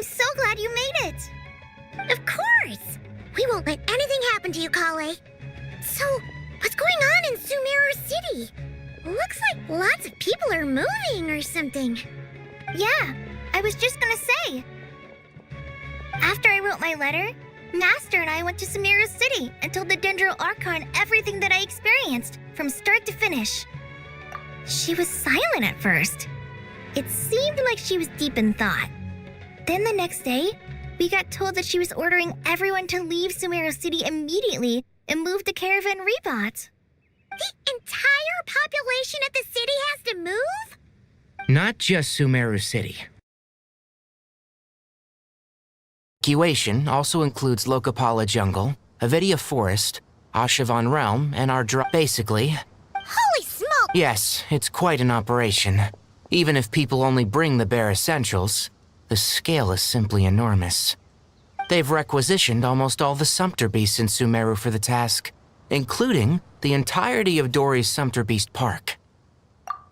I'm so glad you made it. Of course. We won't let anything happen to you, Kale. So, what's going on in Sumeru City? Looks like lots of people are moving or something. Yeah, I was just gonna say. After I wrote my letter, Master and I went to Sumeru City and told the Dendro Archon everything that I experienced, from start to finish. She was silent at first. It seemed like she was deep in thought. Then the next day, we got told that she was ordering everyone to leave Sumeru City immediately and move to Caravan Rebot. The entire population of the city has to move? Not just Sumeru City. Evacuation also includes Lokapala Jungle, Avidia Forest, Ashavan Realm, and our Basically... Holy smoke! Yes, it's quite an operation. Even if people only bring the bare essentials, the scale is simply enormous. They've requisitioned almost all the Sumpter Beasts in Sumeru for the task, including the entirety of Dori's Sumpter Beast Park.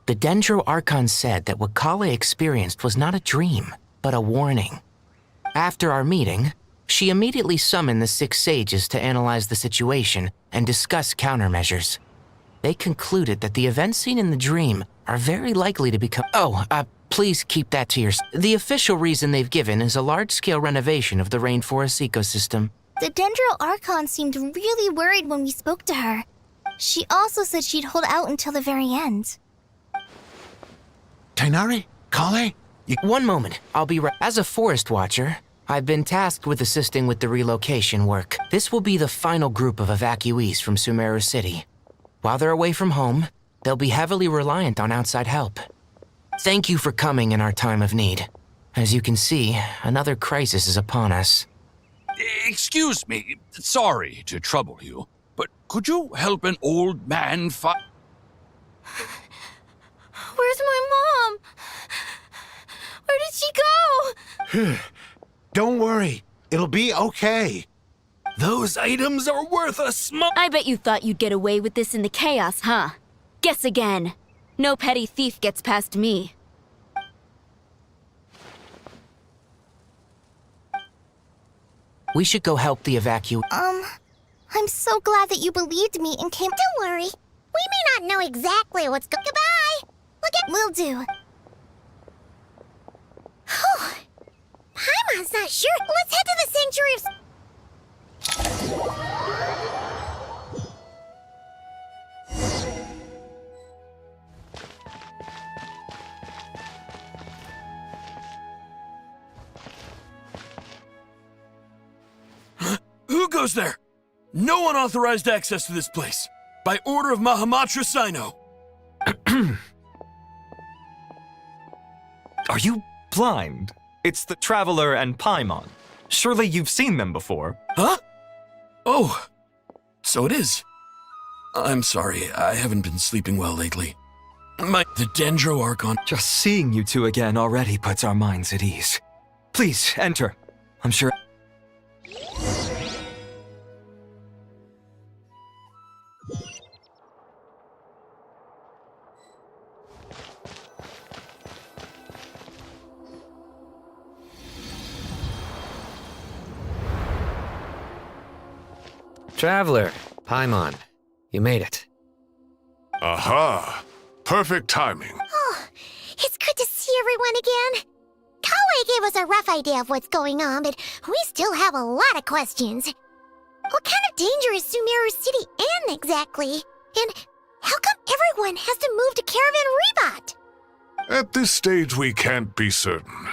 The Dendro Archon said that what Kale experienced was not a dream, but a warning. After our meeting, she immediately summoned the 6 sages to analyze the situation and discuss countermeasures. They concluded that the events seen in the dream are very likely to become— please keep that to yourself. The official reason they've given is a large-scale renovation of the rainforest ecosystem. The Dendro Archon seemed really worried when we spoke to her. She also said she'd hold out until the very end. Tainari? Kale? One moment, I'll be right. As a forest watcher, I've been tasked with assisting with the relocation work. This will be the final group of evacuees from Sumeru City. While they're away from home, they'll be heavily reliant on outside help. Thank you for coming in our time of need. As you can see, another crisis is upon us. Excuse me, sorry to trouble you, but could you help an old man find— Where's my mom? Where did she go? Don't worry. It'll be okay. Those items are worth a smoke. I bet you thought you'd get away with this in the chaos, huh? Guess again. No petty thief gets past me. We should go help the I'm so glad that you believed me and came— Don't worry. We may not know exactly what's Goodbye! Will do. Paimon's not sure. Let's head to the Sanctuary of— Who goes there? No unauthorized access to this place. By order of Mahamatra Sino. Are you blind? It's the Traveler and Paimon. Surely you've seen them before. Huh? Oh, so it is. I'm sorry, I haven't been sleeping well lately. The Dendro Archon— Just seeing you two again already puts our minds at ease. Please, enter. I'm sure— Traveler, Paimon, you made it. Aha! Perfect timing. Oh, it's good to see everyone again. Kawaii gave us a rough idea of what's going on, but we still have a lot of questions. What kind of danger is Sumeru City in exactly? And how come everyone has to move to Caravan Rebot? At this stage, we can't be certain.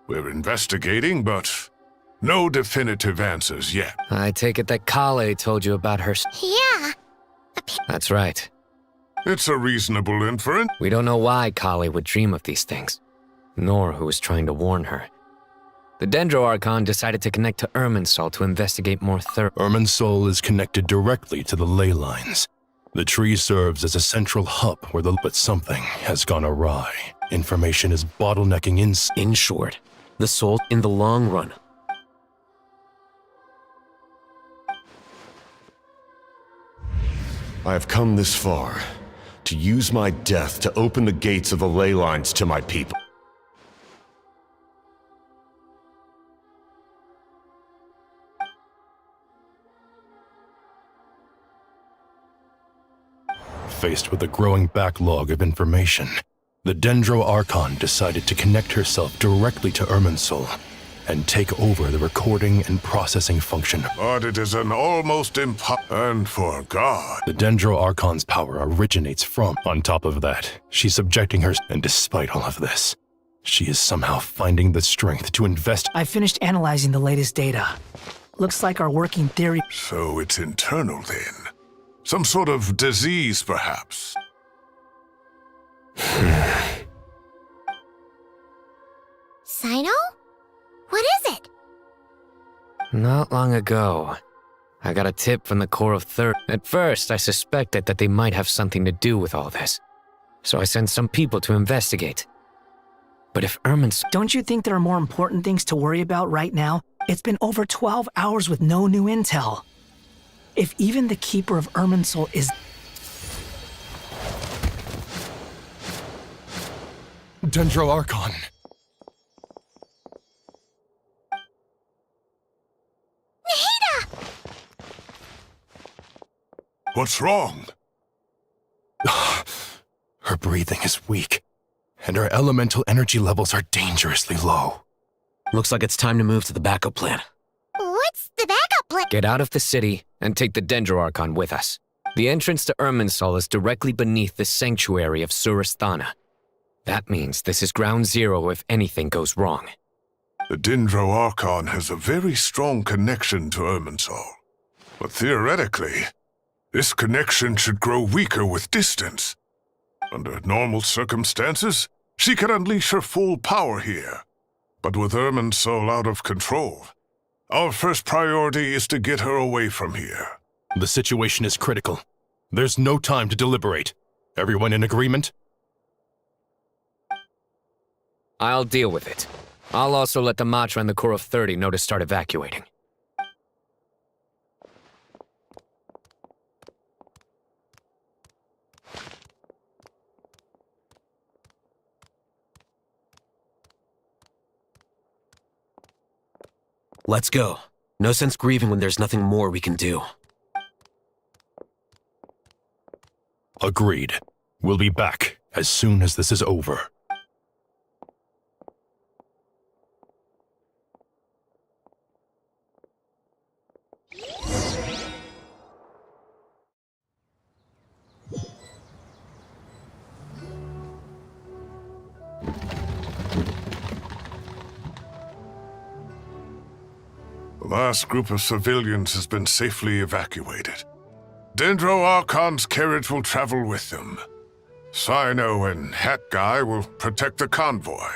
We're investigating, but no definitive answers yet. I take it that Kale told you about her. Yeah. That's right. It's a reasonable inference. We don't know why Kale would dream of these things, nor who was trying to warn her. The Dendro Archon decided to connect to Irminsul to investigate more thoroughly. Irminsul is connected directly to the ley lines. The tree serves as a central hub where but something has gone awry. Information is bottlenecking In short, the soul in the long run. I have come this far to use my death to open the gates of the ley lines to my people. Faced with a growing backlog of information, the Dendro Archon decided to connect herself directly to Irminsul and take over the recording and processing function. But it is an almost and for God. The Dendro Archon's power originates from. On top of that, she's subjecting her, and despite all of this, she is somehow finding the strength to invest. I finished analyzing the latest data. Looks like our working theory. So it's internal then. Some sort of disease, perhaps. Sino? What is it? Not long ago, I got a tip from the Corps of Third. At first, I suspected that they might have something to do with all this, so I sent some people to investigate. But if Irminsul... Don't you think there are more important things to worry about right now? It's been over 12 hours with no new intel. If even the Keeper of Irminsul is... Dendro Archon. What's wrong? Her breathing is weak, and her elemental energy levels are dangerously low. Looks like it's time to move to the backup plan. What's the backup plan? Get out of the city and take the Dendro Archon with us. The entrance to Irminsul is directly beneath the sanctuary of Surasthana. That means this is ground zero if anything goes wrong. The Dendro Archon has a very strong connection to Irminsul. But theoretically, this connection should grow weaker with distance. Under normal circumstances, she could unleash her full power here. But with Irminsul out of control, our first priority is to get her away from here. The situation is critical. There's no time to deliberate. Everyone in agreement? I'll deal with it. I'll also let the Matra and the Corps of 30 know to start evacuating. Let's go. No sense grieving when there's nothing more we can do. Agreed. We'll be back as soon as this is over. The last group of civilians has been safely evacuated. Dendro Archon's carriage will travel with them. Sino and Hat Guy will protect the convoy.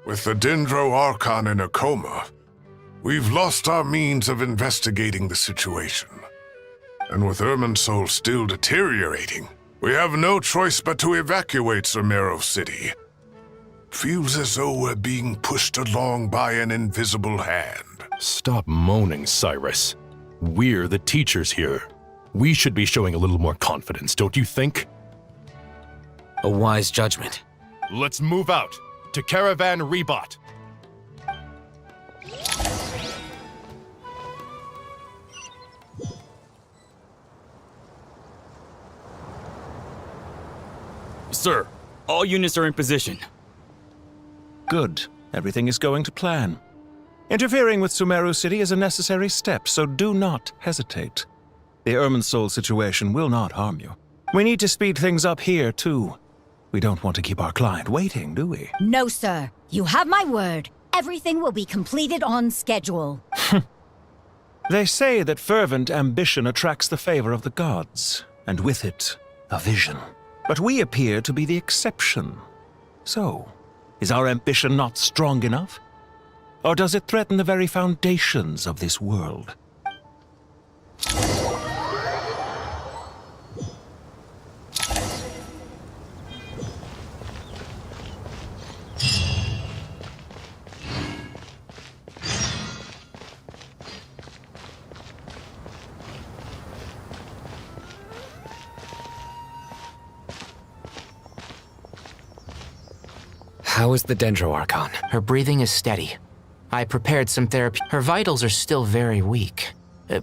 With the Dendro Archon in a coma, we've lost our means of investigating the situation. And with Irminsul still deteriorating, we have no choice but to evacuate Sumeru City. Feels as though we're being pushed along by an invisible hand. Stop moaning, Cyrus. We're the teachers here. We should be showing a little more confidence, don't you think? A wise judgment. Let's move out to Caravan Rebot. Sir, all units are in position. Good. Everything is going to plan. Interfering with Sumeru City is a necessary step, so do not hesitate. The Irminsul situation will not harm you. We need to speed things up here, too. We don't want to keep our client waiting, do we? No, sir. You have my word. Everything will be completed on schedule. They say that fervent ambition attracts the favor of the gods, and with it, a vision. But we appear to be the exception. So, is our ambition not strong enough? Or does it threaten the very foundations of this world? How is the Dendro Archon? Her breathing is steady. I prepared some therapy. Her vitals are still very weak.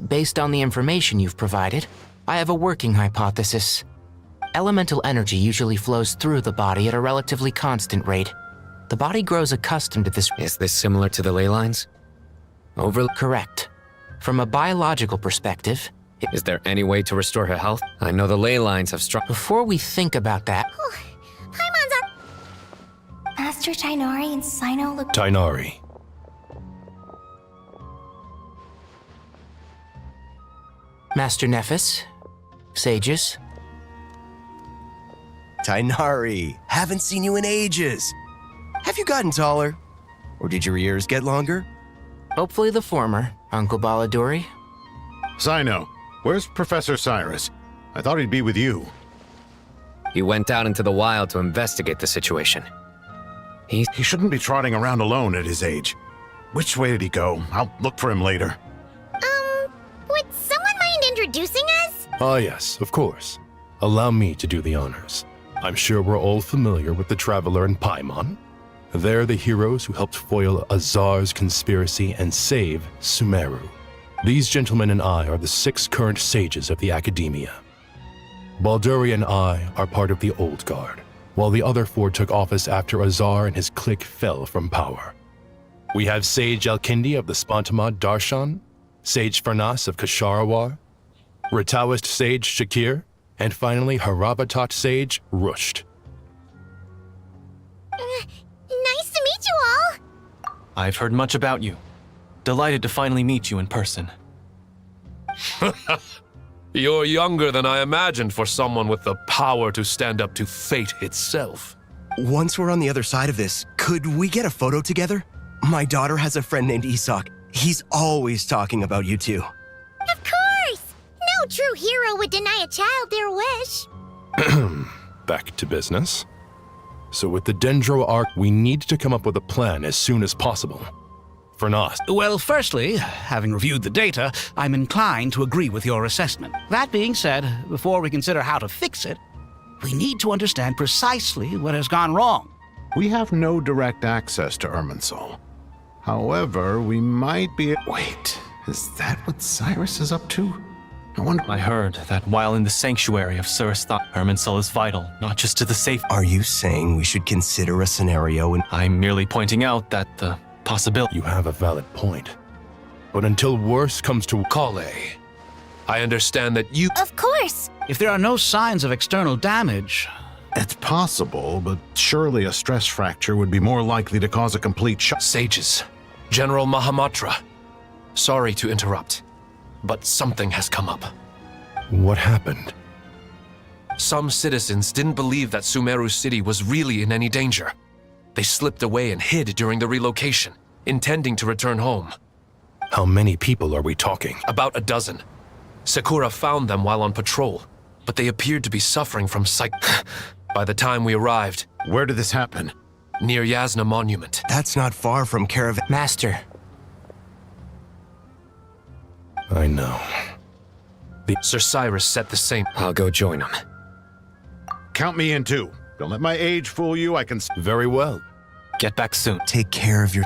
Based on the information you've provided, I have a working hypothesis. Elemental energy usually flows through the body at a relatively constant rate. The body grows accustomed to this. Is this similar to the ley lines? Correct. From a biological perspective, is there any way to restore her health? I know the ley lines have struck. Before we think about that, Paimons are... Master Tainari and Sino look... Tainari. Master Nephis, sages. Tainari, haven't seen you in ages. Have you gotten taller? Or did your ears get longer? Hopefully the former, Uncle Baladuri. Sino, where's Professor Cyrus? I thought he'd be with you. He went out into the wild to investigate the situation. He shouldn't be trotting around alone at his age. Which way did he go? I'll look for him later. Would someone mind introducing us? Ah, yes, of course. Allow me to do the honors. I'm sure we're all familiar with the Traveler and Paimon. They're the heroes who helped foil Azar's conspiracy and save Sumeru. These gentlemen and I are the 6 current sages of the Academia. Balduri and I are part of the Old Guard, while the other 4 took office after Azar and his clique fell from power. We have Sage Alkindi of the Spantamad Darshan, Sage Farnas of Kasharawar, Ritaoist Sage Shakir, and finally Haravatat Sage Rusht. Nice to meet you all! I've heard much about you. Delighted to finally meet you in person. You're younger than I imagined for someone with the power to stand up to fate itself. Once we're on the other side of this, could we get a photo together? My daughter has a friend named Isak. He's always talking about you two. Of course! No true hero would deny a child their wish. Back to business. So with the Dendro Arc, we need to come up with a plan as soon as possible. Farnas. Well, firstly, having reviewed the data, I'm inclined to agree with your assessment. That being said, before we consider how to fix it, we need to understand precisely what has gone wrong. We have no direct access to Irminsul. However, we might be... Wait, is that what Cyrus is up to? I heard that while in the sanctuary of Surasthot, Irminsul is vital, not just to the safe. Are you saying we should consider a scenario in... I'm merely pointing out that the possibility... You have a valid point. But until worse comes to... Kale, I understand that you... Of course! If there are no signs of external damage... It's possible, but surely a stress fracture would be more likely to cause a complete shock. Sages, General Mahamatra, sorry to interrupt, but something has come up. What happened? Some citizens didn't believe that Sumeru City was really in any danger. They slipped away and hid during the relocation, intending to return home. How many people are we talking? About a dozen. Sakura found them while on patrol, but they appeared to be suffering from By the time we arrived... Where did this happen? Near Yasna Monument. That's not far from Caravan... Master. I know. Sir Cyrus said the same. I'll go join him. Count me in too. Don't let my age fool you, I can... Very well. Get back soon. Take care of your...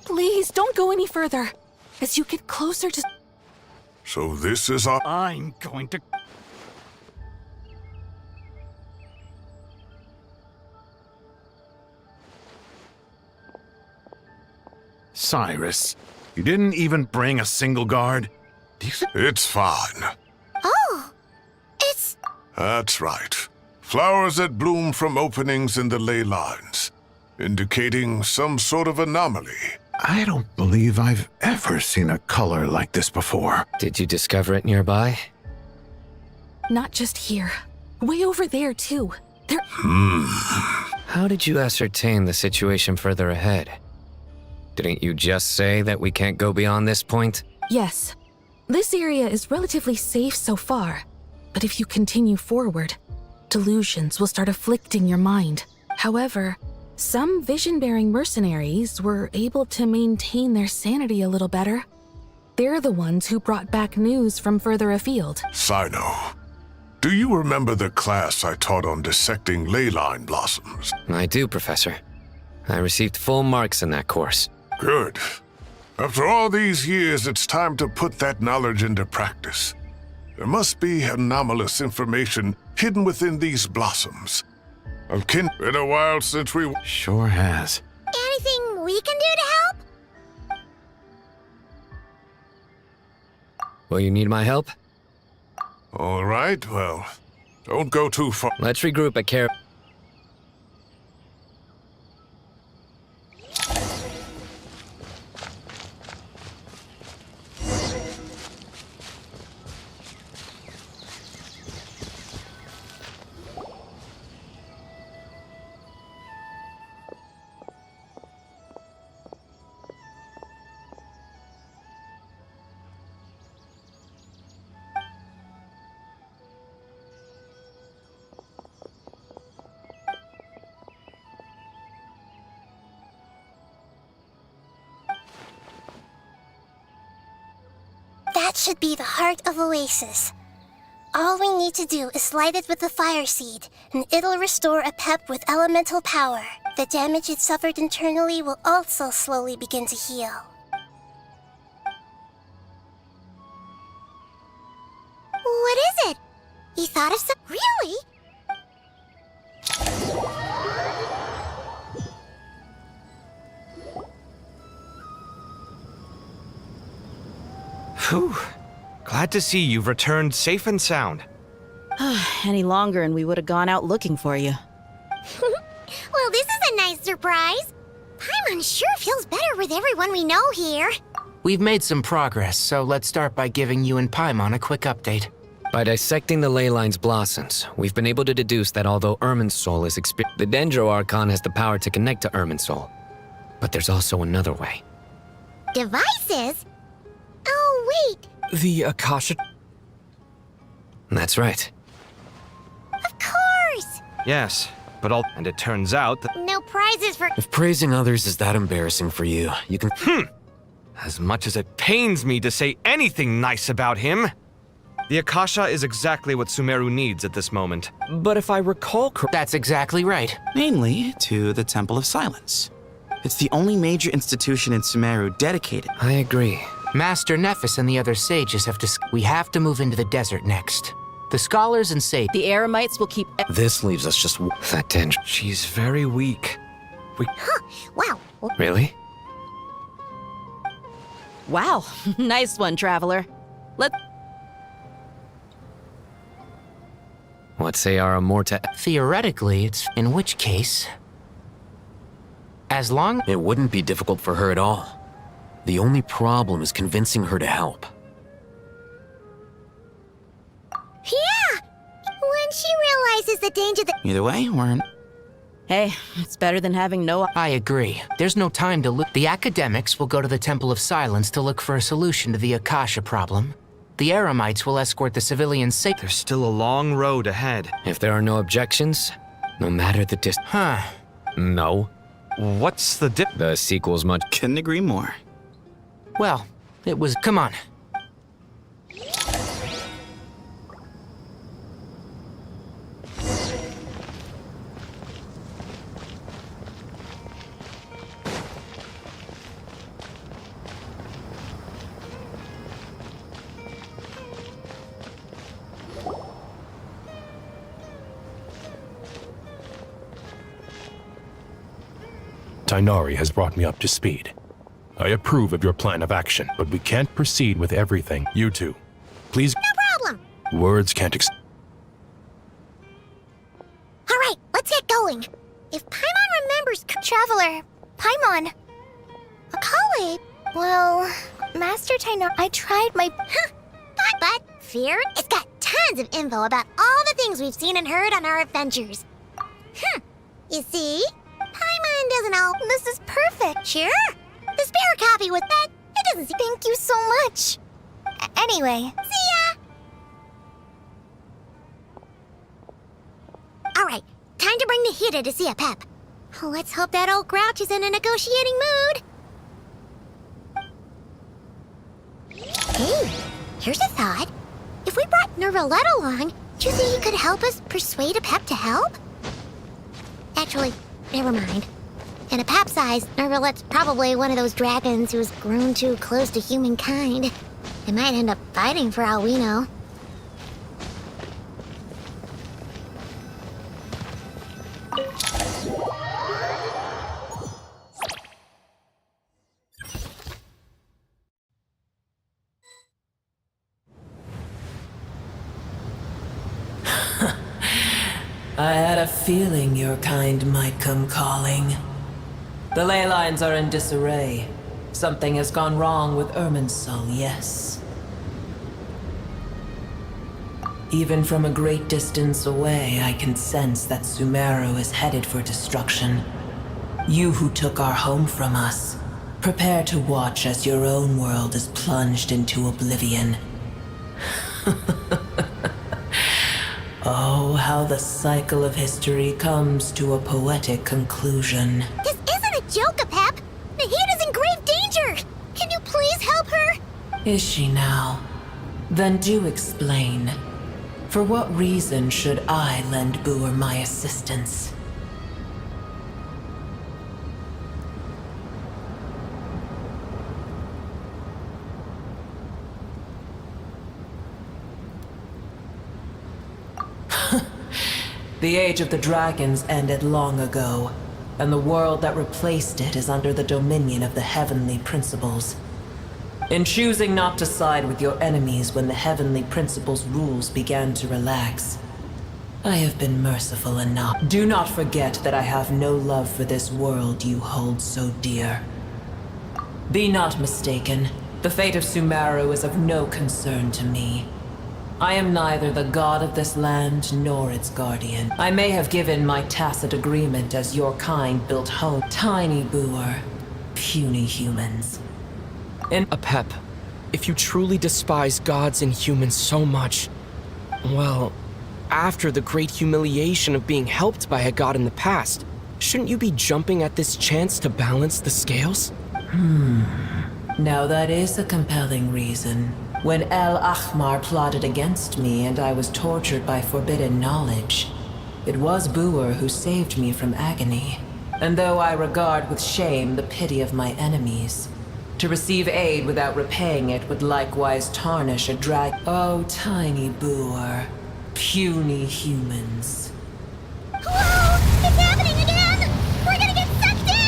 Please, don't go any further. As you get closer to... So this is our... I'm going to... Cyrus, you didn't even bring a single guard? It's fine. Oh! It's... That's right. Flowers that bloom from openings in the ley lines, indicating some sort of anomaly. I don't believe I've ever seen a color like this before. Did you discover it nearby? Not just here. Way over there, too. How did you ascertain the situation further ahead? Didn't you just say that we can't go beyond this point? Yes. This area is relatively safe so far. But if you continue forward, delusions will start afflicting your mind. However, some vision-bearing mercenaries were able to maintain their sanity a little better. They're the ones who brought back news from further afield. Sino, do you remember the class I taught on dissecting ley line blossoms? I do, Professor. I received full marks in that course. Good. After all these years, it's time to put that knowledge into practice. There must be anomalous information hidden within these blossoms. Been a while since we... Sure has. Anything we can do to help? Will you need my help? All right, well, don't go too far. Let's regroup at Care. That should be the heart of Oasis. All we need to do is light it with the fire seed, and it'll restore a pep with elemental power. The damage it suffered internally will also slowly begin to heal. What is it? You thought of some... Really? Whew. Glad to see you've returned safe and sound. Any longer and we would have gone out looking for you. Well, this is a nice surprise. Paimon sure feels better with everyone we know here. We've made some progress, so let's start by giving you and Paimon a quick update. By dissecting the ley line's blossoms, we've been able to deduce that although Irminsul is the Dendro Archon has the power to connect to Irminsul. But there's also another way. Devices? Oh, wait. The Akasha... That's right. Of course! Yes, but all... And it turns out that... No prizes for... If praising others is that embarrassing for you, you can... As much as it pains me to say anything nice about him, the Akasha is exactly what Sumeru needs at this moment. But if I recall That's exactly right. Namely, to the Temple of Silence. It's the only major institution in Sumeru dedicated. I agree. Master Nephis and the other sages have we have to move into the desert next. The scholars and sages... The Eremites will keep... This leaves us just... That Dendro... She's very weak. Huh, wow. Really? Wow, nice one, Traveler. What say our Amorta... Theoretically, it's... In which case... As long... It wouldn't be difficult for her at all. The only problem is convincing her to help. Yeah! When she realizes the danger that... Either way, we're in... Hey, it's better than having no... I agree. There's no time to look. The academics will go to the Temple of Silence to look for a solution to the Akasha problem. The Eremites will escort the civilians safe. There's still a long road ahead. If there are no objections, no matter the distance... Huh. No. What's the The sequel's much... Couldn't agree more. Well, it was... Come on. Tainari has brought me up to speed. I approve of your plan of action, but we can't proceed with everything. You two, please... No problem! Words can't going. If Paimon remembers... Traveler, Paimon. Akale. Well, Master Taino, I tried my... But, Fear, it's got tons of info about all the things we've seen and heard on our adventures. You see? Paimon doesn't know. This is perfect. Sure. The spare copy with that, it doesn't see... Thank you so much. Anyway. See ya! Alright, time to bring the Hida to see a Pep. Let's hope that old grouch is in a negotiating mood. Hey, here's a thought. If we brought Nervalette along, do you think he could help us persuade a Pep to help? Actually, never mind. In a Pep's eyes, Nervalette's probably one of those dragons who's grown too close to humankind. They might end up fighting for all we know. I had a feeling your kind might come calling. The ley lines are in disarray. Something has gone wrong with Irminsul, yes. Even from a great distance away, I can sense that Sumeru is headed for destruction. You who took our home from us, prepare to watch as your own world is plunged into oblivion. Oh, how the cycle of history comes to a poetic conclusion. This isn't a joke, Pep! Nahida's in grave danger! Can you please help her? Is she now? Then do explain. For what reason should I lend Boer my assistance? The age of the dragons ended long ago, and the world that replaced it is under the dominion of the heavenly principles. In choosing not to side with your enemies when the heavenly principles' rules began to relax, I have been merciful enough. Do not forget that I have no love for this world you hold so dear. Be not mistaken, the fate of Sumeru is of no concern to me. I am neither the god of this land nor its guardian. I may have given my tacit agreement as your kind built home. Tiny Boer, puny humans. A Pep, if you truly despise gods and humans so much, well, after the great humiliation of being helped by a god in the past, shouldn't you be jumping at this chance to balance the scales? Now that is a compelling reason. When El Ahmar plotted against me and I was tortured by forbidden knowledge, it was Boer who saved me from agony. And though I regard with shame the pity of my enemies, to receive aid without repaying it would likewise tarnish a drag. Oh, tiny Boer, puny humans. Whoa! It's happening again! We're gonna get sucked in!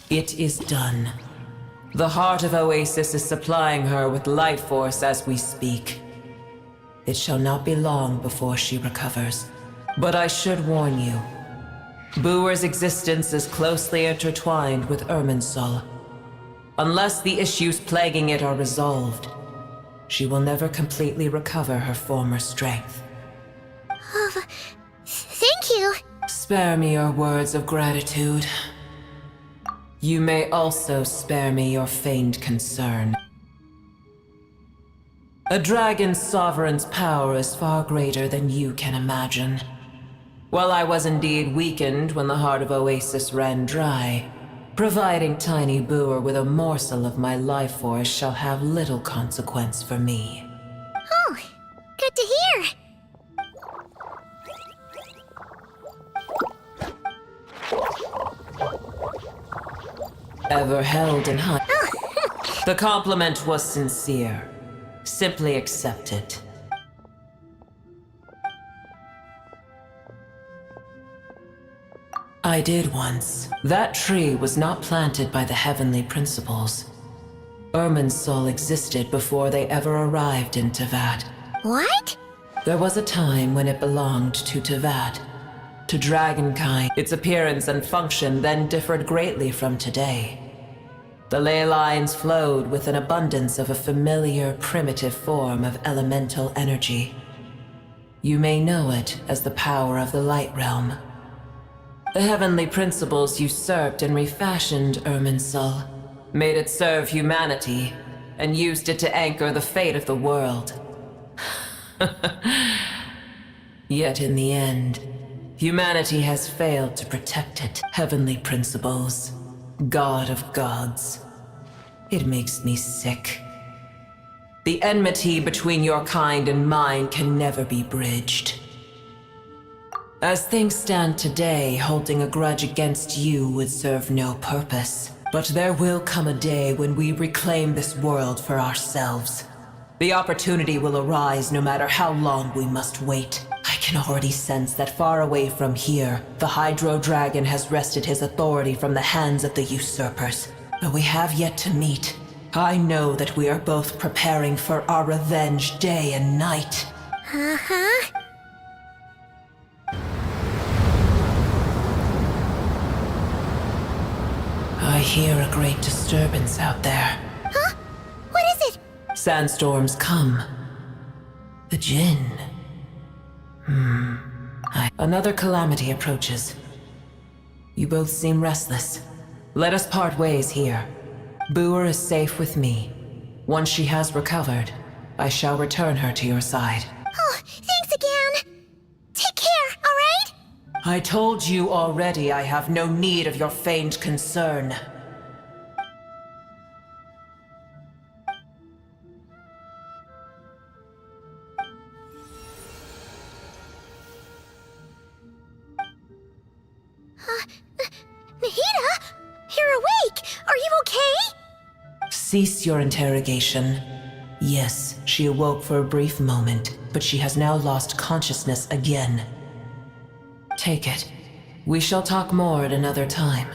It is done. The heart of Oasis is supplying her with life force as we speak. It shall not be long before she recovers. But I should warn you. Boer's existence is closely intertwined with Irminsul. Unless the issues plaguing it are resolved, she will never completely recover her former strength. Thank you. Spare me your words of gratitude. You may also spare me your feigned concern. A dragon's sovereign's power is far greater than you can imagine. Well, I was indeed weakened when the heart of Oasis ran dry. Providing tiny Boer with a morsel of my life force shall have little consequence for me. Oh, good to hear. Ever held in high. The compliment was sincere. Simply accept it. I did once. That tree was not planted by the heavenly principles. Irminsul existed before they ever arrived in Teyvat. What? There was a time when it belonged to Teyvat, to dragonkind. Its appearance and function then differed greatly from today. The ley lines flowed with an abundance of a familiar, primitive form of elemental energy. You may know it as the power of the Light Realm. The heavenly principles usurped and refashioned Irminsul, made it serve humanity, and used it to anchor the fate of the world. Yet in the end, humanity has failed to protect it. Heavenly principles, God of gods. It makes me sick. The enmity between your kind and mine can never be bridged. As things stand today, holding a grudge against you would serve no purpose. But there will come a day when we reclaim this world for ourselves. The opportunity will arise no matter how long we must wait. I can already sense that far away from here, the Hydro Dragon has wrested his authority from the hands of the usurpers. Though we have yet to meet, I know that we are both preparing for our revenge day and night. Uh-huh. I hear a great disturbance out there. Huh? What is it? Sandstorms come. The Jinn. Another calamity approaches. You both seem restless. Let us part ways here. Boer is safe with me. Once she has recovered, I shall return her to your side. Oh, thanks again. Take care, alright? I told you already I have no need of your feigned concern. Nahida? You're awake! Are you okay? Cease your interrogation. Yes, she awoke for a brief moment, but she has now lost consciousness again. Take it. We shall talk more at another time.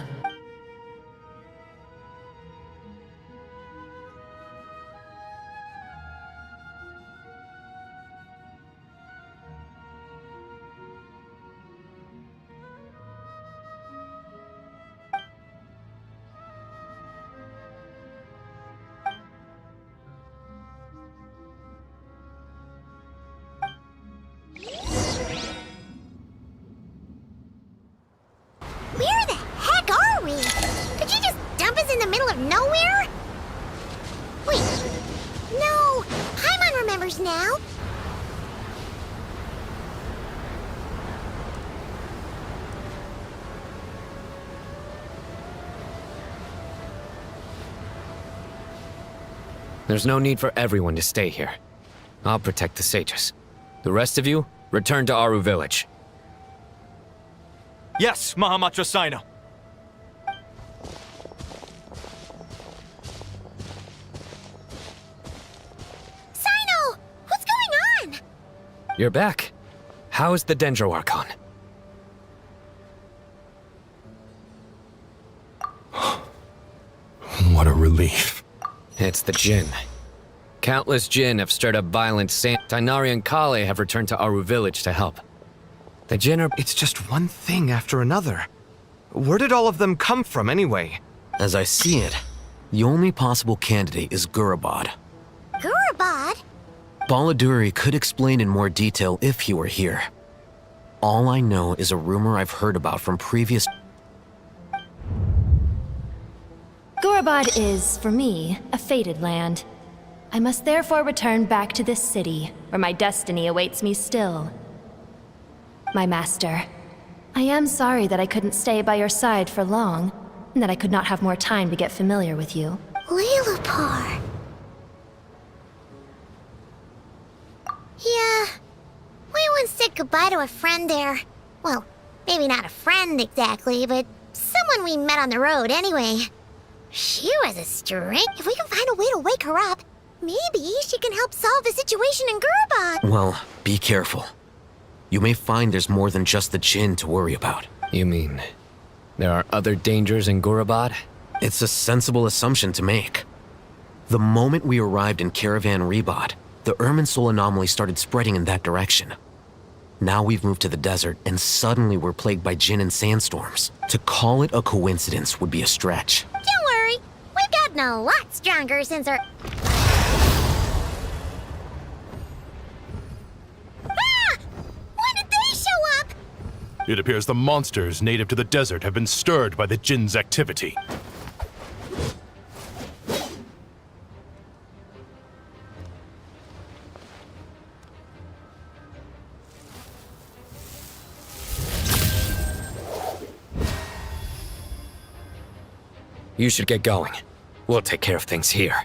Where the heck are we? Did you just dump us in the middle of nowhere? Wait. No! Paimon remembers now. There's no need for everyone to stay here. I'll protect the sages. The rest of you, return to Aru village. Yes, Mahamatra Sino. Sino! What's going on? You're back. How's the Dendro Archon? What a relief. It's the Jinn. Countless Jinn have stirred up violence. Tainari and Kale have returned to Aru village to help. The Jinn are... It's just one thing after another. Where did all of them come from, anyway? As I see it, the only possible candidate is Gurabad. Gurabad? Baladuri could explain in more detail if he were here. All I know is a rumor I've heard about from previous... Gurabad is, for me, a fated land. I must therefore return back to this city, where my destiny awaits me still. My master, I am sorry that I couldn't stay by your side for long, and that I could not have more time to get familiar with you. Lilipar. Yeah, we once said goodbye to a friend there. Well, maybe not a friend exactly, but someone we met on the road anyway. She was a strength. If we can find a way to wake her up, maybe she can help solve the situation in Gurbad. Well, be careful. You may find there's more than just the Jinn to worry about. You mean, there are other dangers in Gurabad? It's a sensible assumption to make. The moment we arrived in Caravan Rebad, the Irminsul anomaly started spreading in that direction. Now we've moved to the desert, and suddenly we're plagued by Jinn and sandstorms. To call it a coincidence would be a stretch. Don't worry, we've gotten a lot stronger since our... Ah! When did they show up? It appears the monsters native to the desert have been stirred by the Jinn's activity. You should get going. We'll take care of things here.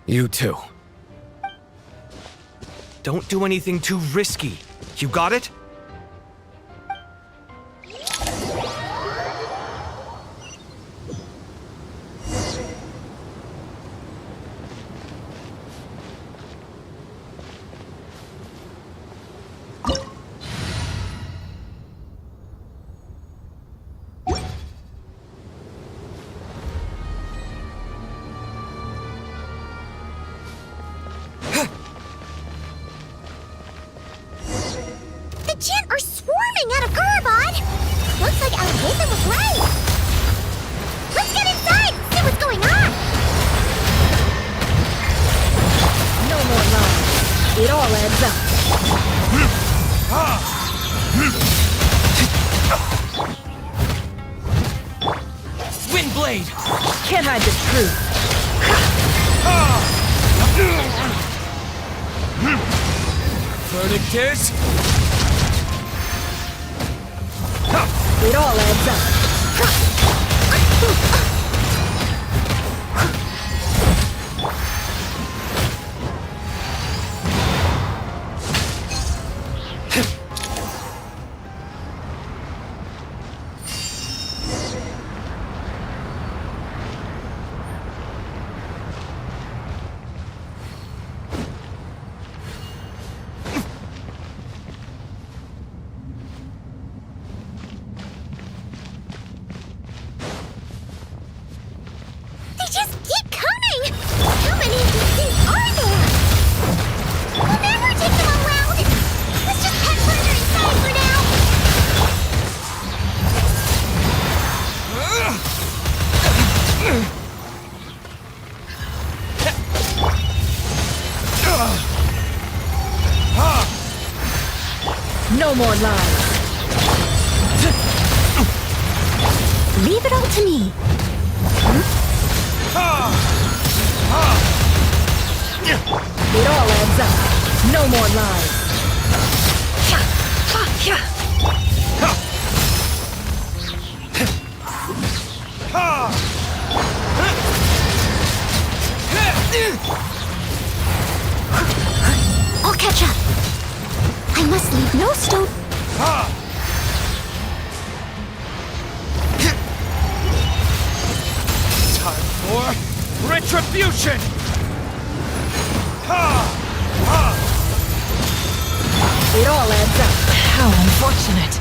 You too. Don't do anything too risky. You got it? The Jinn are swarming out of Gurbad! Looks like Alhazen was right! Let's get inside and see what's going on! No more lies. It all adds up. Windblade! Can't hide the truth. Verdictus! It all adds up. They just keep coming! How many of these things are there? We'll never take them all out! Let's just head further inside for now! No more lies. Leave it all to me. It all adds up. No more lies. I'll catch up. I must leave no stone. Time for retribution! It all adds up. How unfortunate.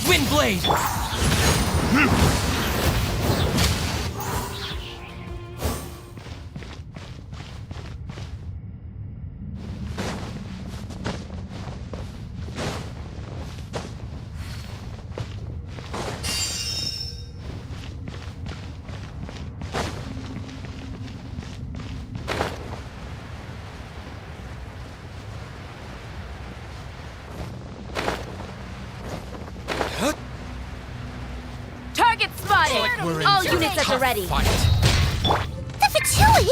Windblade! Target Spotted! All units at the ready! The Fatui?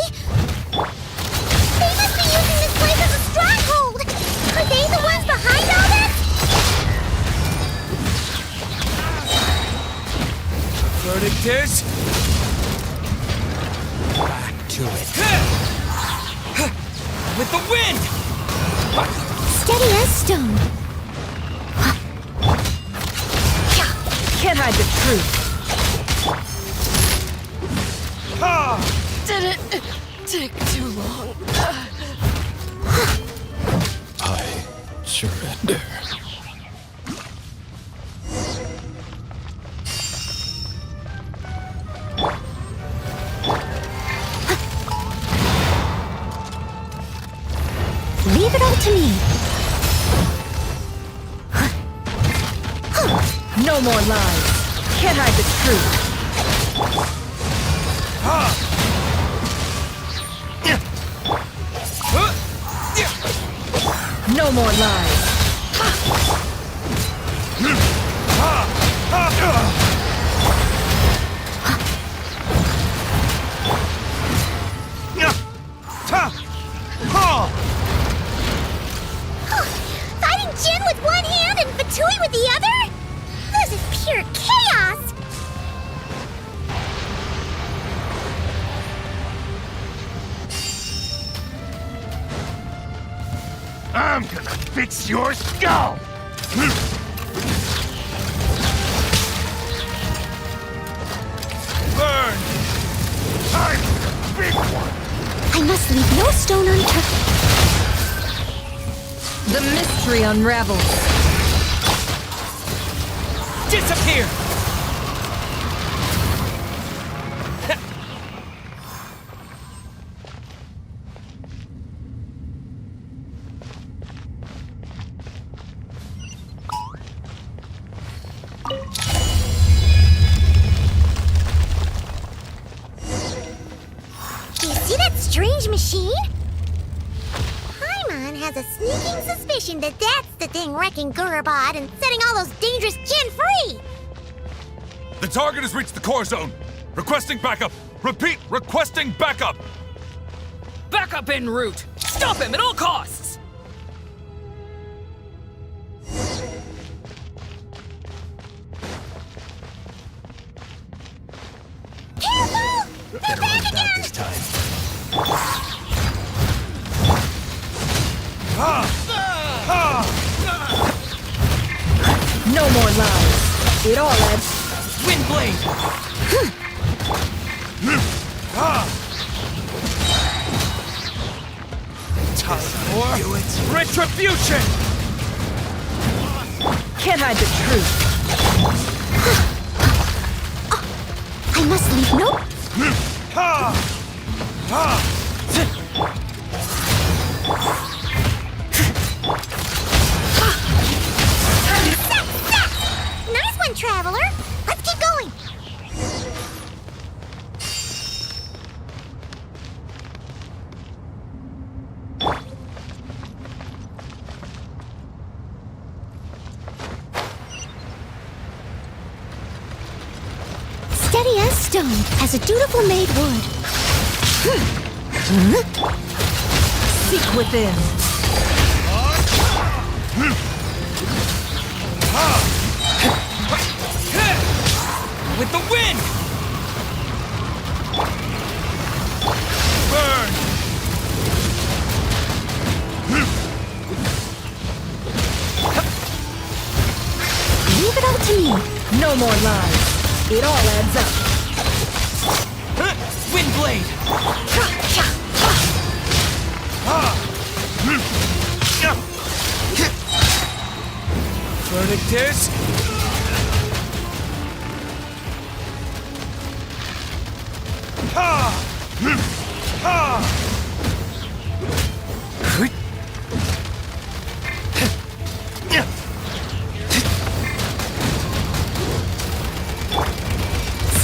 They must be using this place as a stronghold! Are they the ones behind all this? Verdict is... back to it. With the wind! Steady as stone. Can't hide the truth. Did it take too long? I surrender. Leave it all to me. No more lies. Can't hide the truth. No more lies. Fighting Jin with one hand and Fatui with the other? This is pure chaos! I'm gonna fix your skull! Burn! I'm the big one! I must leave no stone unturned. The mystery unravels. Disappear! Do you see that strange machine? Paimon has a sneaking suspicion that that's the thing wrecking Gurabad and setting all those dangerous Jin free! The target has reached the core zone! Requesting backup! Repeat, requesting backup! Backup en route! Stop him at all costs! Careful! They're back again! This time. No more lies. It all adds. Windblade! Time for retribution! Can't hide the truth. I must leave no... Nice one, Traveler! Let's keep going! Steady as stone, as a dutiful maid would. Seek within. With the wind! Burn! Leave it all to me. No more lies. It all adds up. Windblade! Verdict is...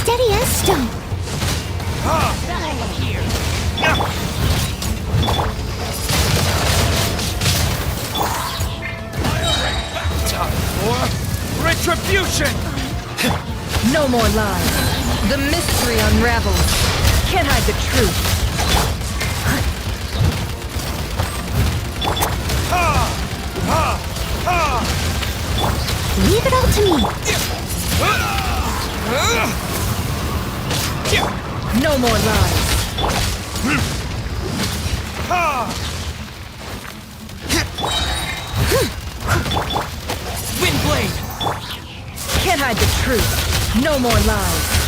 Steady as stone. Time for retribution! No more lies. The mystery unravels. Can't hide the truth. Leave it all to me. No more lies. Windblade! Can't hide the truth. No more lies.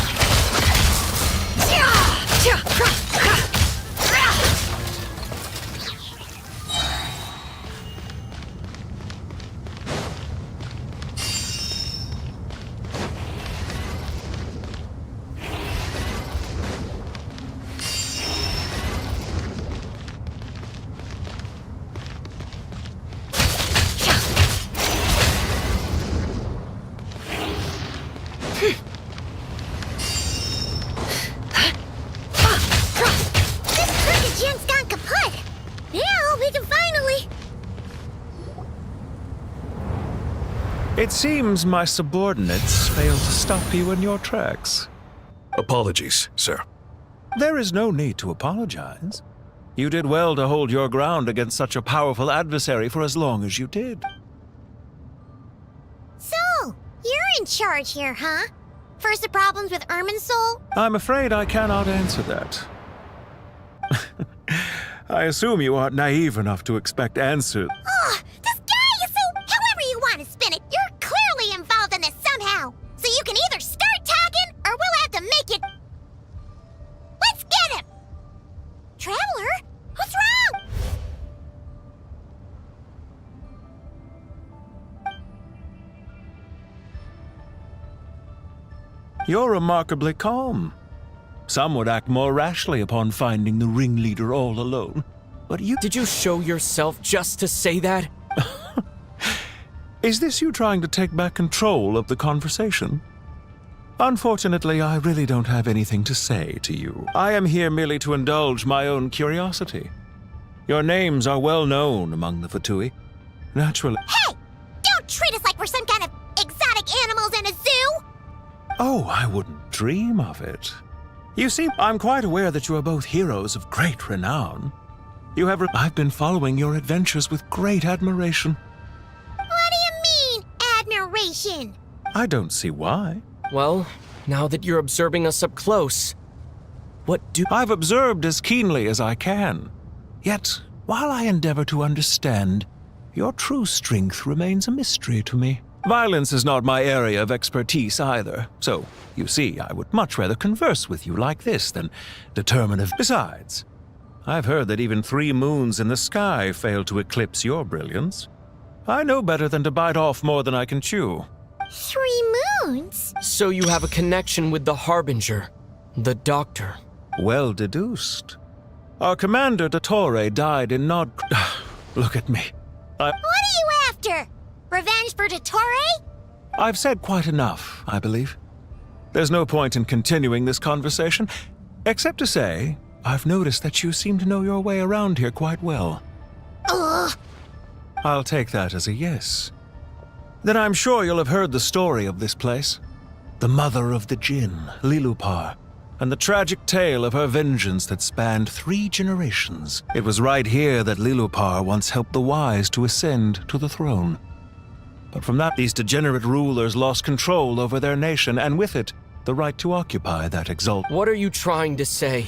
It seems my subordinates failed to stop you in your tracks. Apologies, sir. There is no need to apologize. You did well to hold your ground against such a powerful adversary for as long as you did. So, you're in charge here, huh? First the problems with Irminsul? I'm afraid I cannot answer that. I assume you aren't naive enough to expect answers. Oh, this guy is so... However you want to spin it, you're clearly involved in this somehow. So you can either start talking, or we'll have to make it... Let's get him! Traveler? What's wrong? You're remarkably calm. Some would act more rashly upon finding the ringleader all alone. But you... Did you show yourself just to say that? Is this you trying to take back control of the conversation? Unfortunately, I really don't have anything to say to you. I am here merely to indulge my own curiosity. Your names are well known among the Fatui. Naturally... Hey! Don't treat us like we're some kind of exotic animals in a zoo! Oh, I wouldn't dream of it. You see, I'm quite aware that you are both heroes of great renown. I've been following your adventures with great admiration. What do you mean, admiration? I don't see why. Well, now that you're observing us up close, I've observed as keenly as I can. Yet, while I endeavor to understand, your true strength remains a mystery to me. Violence is not my area of expertise either, so, you see, I would much rather converse with you like this than determine if... Besides, I've heard that even 3 moons in the sky fail to eclipse your brilliance. I know better than to bite off more than I can chew. 3 moons? So you have a connection with the Harbinger, the Doctor. Well deduced. Our commander, Dottore, died in Nod... Look at me. What are you after? Revenge for Dottore? I've said quite enough, I believe. There's no point in continuing this conversation, except to say, I've noticed that you seem to know your way around here quite well. Ugh. I'll take that as a yes. Then I'm sure you'll have heard the story of this place. The mother of the Jinn, Lilupar, and the tragic tale of her vengeance that spanned 3 generations. It was right here that Lilupar once helped the wise to ascend to the throne. But from that, these degenerate rulers lost control over their nation, and with it, the right to occupy that exalted... What are you trying to say?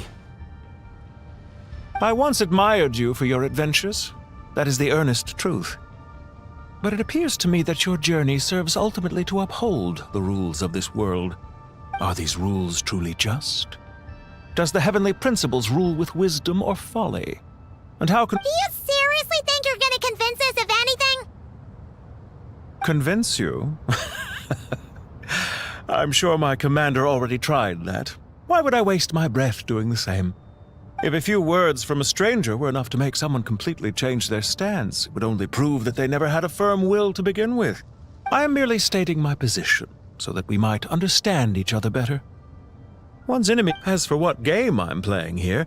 I once admired you for your adventures. That is the earnest truth. But it appears to me that your journey serves ultimately to uphold the rules of this world. Are these rules truly just? Does the heavenly principles rule with wisdom or folly? And how can... Do you seriously think you're gonna convince us of anything? Convince you? I'm sure my commander already tried that. Why would I waste my breath doing the same? If a few words from a stranger were enough to make someone completely change their stance, it would only prove that they never had a firm will to begin with. I am merely stating my position, so that we might understand each other better. One's enemy... As for what game I'm playing here,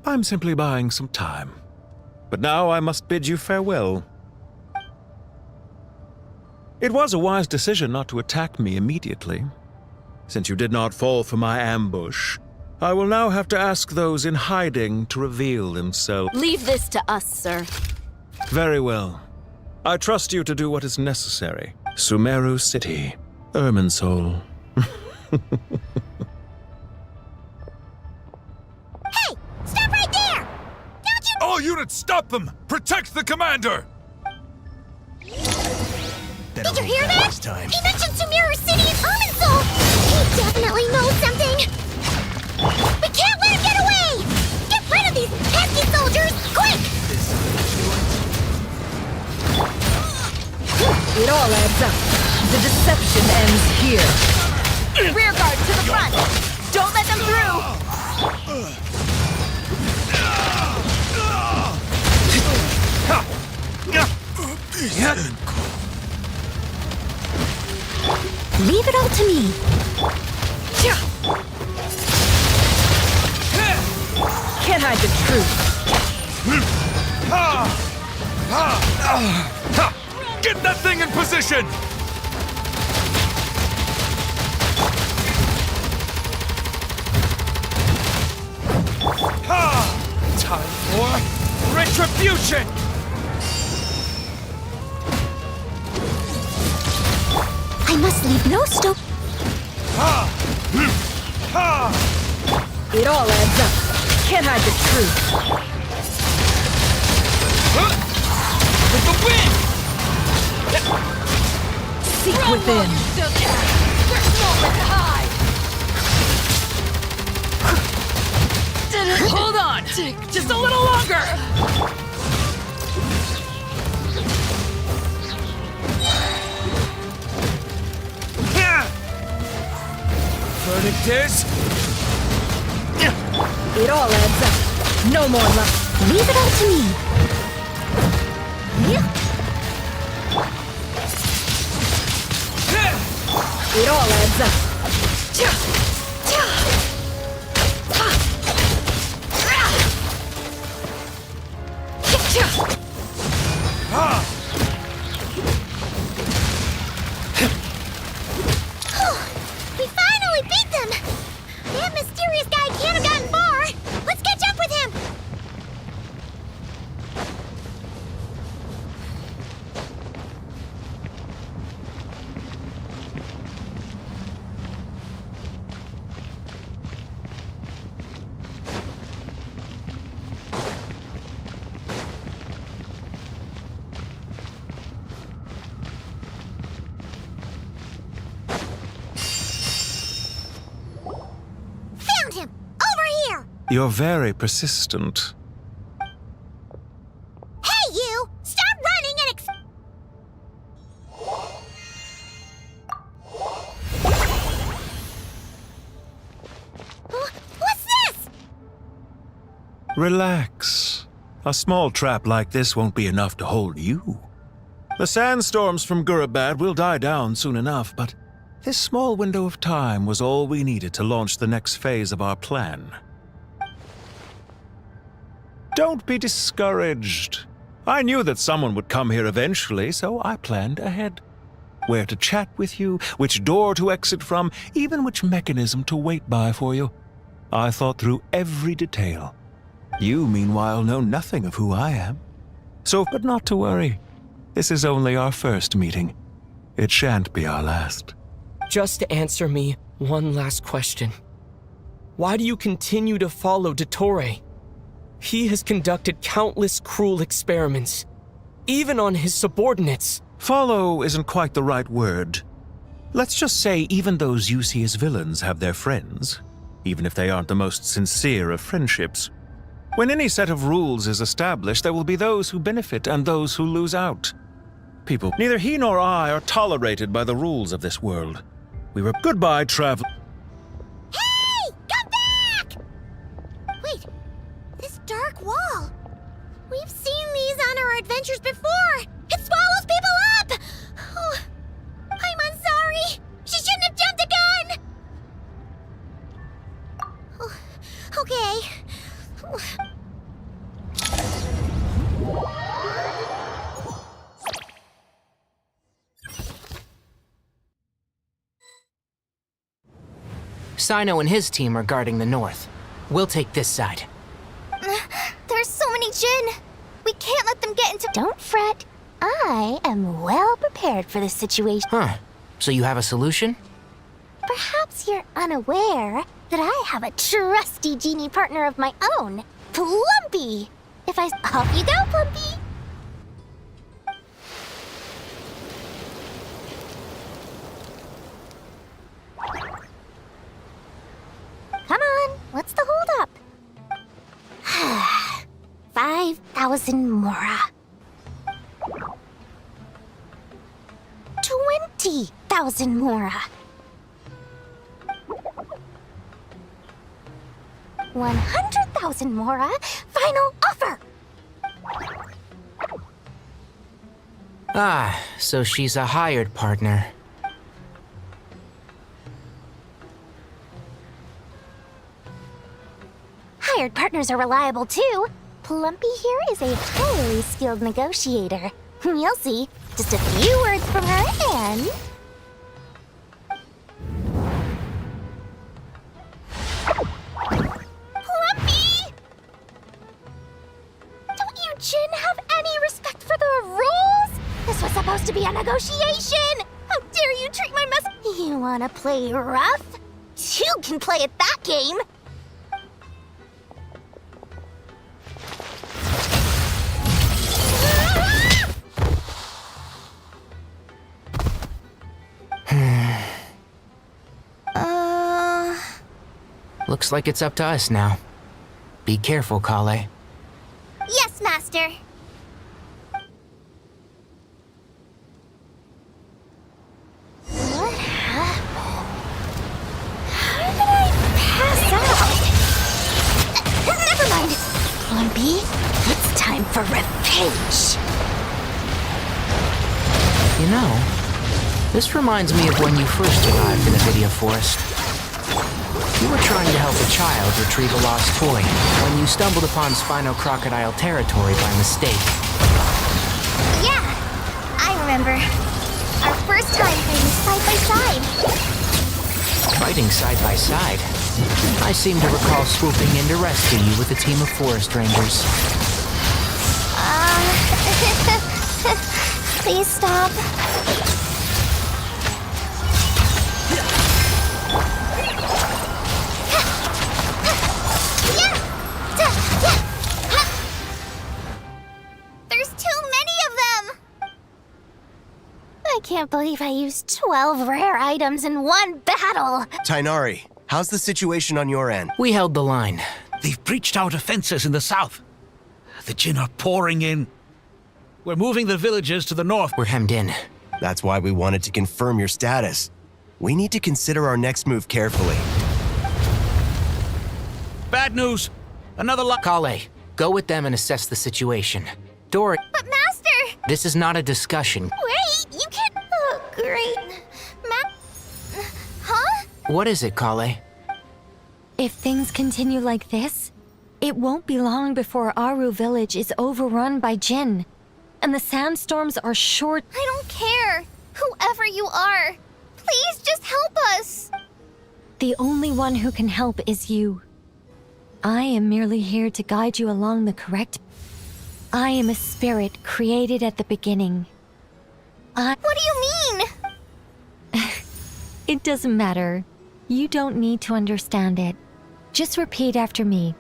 I'm simply buying some time. But now I must bid you farewell. It was a wise decision not to attack me immediately. Since you did not fall for my ambush, I will now have to ask those in hiding to reveal themselves. Leave this to us, sir. Very well. I trust you to do what is necessary. Sumeru City, Irminsul. Hey! Stop right there! Don't you— All units, stop them! Protect the commander! Did you hear that? He mentioned Sumeru City and Irminsul! He definitely knows something! We can't let him get away! Get rid of these pesky soldiers, quick! It all adds up. The deception ends here. Rear guard to the front! Don't let them through! Leave it all to me. Can't hide the truth. Get that thing in position! Time for retribution! I must leave no stone. It all adds up. Can't hide the truth. With the wind! Seek within. There's nowhere to hide! Hold on! Just a little longer! Verdict is... It all adds up. No more luck. Leave it all to me. It all adds up. We finally beat them! That mysterious guy can't have gotten far! Let's catch up with him! Found him! Over here! You're very persistent. Hey, you! Stop running and What's this? Relax. A small trap like this won't be enough to hold you. The sandstorms from Gurabad will die down soon enough, but this small window of time was all we needed to launch the next phase of our plan. Don't be discouraged. I knew that someone would come here eventually, so I planned ahead. Where to chat with you, which door to exit from, even which mechanism to wait by for you. I thought through every detail. You, meanwhile, know nothing of who I am. But not to worry. This is only our first meeting. It shan't be our last. Just answer me one last question. Why do you continue to follow Dottore? He has conducted countless cruel experiments, even on his subordinates. Follow isn't quite the right word. Let's just say even those you see as villains have their friends, even if they aren't the most sincere of friendships. When any set of rules is established, there will be those who benefit and those who lose out. People, neither he nor I are tolerated by the rules of this world. We were goodbye, traveler. Hey! Come back! Wait, this dark wall. We've seen these on our adventures before. It swallows people up! Oh, I'm sorry. She shouldn't have jumped the gun! Oh, okay. Sino and his team are guarding the north. We'll take this side. There's so many Jin. We can't let them get into... Don't fret. I am well prepared for this situation. Huh. So you have a solution? Perhaps you're unaware that I have a trusty genie partner of my own, Plumpy. If I... Off you go, Plumpy. Come on, what's the holdup? 5,000 mora. 20,000 mora. 100,000 mora. Final offer. Ah, so she's a hired partner. Hired partners are reliable too. Plumpy here is a highly skilled negotiator. You'll see. Just a few words from her and... Plumpy! Don't you Jin have any respect for the rules? This was supposed to be a negotiation! How dare you treat my mess... You wanna play rough? You can play at that game! Looks like it's up to us now. Be careful, Kale. Yes, Master. What happened? How did I pass out? Never mind. Plumpy, it's time for revenge. You know, this reminds me of when you first arrived in the Vidya Forest. You were trying to help a child retrieve a lost toy when you stumbled upon Spino Crocodile territory by mistake. Yeah, I remember. Our first time fighting side by side. Fighting side by side? I seem to recall swooping in to rescue you with a team of forest rangers. Please stop. There's too many of them! I can't believe I used 12 rare items in one battle! Tainari, how's the situation on your end? We held the line. They've breached our defenses in the south. The Jin are pouring in. We're moving the villages to the north. We're hemmed in. That's why we wanted to confirm your status. We need to consider our next move carefully. Bad news! Another Kale, go with them and assess the situation. Dory... But Master! This is not a discussion. Wait, you can't... Oh, great. Huh? What is it, Kale? If things continue like this, it won't be long before Aru village is overrun by Jin. And the sandstorms are short. I don't care. Whoever you are, please just help us. The only one who can help is you. I am merely here to guide you along the correct... I am a spirit created at the beginning. What do you mean? It doesn't matter. You don't need to understand it. Just repeat after me,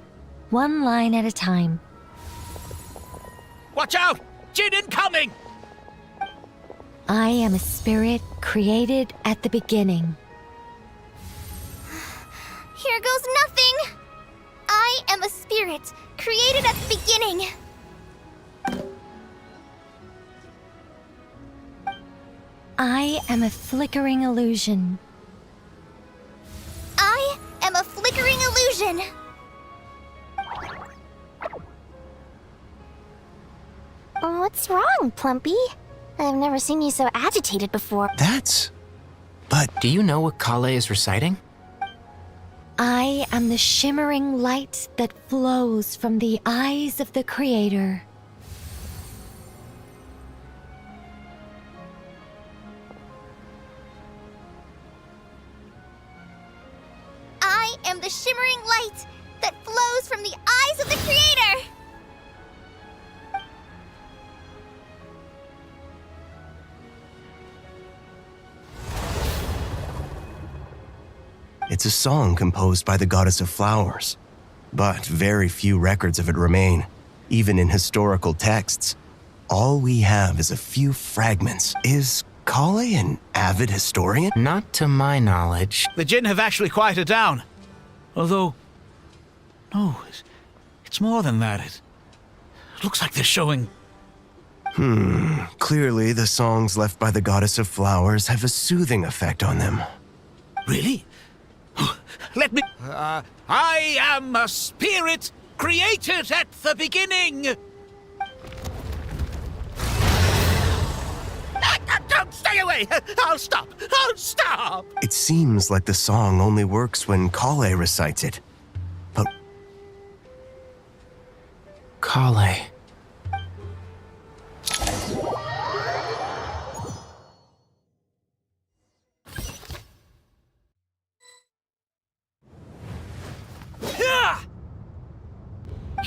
one line at a time. Watch out! Jin incoming! I am a spirit created at the beginning. Here goes nothing! I am a spirit created at the beginning. I am a flickering illusion. I am a flickering illusion. What's wrong, Plumpy? I've never seen you so agitated before. But... Do you know what Kale is reciting? I am the shimmering light that flows from the eyes of the Creator. the shimmering light that flows from the eyes of the Creator! It's a song composed by the goddess of flowers, but very few records of it remain, even in historical texts. All we have is a few fragments. Is Kale an avid historian? Not to my knowledge. The Jinn have actually quieted down. Although, no, it's more than that. It looks like they're showing... Clearly the songs left by the goddess of flowers have a soothing effect on them. Really? Let me... I am a spirit created at the beginning! Don't stay away! I'll stop! I'll stop! It seems like the song only works when Kale recites it. But... Kale.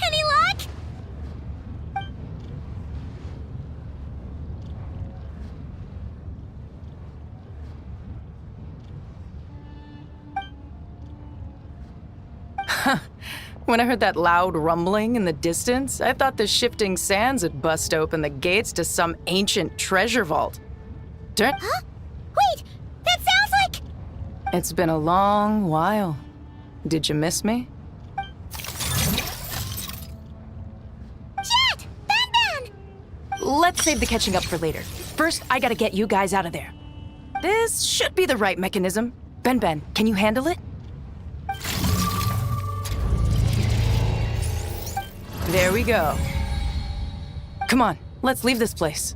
Any luck? When I heard that loud rumbling in the distance, I thought the shifting sands had bust open the gates to some ancient treasure vault. Huh? Wait! That sounds like... It's been a long while. Did you miss me? Jet! Ben! Let's save the catching up for later. First, I gotta get you guys out of there. This should be the right mechanism. Ben, can you handle it? There we go. Come on, let's leave this place.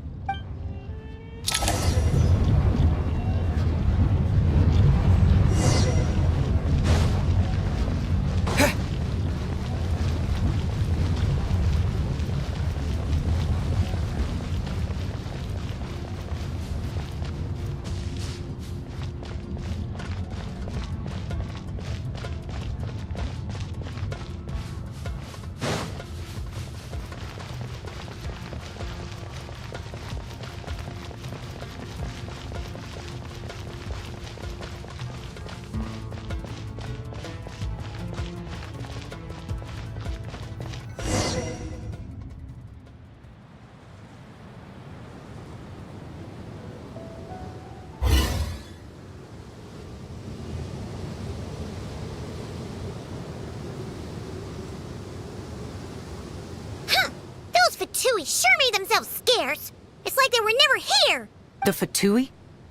Fatui sure made themselves scarce. It's like they were never here. The Fatui?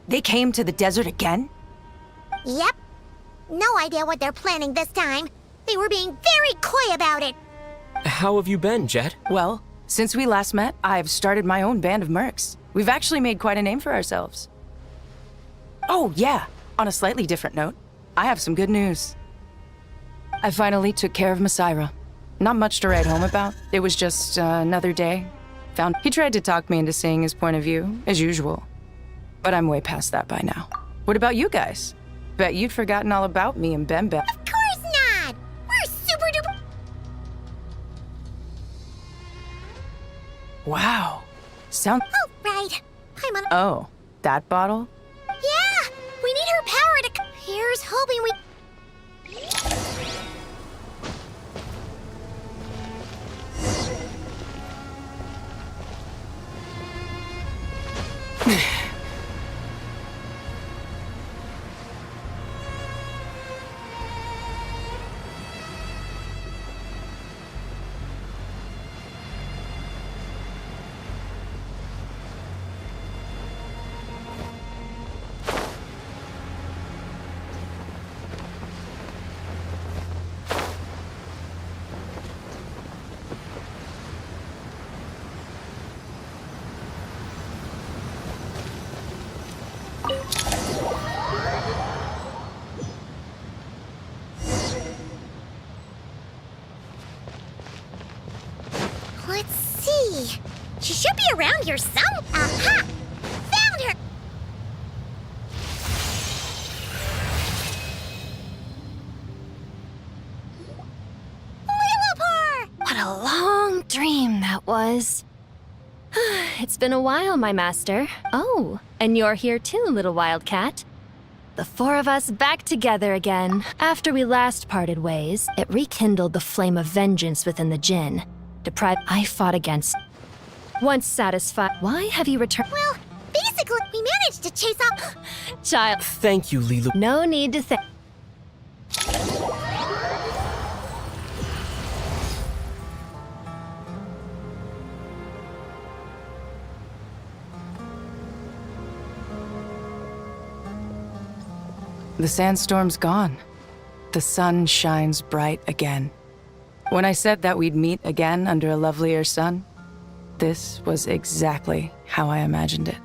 They came to the desert again? Yep. No idea what they're planning this time. They were being very coy about it. How have you been, Jet? Well, since we last met, I've started my own band of mercs. We've actually made quite a name for ourselves. Oh, yeah. On a slightly different note, I have some good news. I finally took care of Masaira. Not much to write home about. It was just another day. He tried to talk me into seeing his point of view, as usual. But I'm way past that by now. What about you guys? Bet you'd forgotten all about me and Ben. Of course not! We're super duper... Wow. Oh, right. I'm on... Oh, that bottle? Yeah! We need her power to... Here's hoping we... Let's see. She should be around here some... Aha! Found her! a long dream that was. It's been a while, my master. Oh, and you're here too, little wildcat. The four of us back together again. After we last parted ways, it rekindled the flame of vengeance within the Jinn. I fought against. Once satisfied, why have you returned? Well, basically, we managed to chase off. Child. Thank you, Lilu. No need to thank. The sandstorm's gone. The sun shines bright again. When I said that we'd meet again under a lovelier sun, this was exactly how I imagined it.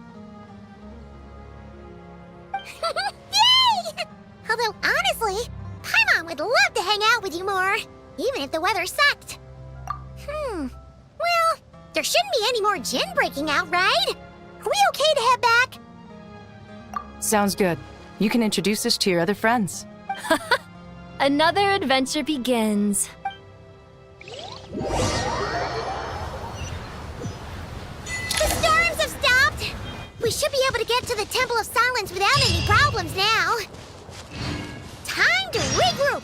Yay! Although, honestly, Paimon would love to hang out with you more, even if the weather sucked. Well, there shouldn't be any more Jinn breaking out, right? Are we okay to head back? Sounds good. You can introduce us to your other friends. Another adventure begins. The storms have stopped! We should be able to get to the Temple of Silence without any problems now. Time to regroup!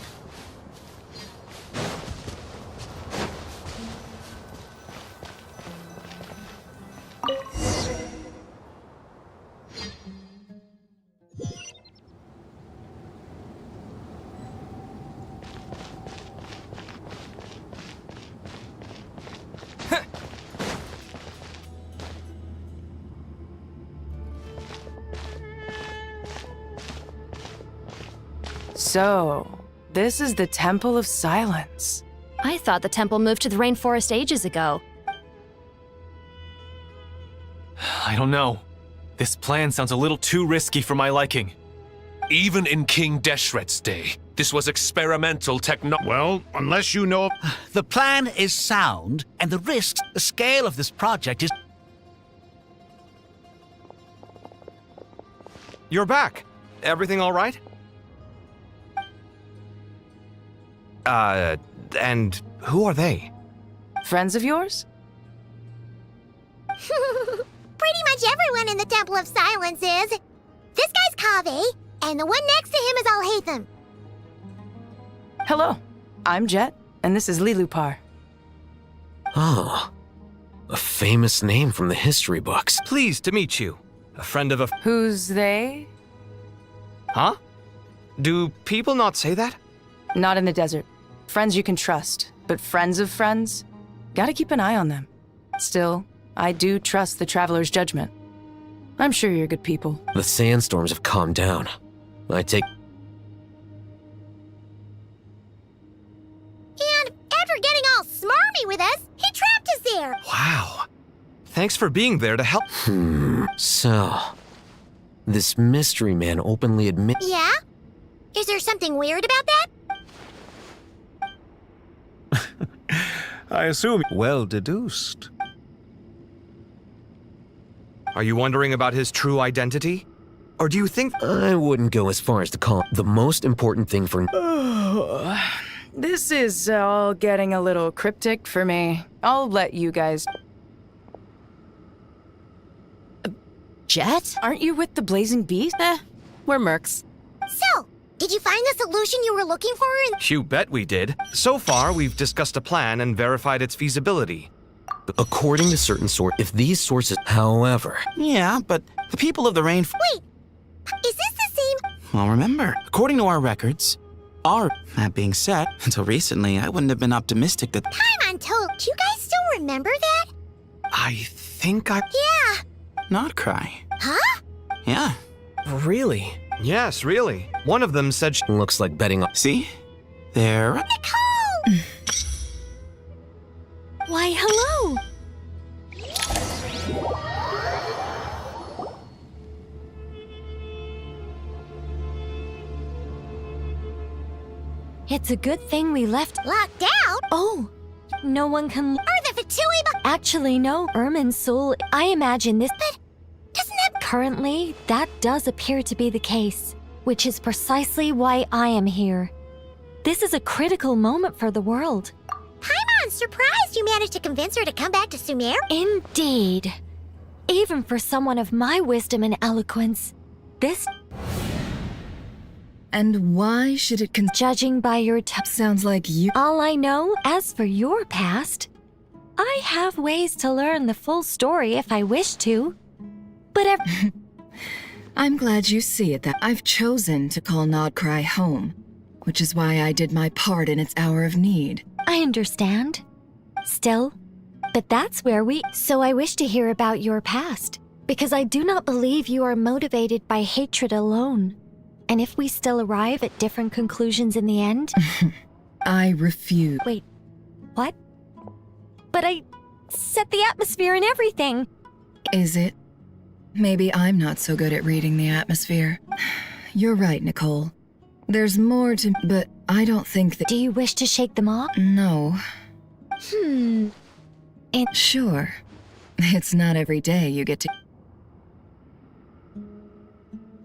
So, this is the Temple of Silence. I thought the temple moved to the rainforest ages ago. I don't know. This plan sounds a little too risky for my liking. Even in King Deshret's day, this was experimental Well, unless you know... The plan is sound, and the risks, the scale of this project is... You're back. Everything all right? And who are they? Friends of yours? Pretty much everyone in the Temple of Silence is. This guy's Kaveh, and the one next to him is Alhaitham. Hello, I'm Jet, and this is Lilupar. Oh, a famous name from the history books. Pleased to meet you. A friend of a... Who's they? Huh? Do people not say that? Not in the desert. Friends you can trust, but friends of friends? Gotta keep an eye on them. Still, I do trust the Traveler's judgment. I'm sure you're good people. The sandstorms have calmed down. I take... And after getting all smarmy with us, he trapped us there. Wow. Thanks for being there to help... So... This mystery man openly admit... Yeah? Is there something weird about that? I assume well deduced. Are you wondering about his true identity? Or do you think... I wouldn't go as far as to call it the most important thing for... This is all getting a little cryptic for me. I'll let you guys... Jet? Aren't you with the Blazing Beast? We're mercs. So, did you find the solution you were looking for in... You bet we did. So far, we've discussed a plan and verified its feasibility. According to certain sources, if these sources... However... Yeah, but the people of the rain... Wait, is this the same... Well, remember, according to our records, that being said, until recently, I wouldn't have been optimistic that... Paimon told... Do you guys still remember that? I think I... Yeah. Not cry. Huh? Yeah. Really? Yes, really. One of them said looks like betting on... See? There... Nicole! Why, hello! It's a good thing we left... Locked out? Oh, no one can... Or the Fatui... Actually, no. Irminsul, I imagine this... But doesn't that... Currently, that does appear to be the case, which is precisely why I am here. This is a critical moment for the world. Paimon's surprised you managed to convince her to come back to Sumeru. Indeed. Even for someone of my wisdom and eloquence, this... And why should it Judging by your sounds like you... All I know, as for your past, I have ways to learn the full story if I wish to. But I'm glad you see it that I've chosen to call Nodcry home, which is why I did my part in its hour of need. I understand. Still, but that's where we... So I wish to hear about your past, because I do not believe you are motivated by hatred alone. And if we still arrive at different conclusions in the end... I refuse. Wait, what? But I set the atmosphere and everything. Is it? Maybe I'm not so good at reading the atmosphere. You're right, Nicole. There's more to... But I don't think that... Do you wish to shake them off? No. And... Sure. It's not every day you get to...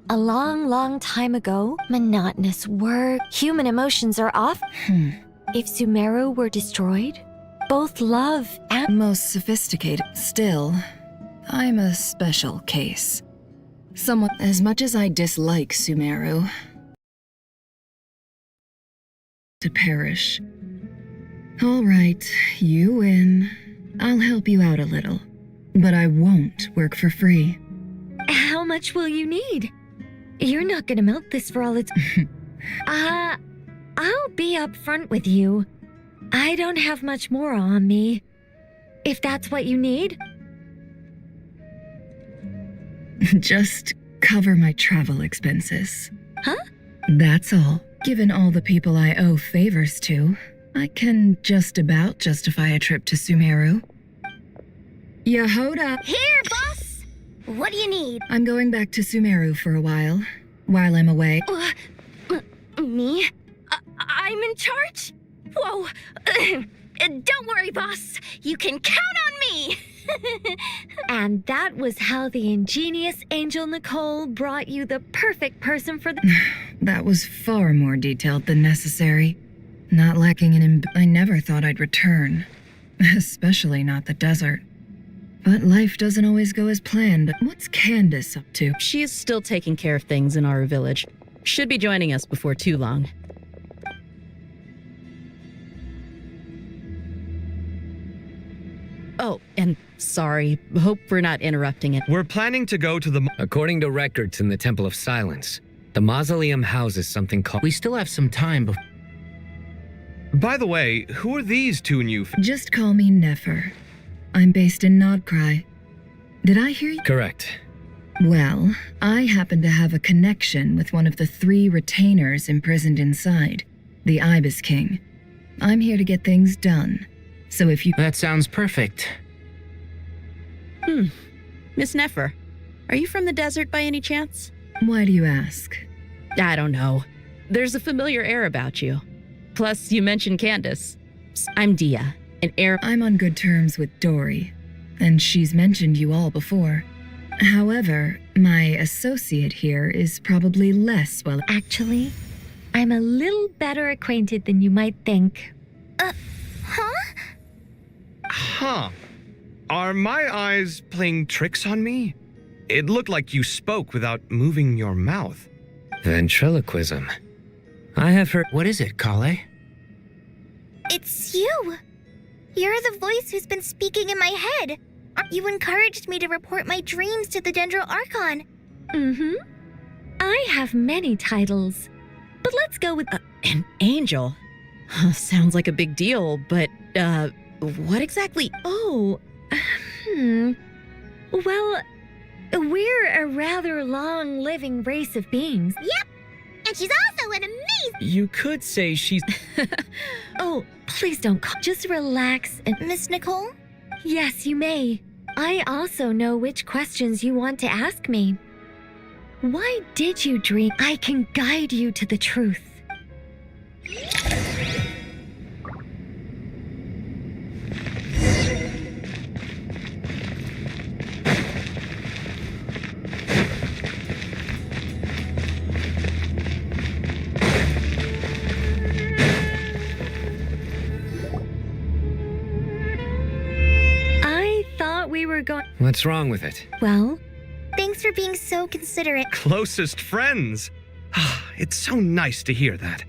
A long, long time ago, monotonous work, human emotions are off. If Sumeru were destroyed, both love and... Most sophisticated. Still, I'm a special case. Someone... As much as I dislike Sumeru... to perish. All right, you win. I'll help you out a little. But I won't work for free. How much will you need? You're not gonna milk this for all its... I'll be upfront with you. I don't have much more on me. If that's what you need. Just cover my travel expenses. Huh? That's all. Given all the people I owe favors to, I can just about justify a trip to Sumeru. Yehoda! Here, boss! What do you need? I'm going back to Sumeru for a while I'm away. Me? I'm in charge? Whoa! Don't worry, boss. You can count on me! And that was how the ingenious Angel Nicole brought you the perfect person for the... That was far more detailed than necessary. Not lacking in... I never thought I'd return. Especially not the desert. But life doesn't always go as planned. What's Candace up to? She is still taking care of things in our village. Should be joining us before too long. Oh, and sorry. Hope we're not interrupting it. We're planning to go to the... According to records in the Temple of Silence, the mausoleum houses something called... We still have some time before... By the way, who are these two new... Just call me Nefer. I'm based in Nodcry. Did I hear you? Correct. Well, I happen to have a connection with one of the 3 retainers imprisoned inside, the Ibis King. I'm here to get things done. So if you... That sounds perfect. Miss Nefer, are you from the desert by any chance? Why do you ask? I don't know. There's a familiar air about you. Plus, you mentioned Candace. I'm Dia, an heir... I'm on good terms with Dory, and she's mentioned you all before. However, my associate here is probably less well... Actually, I'm a little better acquainted than you might think. Huh. Are my eyes playing tricks on me? It looked like you spoke without moving your mouth. Ventriloquism. I have heard... What is it, Kale? It's you! You're the voice who's been speaking in my head. You encouraged me to report my dreams to the Dendro Archon. I have many titles. But let's go with... An angel? Sounds like a big deal, but, what exactly? Oh, Well, we're a rather long-living race of beings. Yep, and she's also an amazing... You could say she's... Oh, please don't call. Just relax and... Miss Nicole? Yes, you may. I also know which questions you want to ask me. Why did you dream? I can guide you to the truth. What's wrong with it? Well, thanks for being so considerate. Closest friends. It's so nice to hear that.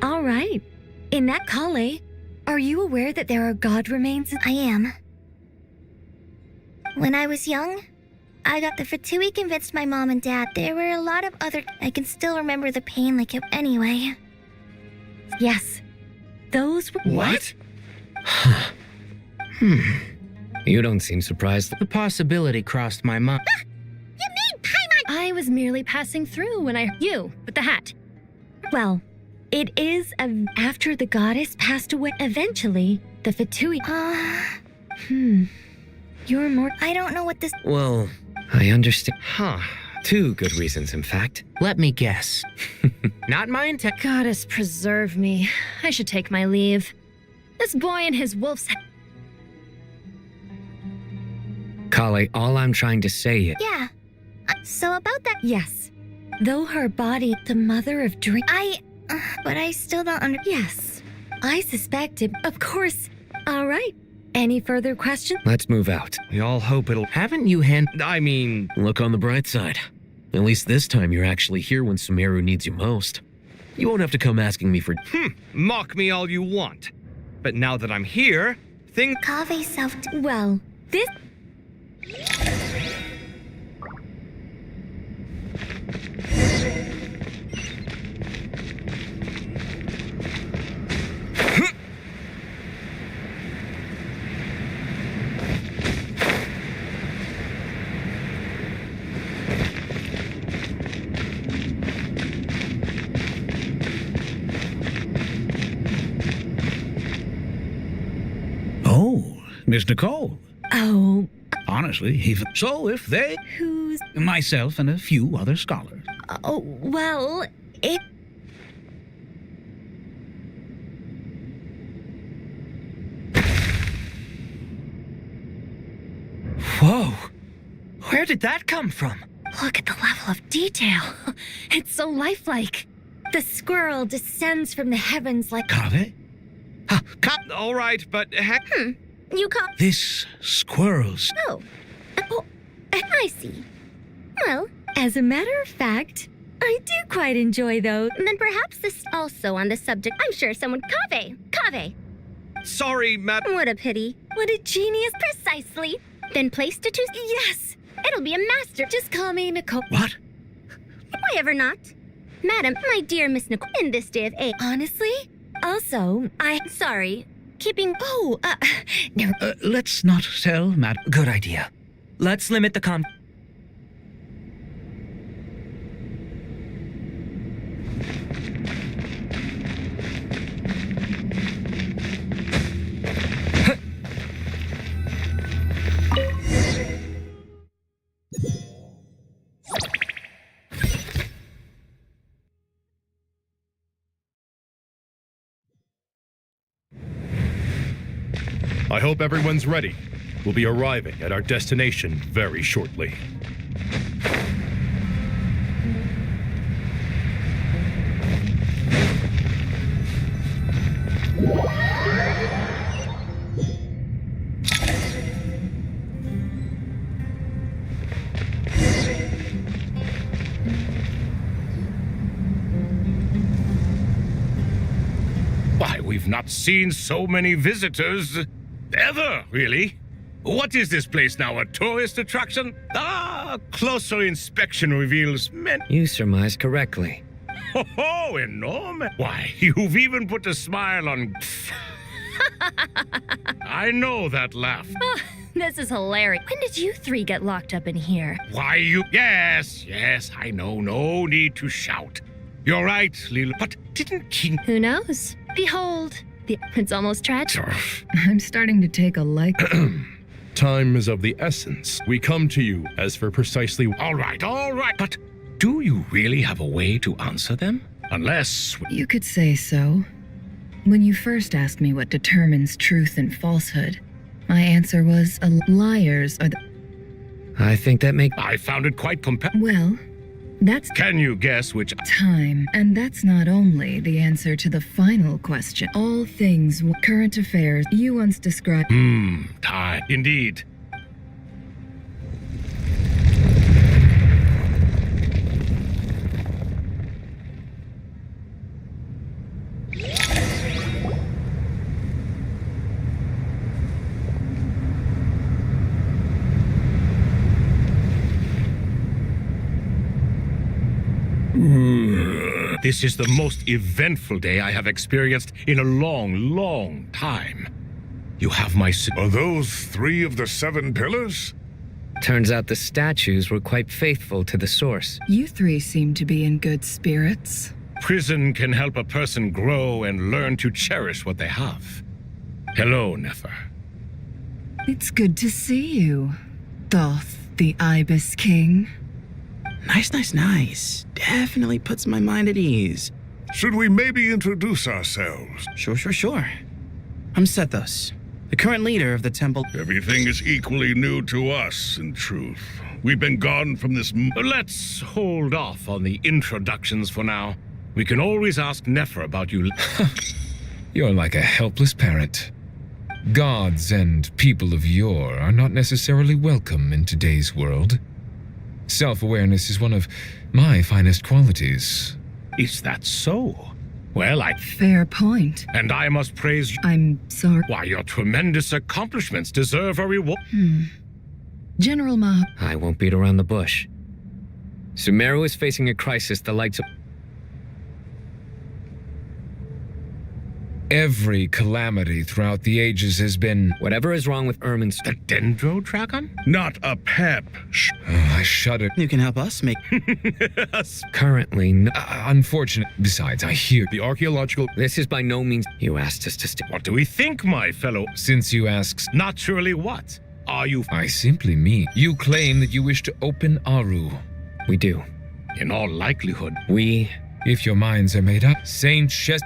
All right. In that Kale, are you aware that there are god remains? I am. When I was young, I got the Fatui convinced my mom and dad. There were a lot of other... I can still remember the pain like it... Anyway. Yes. Those were... What? You don't seem surprised. The possibility crossed my mind. You mean Paimon? I was merely passing through when I heard you with the hat. Well, it is after the goddess passed away. Eventually, the Fatui... You're more... I don't know what this... Well, I understand. Two good reasons, in fact. Let me guess. Not my intent. Goddess preserve me. I should take my leave. This boy and his wolf's... Kale, all I'm trying to say is... Yeah. So about that... Yes. Though her body, the mother of dreams... but I still don't Yes. I suspected. Of course. All right. Any further questions? Let's move out. We all hope it'll... Haven't you Look on the bright side. At least this time you're actually here when Sumeru needs you most. You won't have to come asking me for... Mock me all you want. But now that I'm here, Kave self... Well, this... Mr. Cole. Oh. Honestly, so if they... Who's... Myself and a few other scholars. Oh, well, it... Whoa! Where did that come from? Look at the level of detail. It's so lifelike. The squirrel descends from the heavens like... Kave? All right, but heck... You call... This squirrel's... Oh, I see. Well, as a matter of fact, I do quite enjoy those. Then perhaps this also on the subject. I'm sure someone... Kave! Sorry, madam. What a pity. What a genius. Precisely. Then place to choose... Yes! It'll be a master. Just call me Nicole. What? Why ever not? Madam, my dear Miss Nicole, in this day of age... Honestly? Also, Sorry. Keeping... Oh, no. Let's not tell, madam. Good idea. Let's limit the I hope everyone's ready. We'll be arriving at our destination very shortly. Why, we've not seen so many visitors ever, really. What is this place now, a tourist attraction? Closer inspection reveals many... You surmise correctly. Oh, enormous. Why, you've even put a smile on... I know that laugh. Oh, this is hilarious. When did you three get locked up in here? Why, you... Yes, I know. No need to shout. You're right, Lila. But didn't King... Who knows? Behold, it's almost tragic. I'm starting to take a like... Time is of the essence. We come to you as for precisely... All right. But do you really have a way to answer them? Unless... You could say so. When you first asked me what determines truth and falsehood, my answer was liars are the... I think that I found it quite compelling. Well, That's Can you guess which? time. And that's not only the answer to the final question. All things current affairs you once described. Time. Indeed. This is the most eventful day I have experienced in a long, long time. You have my... Are those 3 of the 7 pillars? Turns out the statues were quite faithful to the source. You 3 seem to be in good spirits. Prison can help a person grow and learn to cherish what they have. Hello, Nefer. It's good to see you, Thoth, the Ibis King. Nice. Definitely puts my mind at ease. Should we maybe introduce ourselves? Sure. I'm Sethos, the current leader of the temple. Everything is equally new to us, in truth. We've been gone from this... Let's hold off on the introductions for now. We can always ask Nefer about you. You're like a helpless parrot. Gods and people of yore are not necessarily welcome in today's world. Self-awareness is one of my finest qualities. Is that so? Well, Fair point. And I must praise you. I'm sorry. Why, your tremendous accomplishments deserve a reward. General Ma... I won't beat around the bush. Sumeru is facing a crisis the likes of... Every calamity throughout the ages has been... Whatever is wrong with Ermin's... The Dendrodragon? Not a pep. I shudder. You can help us make... Currently, unfortunate. Besides, I hear... The archaeological... This is by no means... You asked us to stay... What do we think, my fellow? Since you ask... Naturally what? Are you... I simply mean... You claim that you wish to open Aru. We do. In all likelihood. We... If your minds are made up, Saint Chest...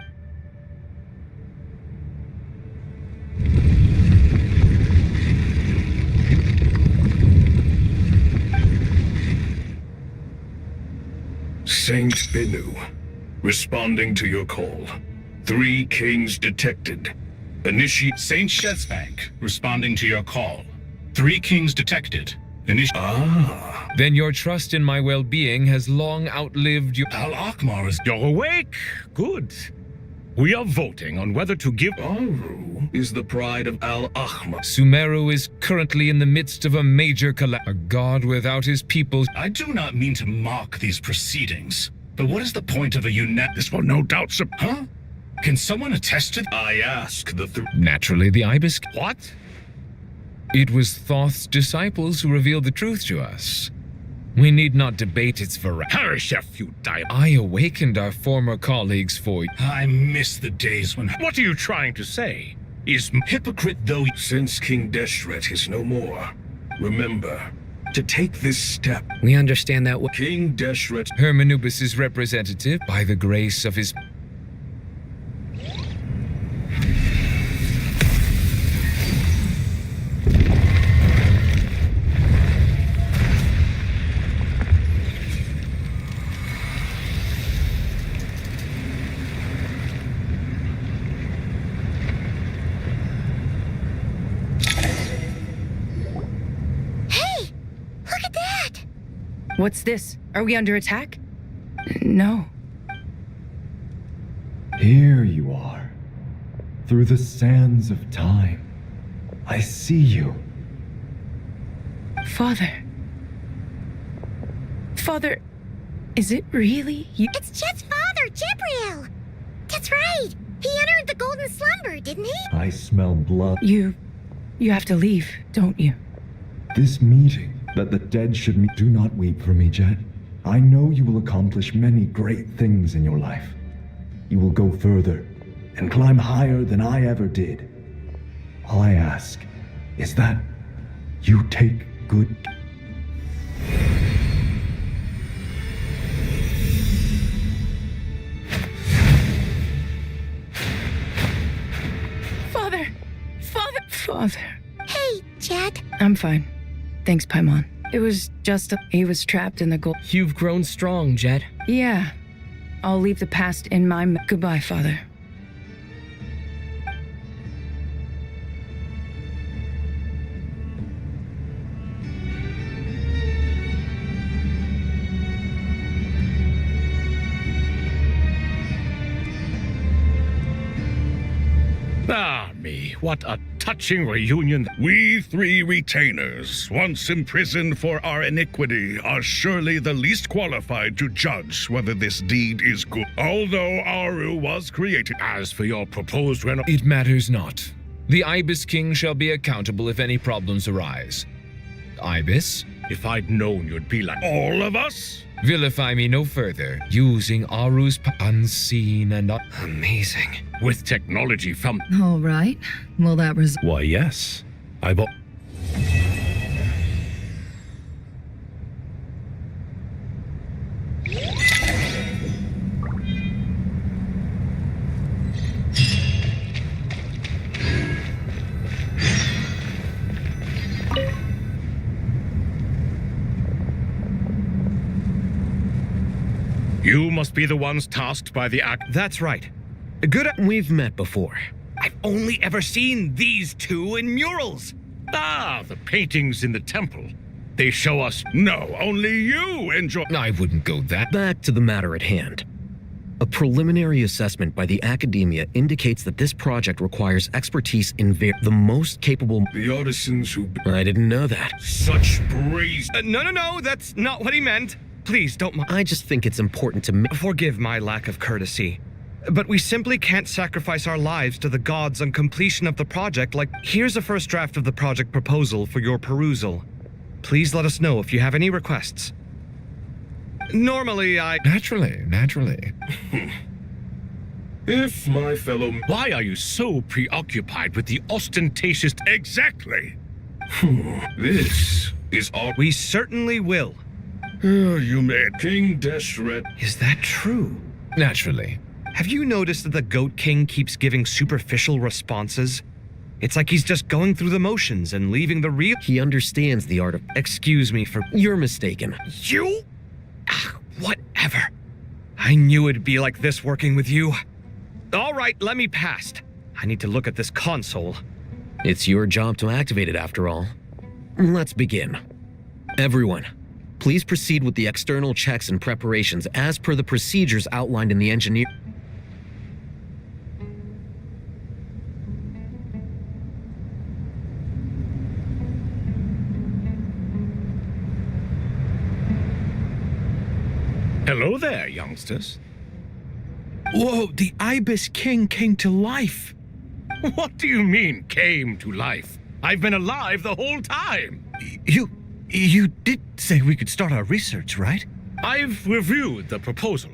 Saint Binu, responding to your call. 3 kings detected. Initiate... Saint Shezbank, responding to your call. 3 kings detected. Then your trust in my well-being has long outlived your... Al-Akmar is... You're awake? Good. We are voting on whether to give... Aru is the pride of Al-Ahmar. Sumeru is currently in the midst of a major a god without his people. I do not mean to mock these proceedings, but what is the point of a This will no doubt Huh? Can someone attest to... I ask the... Naturally, the Ibis... What? It was Thoth's disciples who revealed the truth to us. We need not debate its veracity. Harishef, you die. I awakened our former colleagues for... I miss the days when... What are you trying to say? Is... Hypocrite though... Since King Deshret is no more, remember, to take this step... We understand that... King Deshret... Hermanubis' representative, by the grace of his... What's this? Are we under attack? No. Here you are. Through the sands of time. I see you. Father. Father, is it really you? It's Jet's father, Jibriel! That's right! He entered the golden slumber, didn't he? I smell blood. You have to leave, don't you? This meeting, that the dead should meet. Do not weep for me, Jet. I know you will accomplish many great things in your life. You will go further and climb higher than I ever did. All I ask is that you take good... Father! Hey, Jet. I'm fine. Thanks, Paimon. It was just he was trapped in the gold. You've grown strong, Jet. Yeah. I'll leave the past in my goodbye, Father. Ah, me, what a touching reunion. We three retainers, once imprisoned for our iniquity, are surely the least qualified to judge whether this deed is good. Although Aru was created. As for your proposed It matters not. The Ibis King shall be accountable if any problems arise. Ibis? If I'd known you'd be like all of us? Vilify me no further, using Aru's unseen and amazing. With technology from... All right. Will that Why, yes. I've... You must be the ones tasked by the act. That's right. Good. We've met before. I've only ever seen these two in murals. Ah, the paintings in the temple. They show us... No, only you enjoy... I wouldn't go that... Back to the matter at hand. A preliminary assessment by the academia indicates that this project requires expertise in the most capable... The artisans who... I didn't know that. Such brazen... No, that's not what he meant. Please, don't mind. I just think it's important to... Forgive my lack of courtesy. But we simply can't sacrifice our lives to the gods on completion of the project like... Here's a first draft of the project proposal for your perusal. Please let us know if you have any requests. Normally, Naturally. If my fellow... Why are you so preoccupied with the ostentatious... Exactly! This is all... We certainly will. You made King Deshret... Is that true? Naturally. Have you noticed that the Goat King keeps giving superficial responses? It's like he's just going through the motions and leaving the real... He understands the art of... Excuse me for... You're mistaken. You? Whatever. I knew it'd be like this working with you. All right, let me past. I need to look at this console. It's your job to activate it after all. Let's begin. Everyone, please proceed with the external checks and preparations as per the procedures outlined in the engineer... Hello there, youngsters. Whoa, the Ibis King came to life. What do you mean, came to life? I've been alive the whole time. You did say we could start our research, right? I've reviewed the proposal.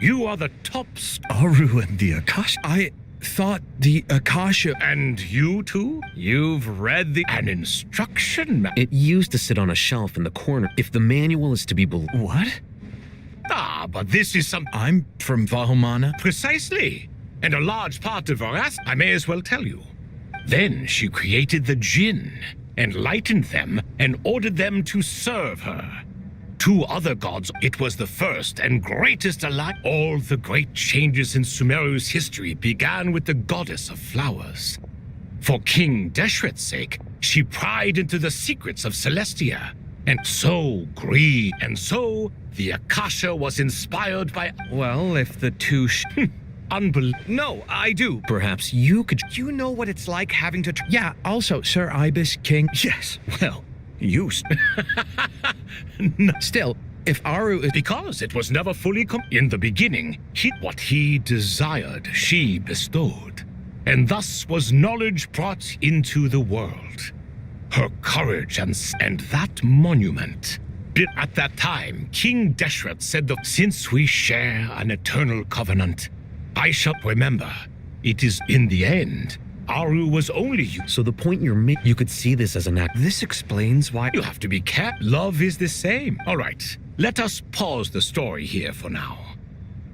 You are the top... Aru and the Akasha. I thought the Akasha... And you too? You've read an instruction manual. It used to sit on a shelf in the corner. If the manual is to be believed... What? Ah, but this is some... I'm from Vahumana. Precisely. And a large part of I may as well tell you. Then she created the Jinn, enlightened them, and ordered them to serve her. 2 other gods, it was the first and greatest alike. All the great changes in Sumeru's history began with the goddess of flowers. For King Deshret's sake, she pried into the secrets of Celestia, and so greed, and so the Akasha was inspired by... Well, if the two... No, I do. Perhaps you could... You know what it's like having to... Yeah, also, Sir Ibis King... Yes, well... No. Still, if Aru is... Because it was never fully in the beginning, what he desired, she bestowed. And thus was knowledge brought into the world. Her courage and that monument. At that time, King Deshret said that since we share an eternal covenant, I shall remember, it is in the end... Aru was only you. So the point you're making, you could see this as an act. This explains why... You have to be careful. Love is the same. All right, let us pause the story here for now.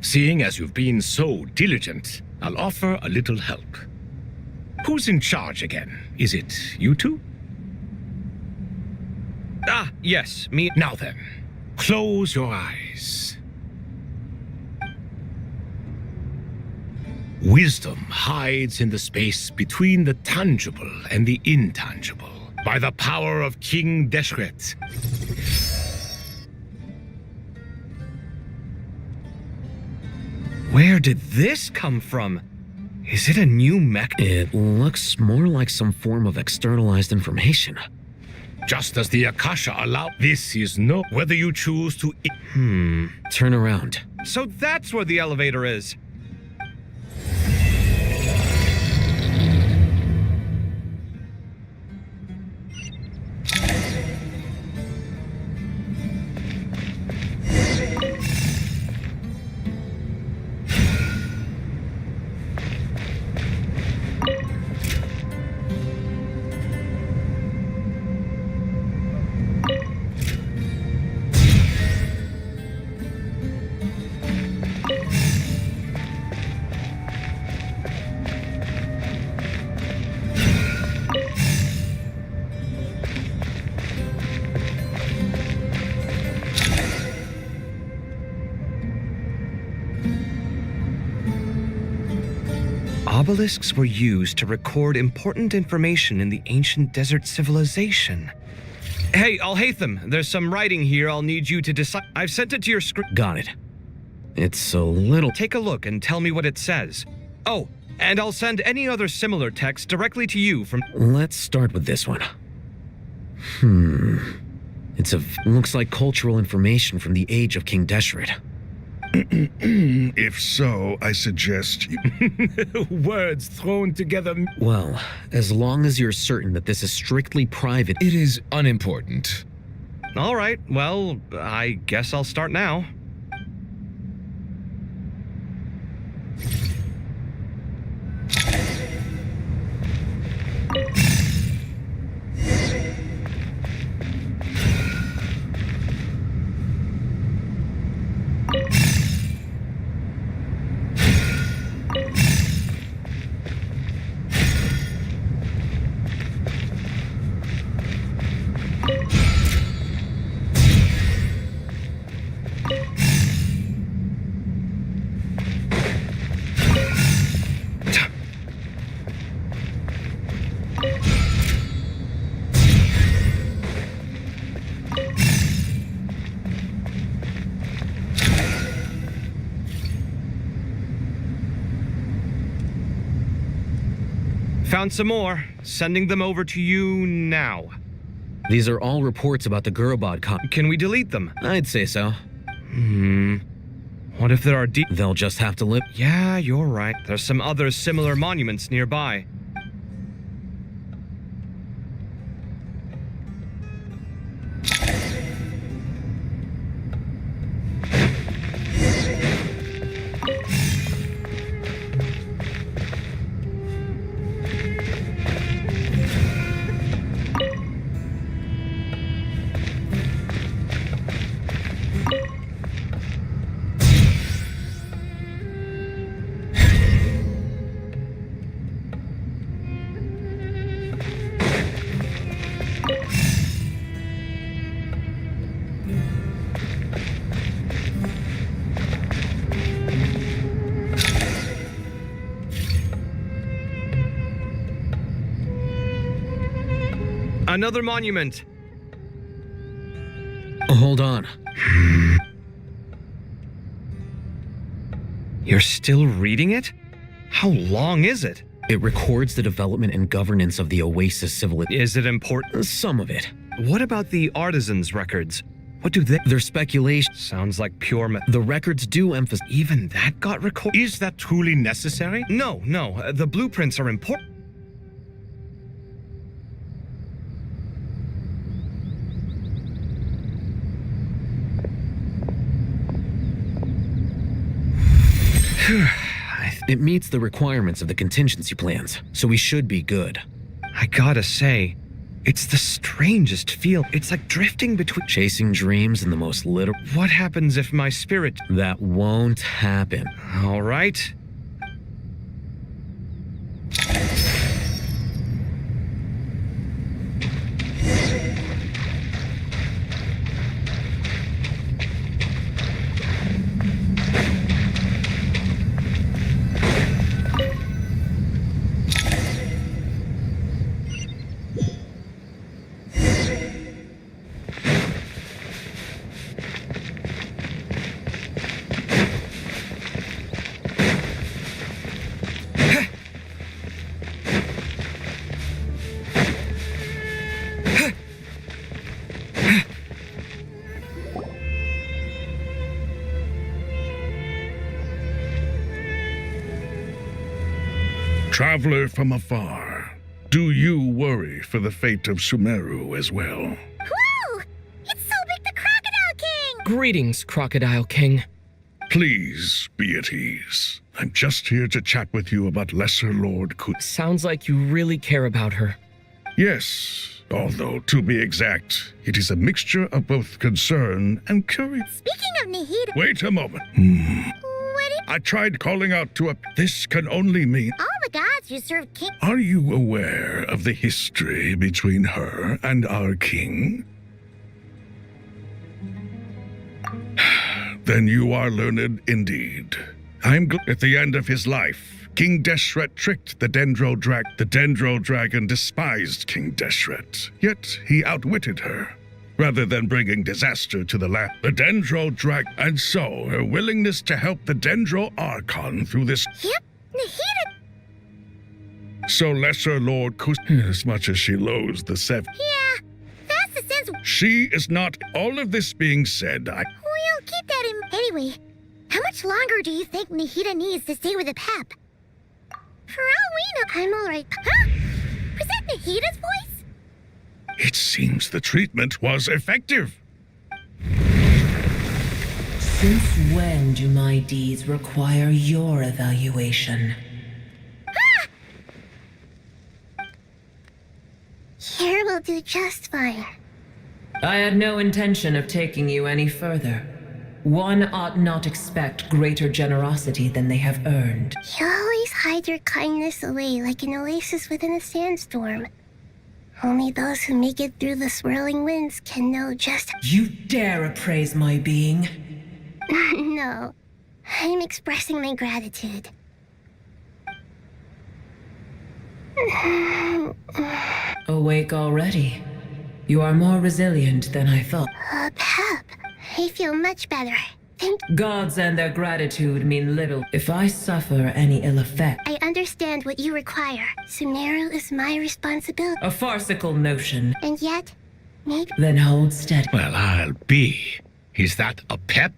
Seeing as you've been so diligent, I'll offer a little help. Who's in charge again? Is it you two? Ah, yes, me. Now then, close your eyes. Wisdom hides in the space between the tangible and the intangible. By the power of King Deshret. Where did this come from? Is it a new mech? It looks more like some form of externalized information. Just as the Akasha allow, this is no. Whether you choose to. Turn around. So that's where the elevator is. Obelisks were used to record important information in the ancient desert civilization. Hey, Al-Haytham, there's some writing here I'll need you to decide. I've sent it to your script. Got it. It's a little... Take a look and tell me what it says. Oh, and I'll send any other similar text directly to you from... Let's start with this one. Looks like cultural information from the age of King Deshret. If so, I suggest you... Words thrown together. Well, as long as you're certain that this is strictly private... It is unimportant. All right, well, I guess I'll start now. Found some more. Sending them over to you now. These are all reports about the Gurubad Can we delete them? I'd say so. What if there are They'll just have to live... Yeah, you're right. There's some other similar monuments nearby. Another monument. Hold on. You're still reading it? How long is it? It records the development and governance of the Oasis civilization. Is it important? Some of it. What about the artisans' records? What do they... They're speculation. Sounds like pure The records do emphasize... Even that got recorded? Is that truly necessary? No. The blueprints are important. It meets the requirements of the contingency plans, so we should be good. I gotta say, it's the strangest feel. It's like drifting between... Chasing dreams in the most literal... What happens if my spirit... That won't happen. All right. Traveler from afar, do you worry for the fate of Sumeru as well? Whoa! It's Sobek the Crocodile King! Greetings, Crocodile King. Please be at ease. I'm just here to chat with you about Lesser Lord Sounds like you really care about her. Yes, although to be exact, it is a mixture of both concern and curiosity. Speaking of Nahida... Wait a moment. What did... I tried calling out to a... This can only mean... All the gods you served King... Are you aware of the history between her and our king? Then you are learned indeed. At the end of his life, King Deshret tricked the Dendro Dragon. The Dendro Dragon despised King Deshret, yet he outwitted her. Rather than bringing disaster to the land, the Dendro Dragon, and so her willingness to help the Dendro Archon through this. Yep, Nahida. So Lesser Lord as much as she loathes the Seven. Yeah, that's the sense. She is not. All of this being said, We'll keep that in. Anyway, how much longer do you think Nahida needs to stay with the Pep? For all we know, I'm alright. Huh? Was that Nahida's voice? It seems the treatment was effective. Since when do my deeds require your evaluation? Here will do just fine. I had no intention of taking you any further. One ought not expect greater generosity than they have earned. You always hide your kindness away like an oasis within a sandstorm. Only those who make it through the swirling winds can know just... You dare appraise my being? No, I'm expressing my gratitude. Awake already? You are more resilient than I thought. Pep, I feel much better. Gods and their gratitude mean little if I suffer any ill effect. I understand what you require. Sumeru is my responsibility. A farcical notion. And yet, maybe... Then hold steady. Well, I'll be. Is that a pep?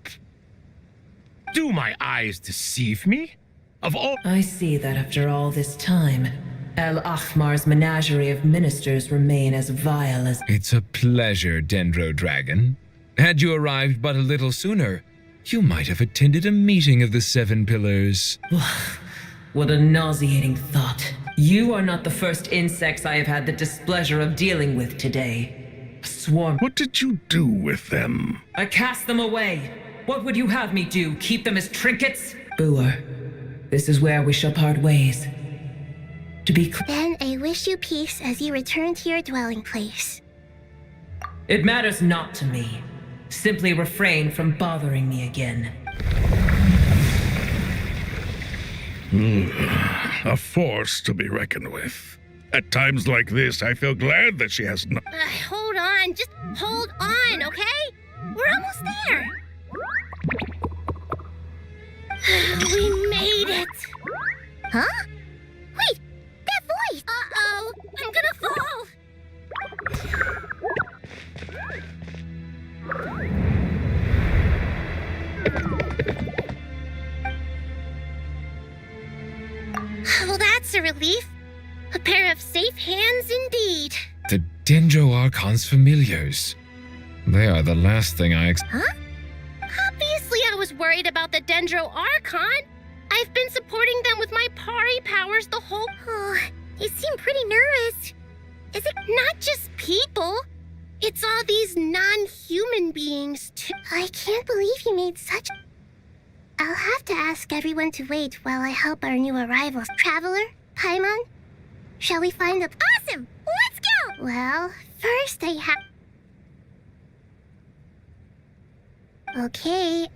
Do my eyes deceive me? Of all... I see that after all this time, El Ahmar's menagerie of ministers remain as vile as... It's a pleasure, Dendro Dragon. Had you arrived but a little sooner, you might have attended a meeting of the Seven Pillars. What a nauseating thought. You are not the first insects I have had the displeasure of dealing with today. A swarm... What did you do with them? I cast them away. What would you have me do? Keep them as trinkets? Booer, this is where we shall part ways. To be clear... Then I wish you peace as you return to your dwelling place. It matters not to me. Simply refrain from bothering me again. A force to be reckoned with. At times like this, I feel glad that she has not... Hold on, just hold on, okay? We're almost there. We made it. Huh? Wait, that voice! Uh-oh, I'm gonna fall! Well, that's a relief. A pair of safe hands indeed. The Dendro Archon's familiars. They are the last thing I Huh? Obviously I was worried about the Dendro Archon. I've been supporting them with my Pari powers the whole... Oh, you seem pretty nervous. Is it not just people? It's all these non-human beings, too. I can't believe you made such... I'll have to ask everyone to wait while I help our new arrivals. Traveler? Paimon? Shall we find a... Awesome! Let's go! Well, first I have... Okay,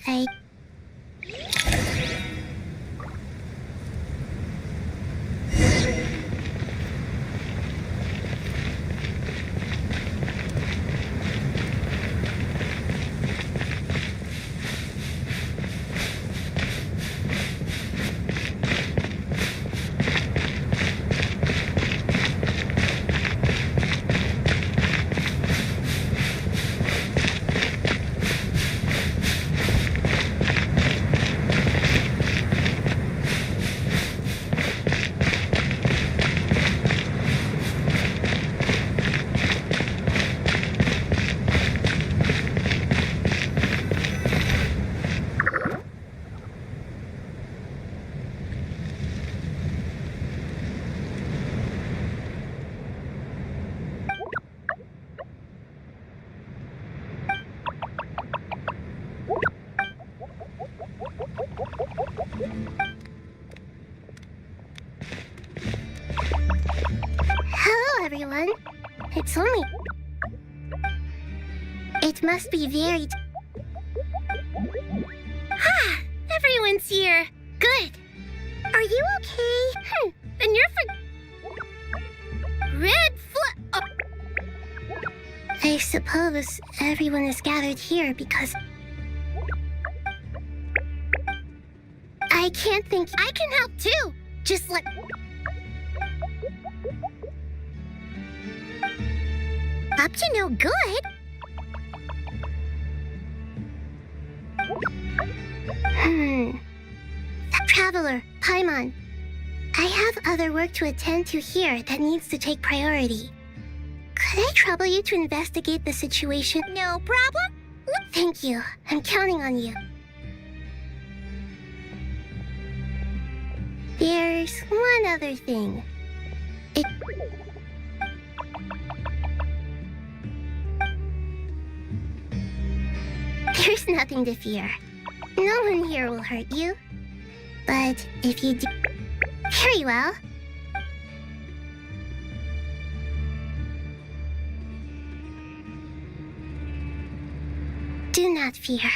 everyone. It's only... It must be very... Ah, everyone's here. Good. Are you okay? And you're for... Red flag... I suppose everyone is gathered here because... I can't think... I can help too. Just like... Up to no good. Traveler, Paimon. I have other work to attend to here that needs to take priority. Could I trouble you to investigate the situation? No problem. Thank you. I'm counting on you. There's one other thing. There's nothing to fear. No one here will hurt you. But if you do... Very well. Do not fear.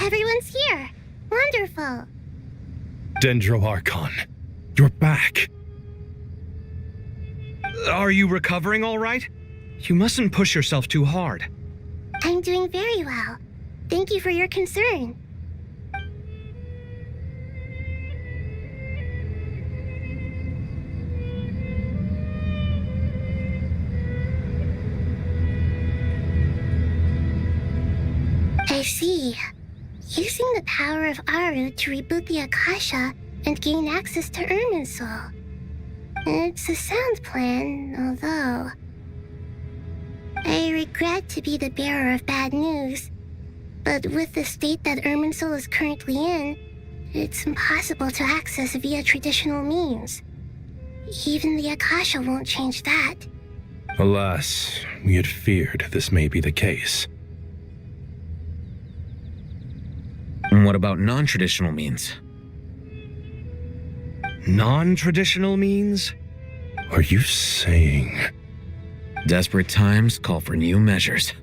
Everyone's here. Wonderful. Dendro Archon, you're back. Are you recovering all right? You mustn't push yourself too hard. I'm doing very well. Thank you for your concern. I see. Using the power of Aru to reboot the Akasha and gain access to Irminsul. It's a sound plan, although... I regret to be the bearer of bad news, but with the state that Irminsul is currently in, it's impossible to access via traditional means. Even the Akasha won't change that. Alas, we had feared this may be the case. And what about non-traditional means? Non-traditional means? Are you saying... Desperate times call for new measures.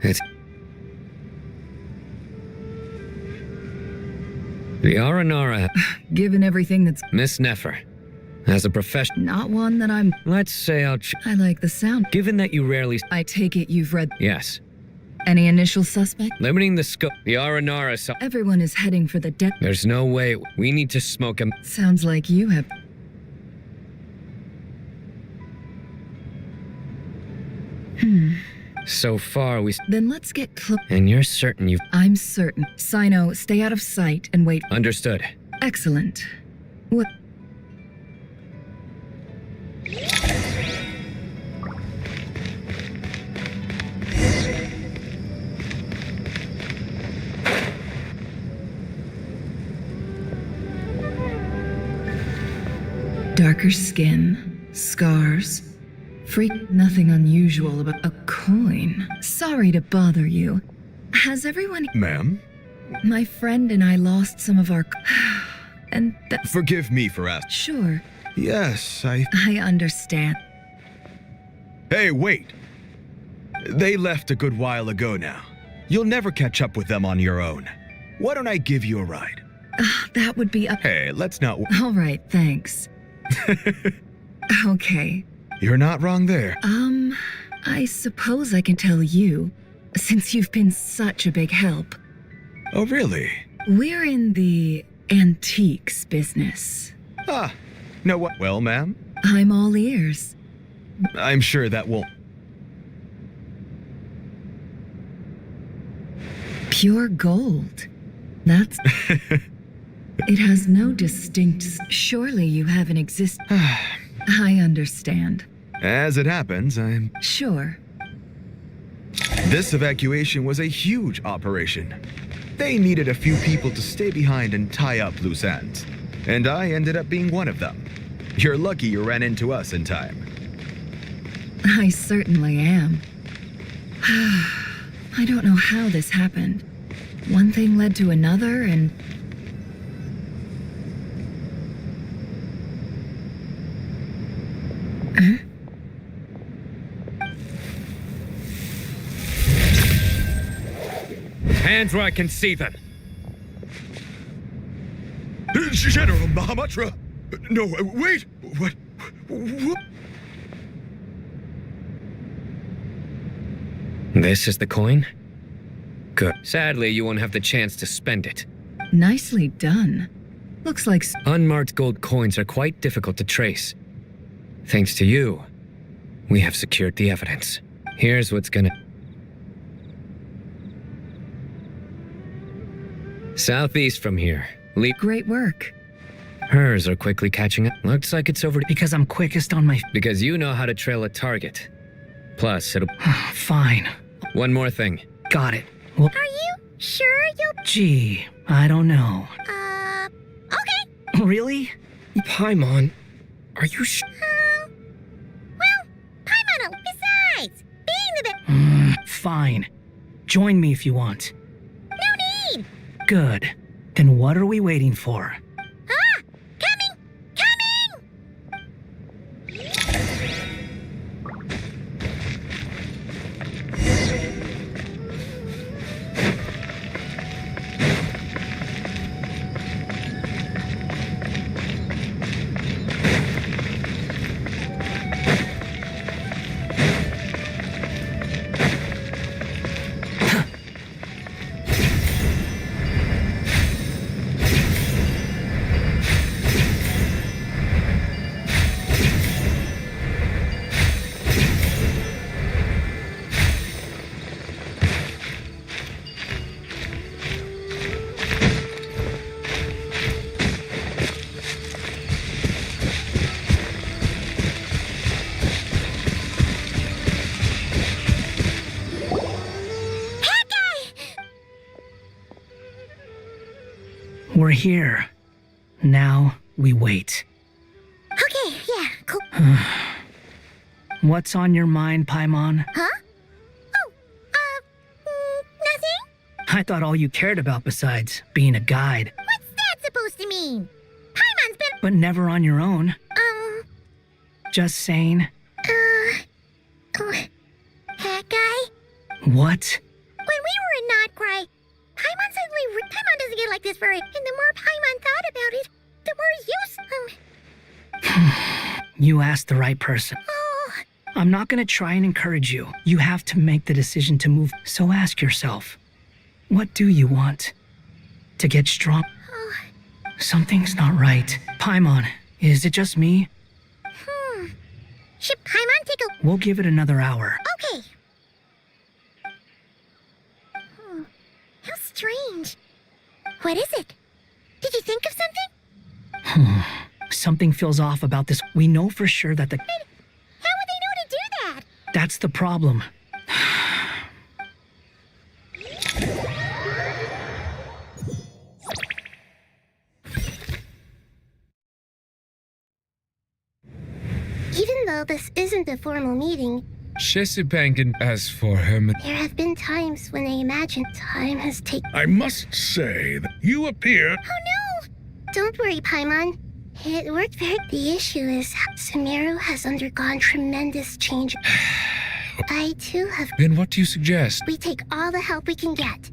It's... The Aranara... Given everything that's... Miss Nefer, as a professional... Not one that I'm... Let's say I like the sound. Given that you rarely... I take it you've read... Yes. Any initial suspect? Limiting the scope... The Aranara... Everyone is heading for the death... There's no way... We need to smoke him... Sounds like you have... So far, we... Then let's get close. And you're certain you've... I'm certain. Sino, stay out of sight and wait. Understood. Excellent. What... Darker skin, scars... Freak, nothing unusual about a coin. Sorry to bother you. Has everyone... Ma'am? My friend and I lost some of our... And that... Forgive me for asking. Sure. Yes, I understand. Hey, wait! They left a good while ago now. You'll never catch up with them on your own. Why don't I give you a ride? That would be up. Hey, let's not. All right, thanks. Okay. You're not wrong there. I suppose I can tell you, since you've been such a big help. Oh, really? We're in the antiques business. Ah, no what? Well, ma'am? I'm all ears. I'm sure that won't. Pure gold. That's... It has no distinct... Surely you have an exist... I understand. As it happens, I'm... Sure. This evacuation was a huge operation. They needed a few people to stay behind and tie up loose ends. And I ended up being one of them. You're lucky you ran into us in time. I certainly am. I don't know how this happened. One thing led to another, and... Hands where I can see them. General Mahamatra! No, wait! What? This is the coin? Good. Sadly, you won't have the chance to spend it. Nicely done. Looks like... Unmarked gold coins are quite difficult to trace. Thanks to you, we have secured the evidence. Here's what's gonna... Southeast from here. Great work. Hers are quickly catching up. Looks like it's over to... Because I'm quickest on my... Because you know how to trail a target. Plus, it'll... Fine. One more thing. Got it. Well... Are you sure you'll... Gee, I don't know. Okay. Really? Paimon, are you sure? Well, Paimon, besides, being the Fine. Join me if you want. No need! Good. Then what are we waiting for? Coming! We're here. Now we wait. Okay, yeah, cool. What's on your mind, Paimon? Huh? Oh, nothing? I thought all you cared about besides being a guide, What's that supposed to mean? Paimon's been... but never on your own. Just saying. That guy? What? When we were in Notcry, Paimon suddenly... Paimon doesn't get like this very... And the more Paimon thought about it, the more use... You asked the right person. Oh, I'm not gonna try and encourage you. You have to make the decision to move. So ask yourself, what do you want? To get strong? Something's not right. Paimon, is it just me? Should Paimon take a... We'll give it another hour. Okay. How strange. What is it? Did you think of something? Something feels off about this. We know for sure that the... How would they know to do that? That's the problem. Even though this isn't a formal meeting, Shesibangan, as for her... there have been times when I imagine time has taken... I must say that you appear... Oh no! Don't worry, Paimon. It worked very... The issue is Sumeru has undergone tremendous change. I too have. Then what do you suggest? We take all the help we can get.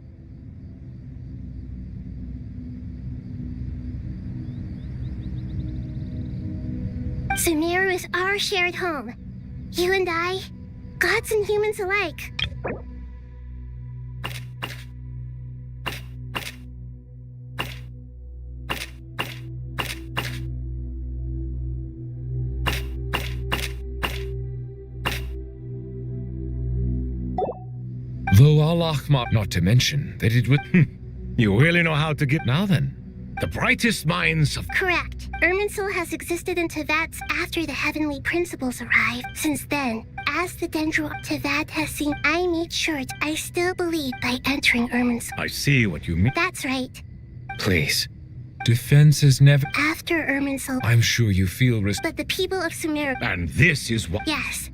Sumeru is our shared home. You and I, gods and humans alike. Though Allah, not to mention that it would. You really know how to get. Now then. The brightest minds of. Correct. Irminsul has existed in Teyvat after the heavenly principles arrived. Since then, as the Dendro Teyvat has seen, I made sure I still believe by entering Irminsul. I see what you mean. That's right. Please. Defense has never. After Irminsul. I'm sure you feel But the people of Sumeru. And this is what. Yes.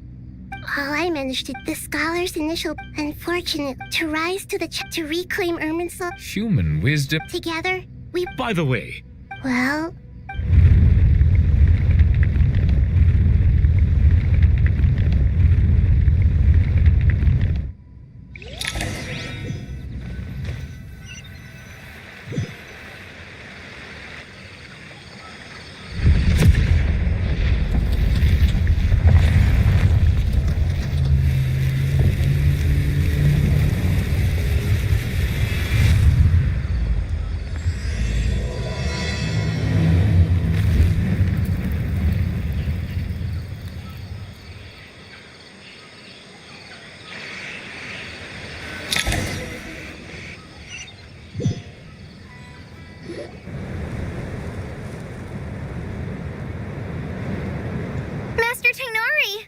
All I managed to the scholar's initial unfortunate to rise to the to reclaim Irminsul. Human wisdom. Together, we. By the way. Well. Master Tainari!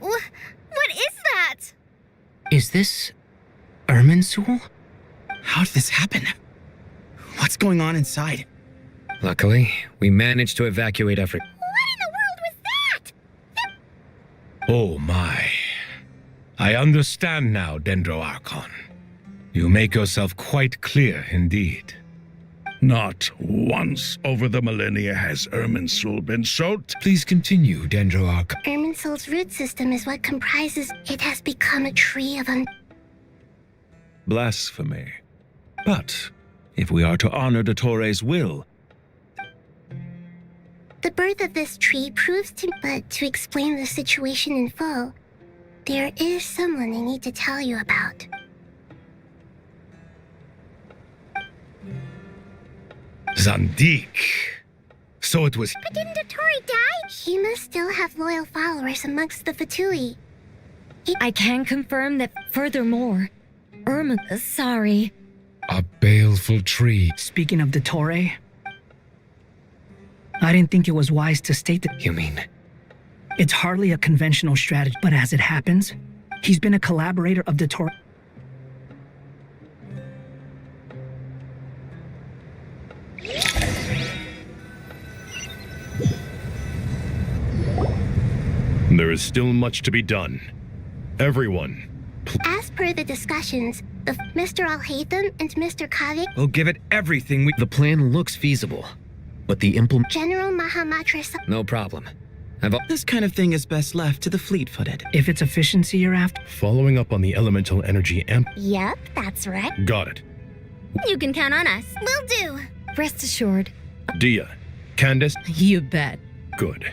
What is that? Is this Irminsul? How did this happen? What's going on inside? Luckily, we managed to evacuate every. What in the world was that? Oh my. I understand now, Dendro Archon. You make yourself quite clear indeed. Not once over the millennia has Irminsul been so. Please continue, Dendro Archon. Irminsul's root system is what comprises. It has become a tree of Blasphemy. But if we are to honor Dottores' will. The birth of this tree proves to. But to explain the situation in full, there is someone I need to tell you about. Zandik. So it was. But didn't Dottore die? He must still have loyal followers amongst the Fatui. I can confirm that furthermore, sorry. A baleful tree. Speaking of Dottore, I didn't think it was wise to state that. You mean? It's hardly a conventional strategy, but as it happens, he's been a collaborator of Dottore. There is still much to be done. Everyone. As per the discussions, Mr. Al-Haytham and Mr. Kavik. We'll give it everything we. The plan looks feasible, but the implement. General Mahamatra. No problem. This kind of thing is best left to the fleet-footed. If it's efficiency you're after. Following up on the elemental energy amp. Yep, that's right. Got it. You can count on us. Will do. Rest assured. Dia. Candace. You bet. Good.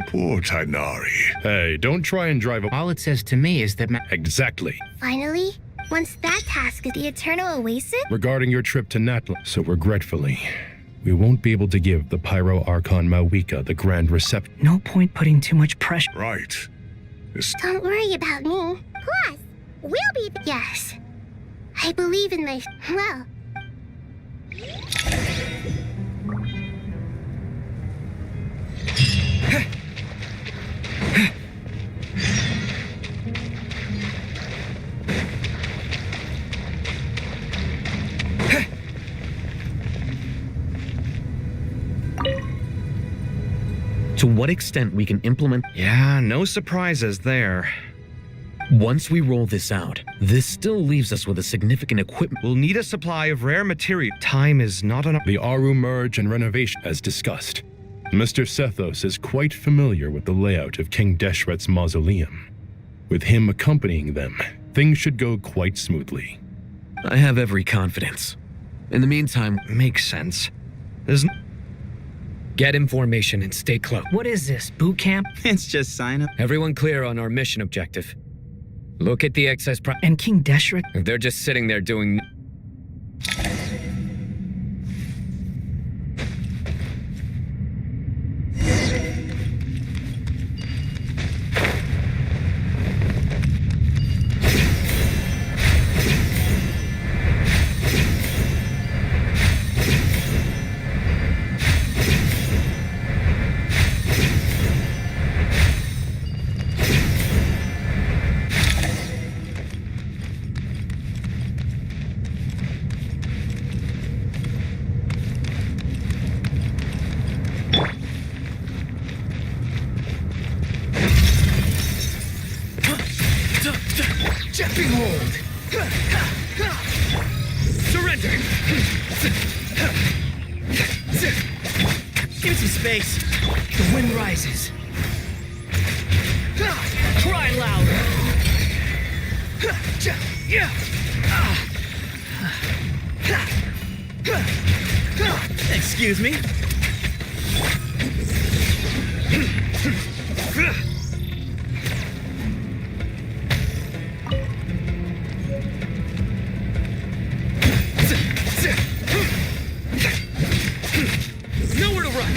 Poor Tainari. Hey, don't try and drive a. All it says to me is that. Exactly. Finally, once that task is the Eternal Oasis. Regarding your trip to Natla, so regretfully, we won't be able to give the Pyro Archon Mawika the grand reception. No point putting too much pressure. Right. Don't worry about me. Plus, we'll be. Yes. I believe in my. Well. To what extent we can implement. Yeah, no surprises there. Once we roll this out, this still leaves us with a significant equipment. We'll need a supply of rare material. Time is not enough. The Aru merge and renovation, as discussed. Mr. Sethos is quite familiar with the layout of King Deshret's mausoleum. With him accompanying them, things should go quite smoothly. I have every confidence. In the meantime, Makes sense. get information and stay close. What is this, boot camp? It's just sign up. Everyone clear on our mission objective. Look at the excess And King Deshret? They're just sitting there doing... Jumping hold! Surrender! Give me some space. The wind rises. Cry louder! Excuse me? Nowhere to run!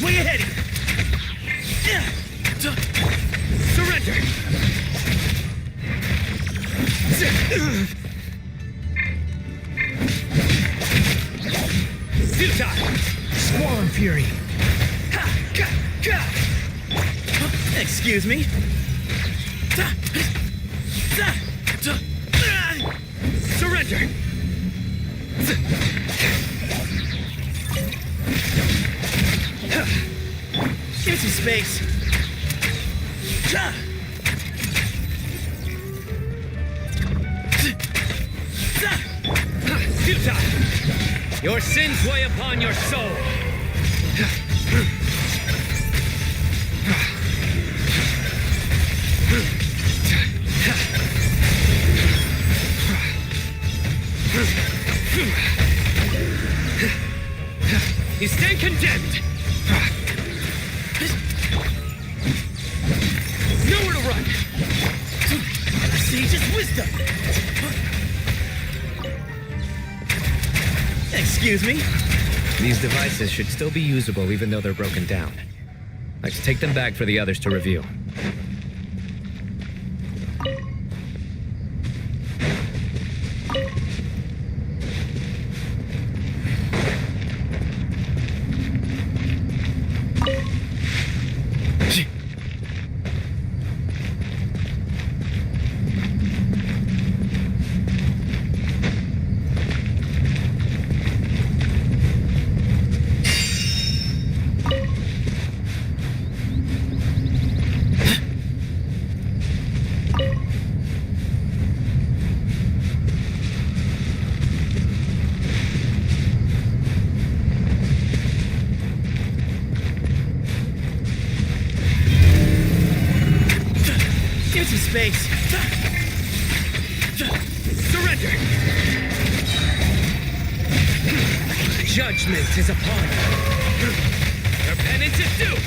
Way ahead! Surrender! Futile! Squall and fury! Excuse me? Surrender! Give me some space. Futile! Your sins weigh upon your soul. You stand condemned. Nowhere to run. Sage's wisdom. Excuse me? These devices should still be usable even though they're broken down. Let's take them back for the others to review. Give me some space. Surrender. Judgment is upon you. Your penance is due!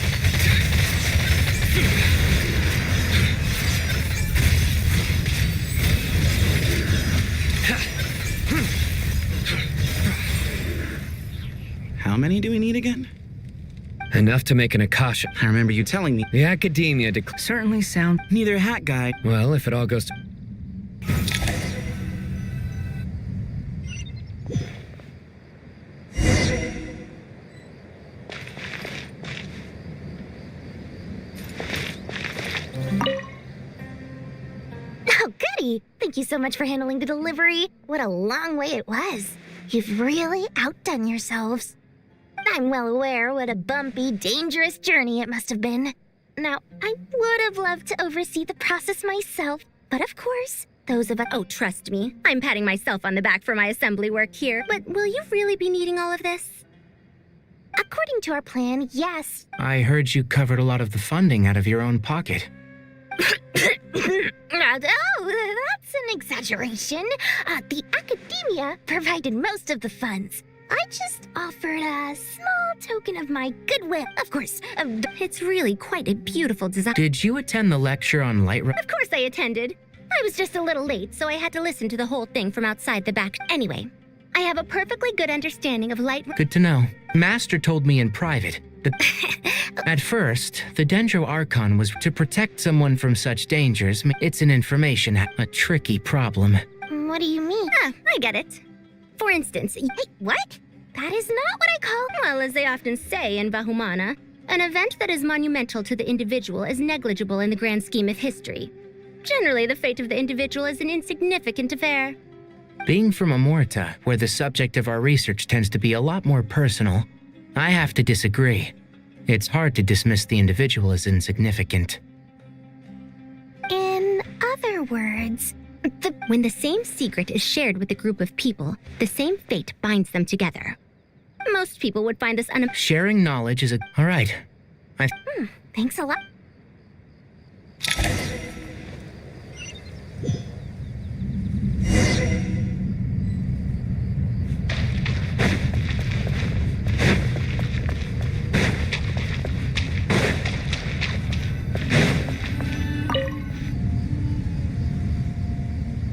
How many do we need again? Enough to make an Akasha. I remember you telling me. The Academia Certainly sound. Neither a hat guy. Well, if it all goes to... Oh, goody! Thank you so much for handling the delivery. What a long way it was. You've really outdone yourselves. I'm well aware what a bumpy, dangerous journey it must have been. Now, I would have loved to oversee the process myself, but of course, those of us— Oh, trust me, I'm patting myself on the back for my assembly work here, but will you really be needing all of this? According to our plan, yes. I heard you covered a lot of the funding out of your own pocket. Oh, that's an exaggeration. The Academia provided most of the funds. I just offered a small token of my goodwill. Of course, it's really quite a beautiful design. Did you attend the lecture on light? Of course I attended. I was just a little late, so I had to listen to the whole thing from outside the back. Anyway, I have a perfectly good understanding of light. Good to know. Master told me in private that at first, the Dendro Archon was to protect someone from such dangers. It's an information, a tricky problem. What do you mean? I get it. For instance, what? That is not what I call— Well, as they often say in Vahumana, an event that is monumental to the individual is negligible in the grand scheme of history. Generally, the fate of the individual is an insignificant affair. Being from Amorta, where the subject of our research tends to be a lot more personal, I have to disagree. It's hard to dismiss the individual as insignificant. In other words, when the same secret is shared with a group of people, the same fate binds them together. Most people would find this Sharing knowledge is all right. Thanks a lot.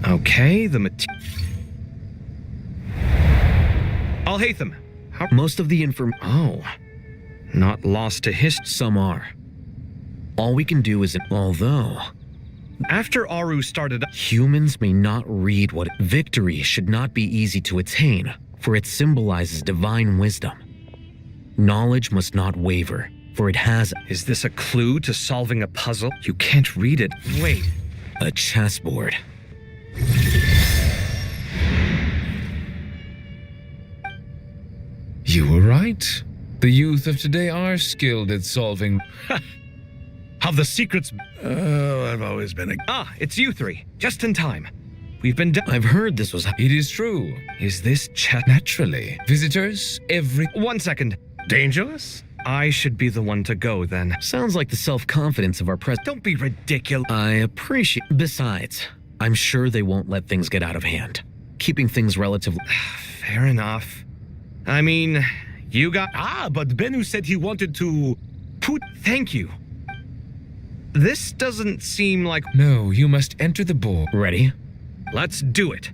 Okay, Al-Haytham. Most of the Oh. Not lost to history. Some are. All we can do is... Although... After Aru started... Humans may not read what... Victory should not be easy to attain, for it symbolizes divine wisdom. Knowledge must not waver, for it has... Is this a clue to solving a puzzle? You can't read it. Wait. A chessboard. You were right. The youth of today are skilled at solving... Have the secrets... Oh, I've always been a... It's you three. Just in time. We've been... I've heard this was... It is true. Is this Naturally. Visitors, every... 1 second. Dangerous? I should be the one to go, then. Sounds like the self-confidence of our president. Don't be ridiculous. I appreciate... Besides, I'm sure they won't let things get out of hand. Keeping things relatively... Fair enough. I mean, you got... but Bennu said he wanted to... Thank you. This doesn't seem like... No, you must enter the ball. Ready? Let's do it.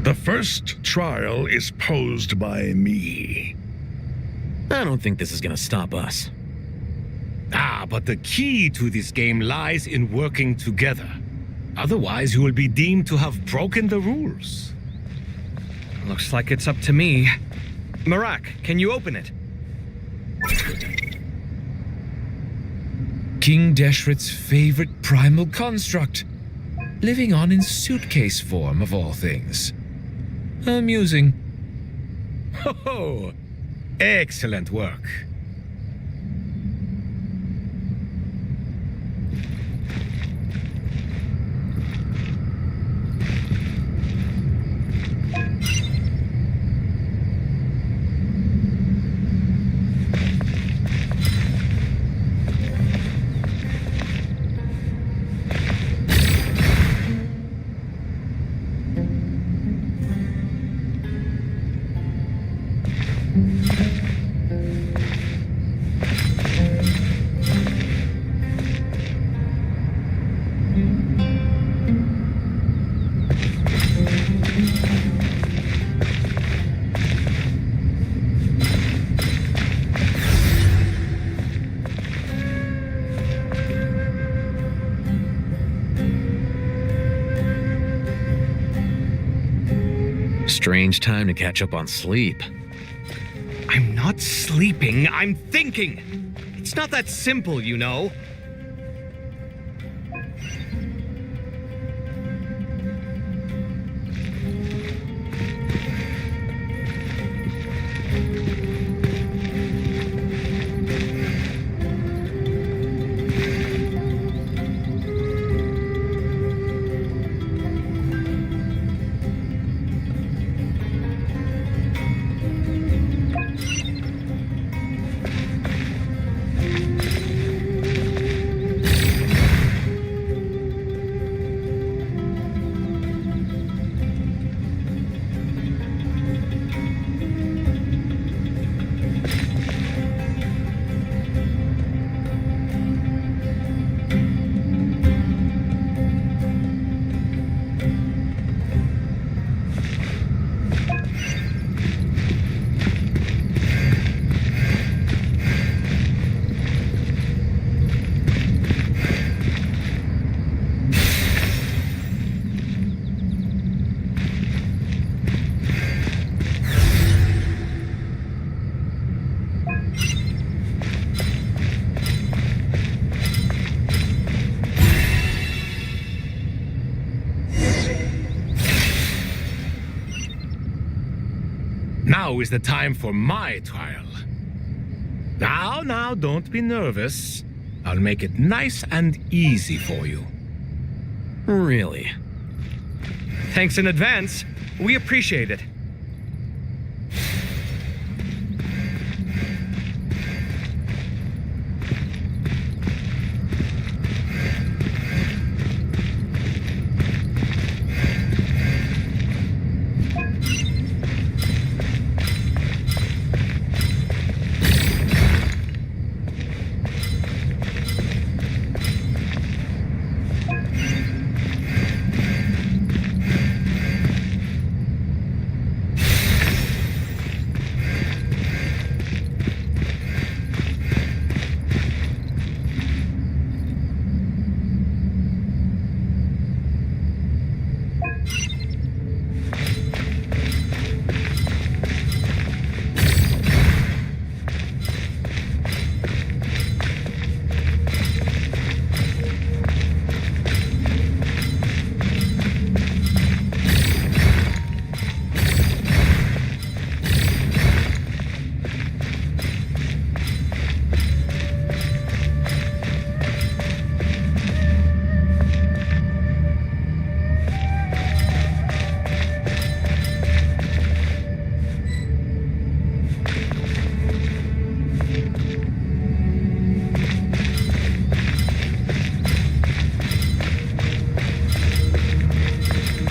The first trial is posed by me. I don't think this is gonna stop us. But the key to this game lies in working together. Otherwise, you will be deemed to have broken the rules. Looks like it's up to me. Marak, can you open it? King Deshret's favorite primal construct. Living on in suitcase form, of all things. Amusing. Ho! Excellent work. Strange time to catch up on sleep. I'm not sleeping, I'm thinking! It's not that simple, you know. Now is the time for my trial. Now, don't be nervous. I'll make it nice and easy for you. Really? Thanks in advance. We appreciate it.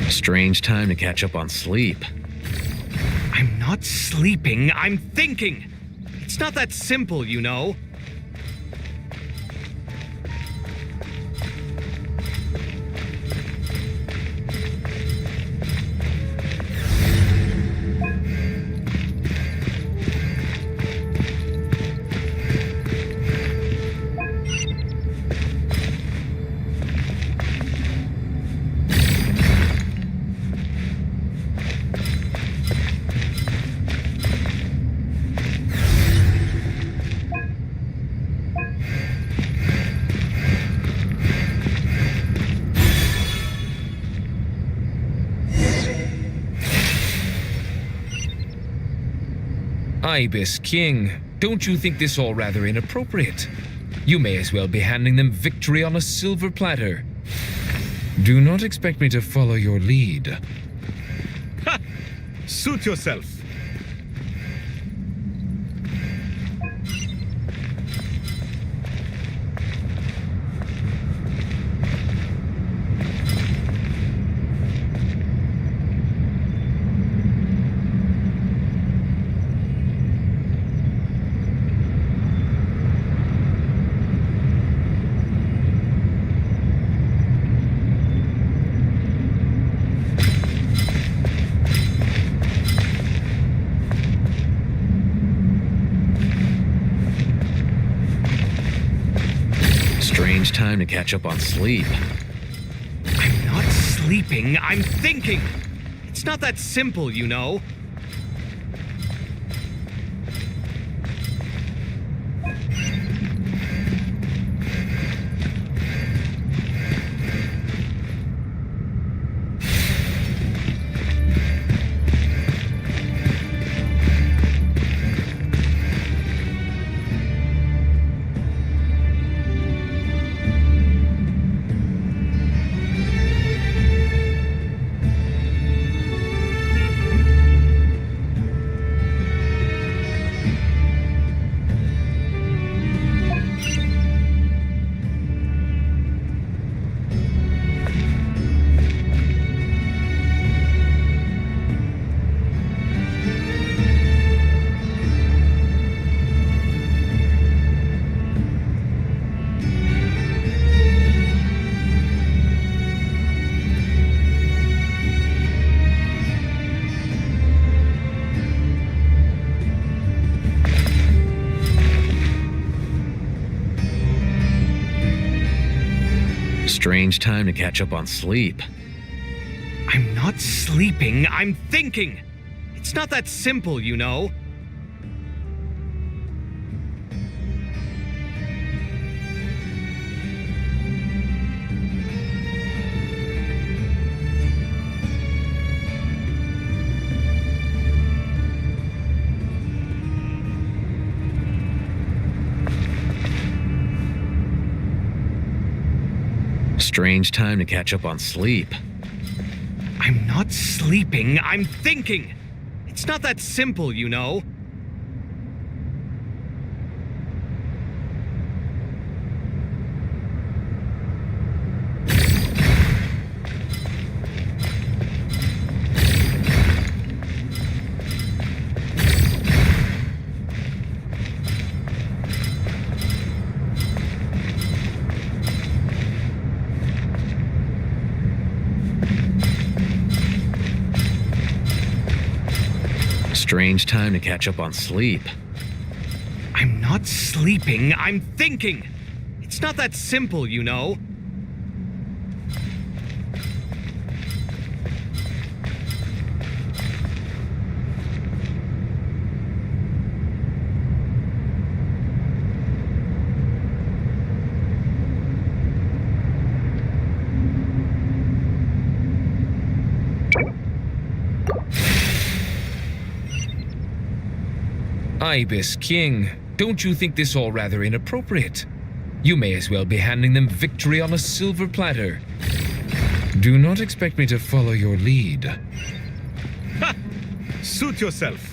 Strange time to catch up on sleep. I'm not sleeping, I'm thinking! It's not that simple, you know. Ibis King, don't you think this all rather inappropriate? You may as well be handing them victory on a silver platter. Do not expect me to follow your lead. Ha! Suit yourself. Strange time to catch up on sleep. I'm not sleeping, I'm thinking! It's It's not that simple, you know. Strange time to catch up on sleep. I'm not sleeping, I'm thinking. It's not that simple, you know. Strange time to catch up on sleep. I'm not sleeping, I'm thinking. It's not that simple, you know. Strange time to catch up on sleep. I'm not sleeping, I'm thinking. It's not that simple, you know. Ibis King, don't you think this all rather inappropriate? You may as well be handing them victory on a silver platter. Do not expect me to follow your lead. Ha! Suit yourself.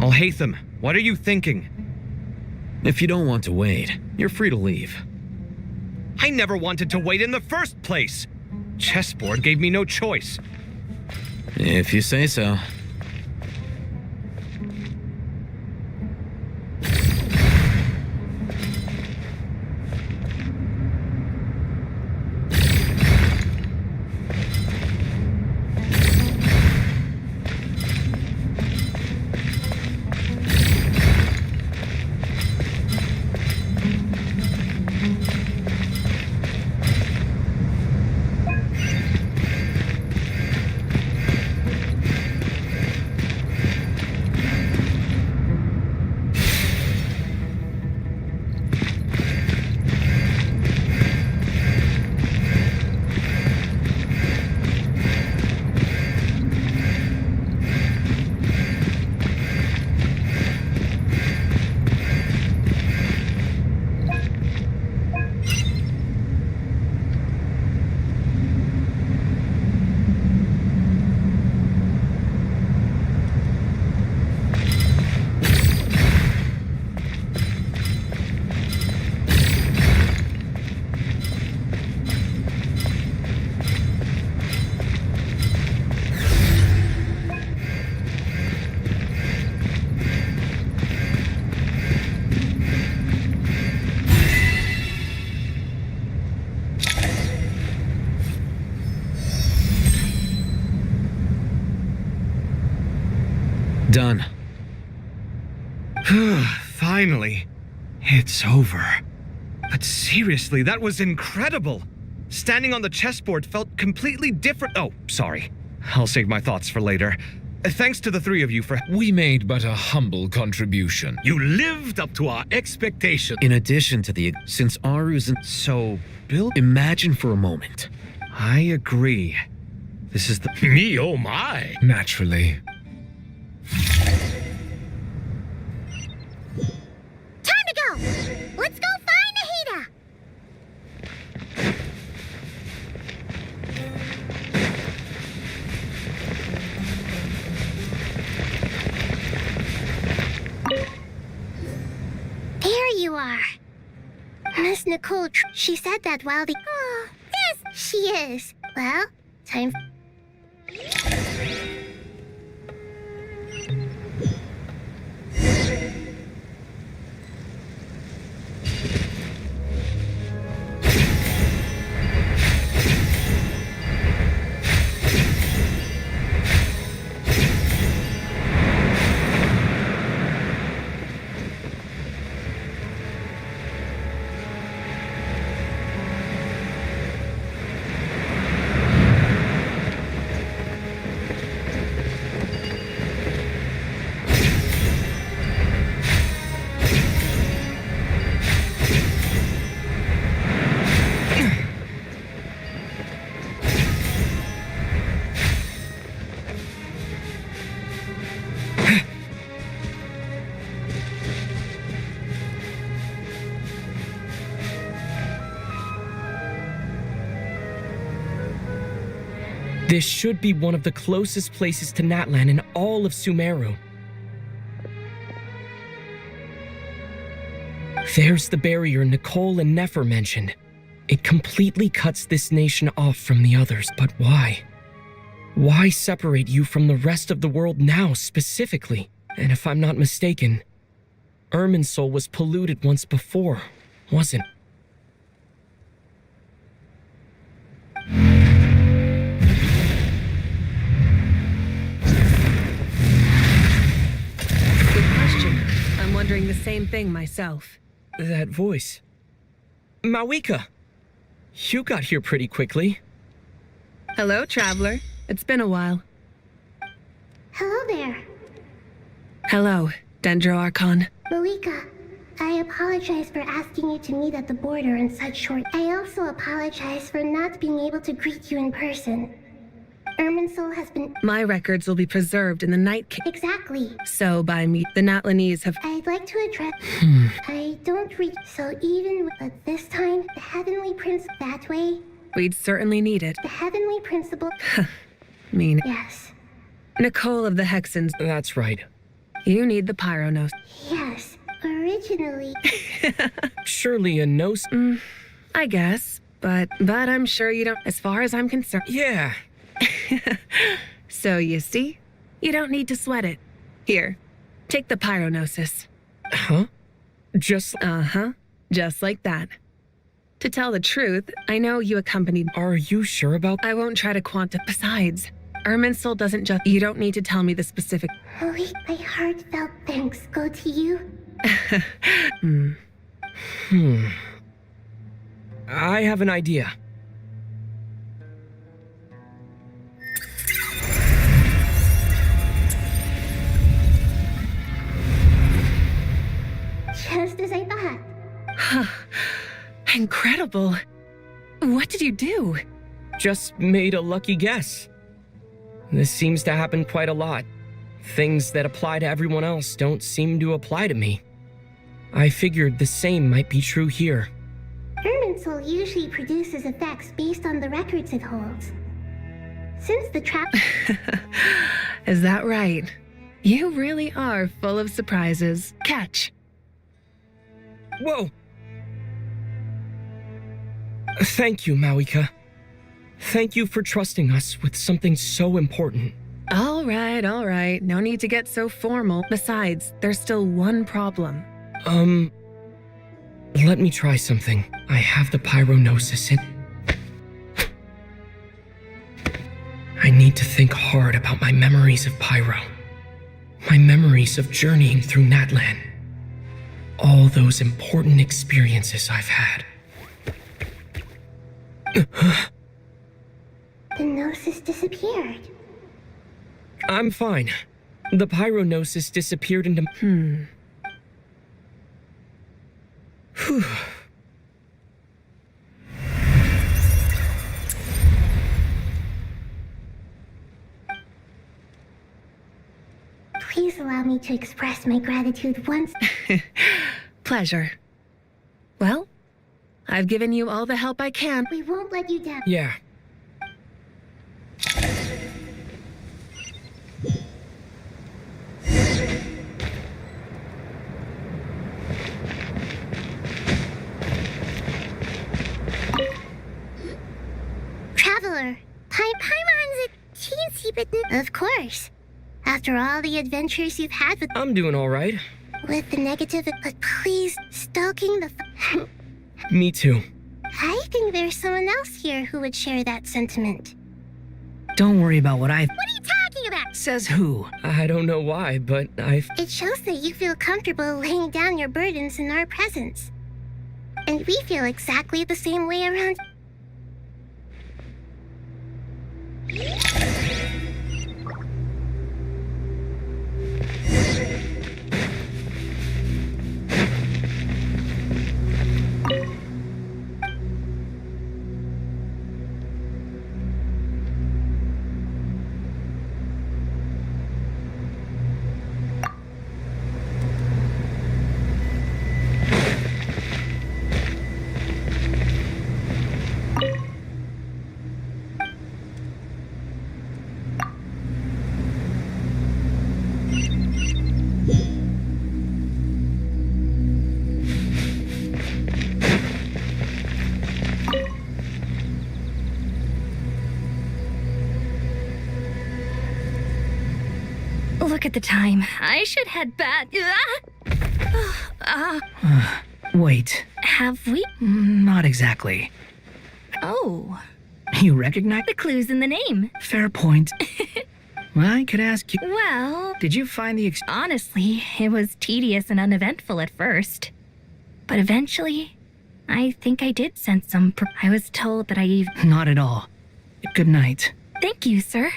Alhaitham, what are you thinking? If you don't want to wait, you're free to leave. I never wanted to wait in the first place. Chessboard gave me no choice. If you say so. Done. Finally. It's over. But seriously, that was incredible. Standing on the chessboard felt completely different. Oh, sorry. I'll save my thoughts for later. Thanks to the three of you for... We made but a humble contribution. You lived up to our expectations. In addition to the... Since Aru's... So, Bill... Imagine for a moment. I agree. This is the... Me, oh my. Naturally. Time to go! Let's go find Nahida! There you are. Miss Nicole, she said that while the... Oh, yes, she is. Well, time... This should be one of the closest places to Natlan in all of Sumeru. There's the barrier Nicole and Nefer mentioned. It completely cuts this nation off from the others, but why? Why separate you from the rest of the world now, specifically? And if I'm not mistaken, Irminsul was polluted once before, wasn't? Good question. I'm wondering the same thing myself. That voice. Mawika! You got here pretty quickly. Hello, traveler. It's been a while. Hello there. Hello, Dendro Archon. Malika, I apologize for asking you to meet at the border in such short... I also apologize for not being able to greet you in person. Irminsul has been... My records will be preserved in the Night Cave. Exactly. So by me, the Natlanese have... I'd like to address... I don't read... So even with... But this time, the Heavenly Prince... That way... We'd certainly need it. The Heavenly Principle... Mean... Yes. Nicole of the Hexens. That's right. You need the Pyronos. Yes. Originally... Surely a nose... I guess. But I'm sure you don't... As far as I'm concerned... Yeah. So you see? You don't need to sweat it. Here. Take the Pyronosis. Huh? Just... Uh-huh. Just like that. To tell the truth, I know you accompanied... Are you sure about... I won't try to quantify... Besides, Irminsul doesn't just... You don't need to tell me the specific... Holy, my heartfelt thanks go to you. I have an idea. Just as I thought. Incredible. What did you do? Just made a lucky guess. This seems to happen quite a lot. Things that apply to everyone else don't seem to apply to me. I figured the same might be true here. Irminsul usually produces effects based on the records it holds. Since the trap... Is that right? You really are full of surprises. Catch. Whoa! Thank you, Mawika. Thank you for trusting us with something so important. All right. No need to get so formal. Besides, there's still one problem. Let me try something. I have the Pyronosis in... I need to think hard about my memories of Pyro. My memories of journeying through Natlan. All those important experiences I've had. The gnosis disappeared. I'm fine. The pyrognosis disappeared into... Whew. Please allow me to express my gratitude once. Pleasure. Well, I've given you all the help I can. We won't let you down. Yeah. Traveler, Paimon's a teensy bit... Of course. After all the adventures you've had with... I'm doing all right. With the negative... But please, stalking the... Me too. I think there's someone else here who would share that sentiment. Don't worry about what I... What are you talking about? Says who? I don't know why, but I've... It shows that you feel comfortable laying down your burdens in our presence. And we feel exactly the same way around... Look at the time. I should head back. Wait. Have we? Not exactly. Oh. You recognize? The clue's in the name. Fair point. Well, I could ask you... Well... Did you find the... Honestly, it was tedious and uneventful at first. But eventually, I think I did sense some... I was told that I... Not at all. Good night. Thank you, sir.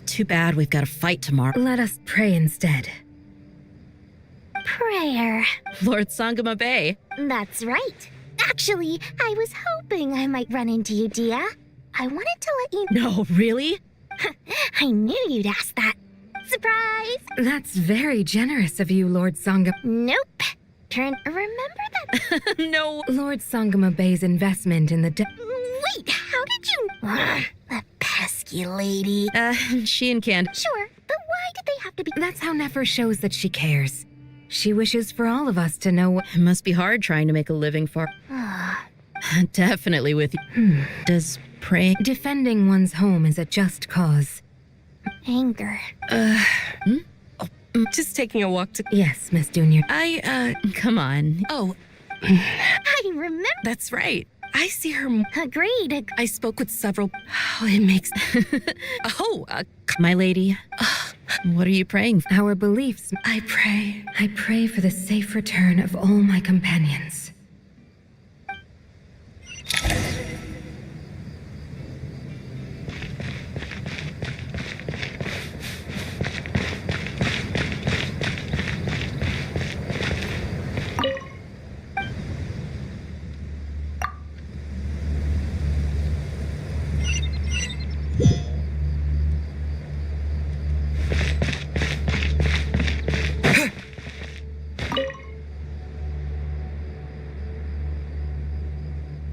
Too bad we've got to fight tomorrow. Let us pray instead. Prayer. Lord Sangama Bay. That's right. Actually, I was hoping I might run into you, Dia. I wanted to let you... No, really? I knew you'd ask that. Surprise! That's very generous of you, Lord Sangam. Nope. Remember that... No. Lord Sangama Bay's investment in the... Wait, how did you... The pesky lady. She and Cand... Sure, but why did they have to be... That's how Nefer shows that she cares. She wishes for all of us to know what... It must be hard trying to make a living for... Definitely with you. Does praying... Defending one's home is a just cause. Anger. Just taking a walk to... Yes, Miss Junior. Come on. Oh. I remember... That's right. I see her... Agreed. I spoke with several... Oh, it makes... My lady, what are you praying for? Our beliefs. I pray for the safe return of all my companions.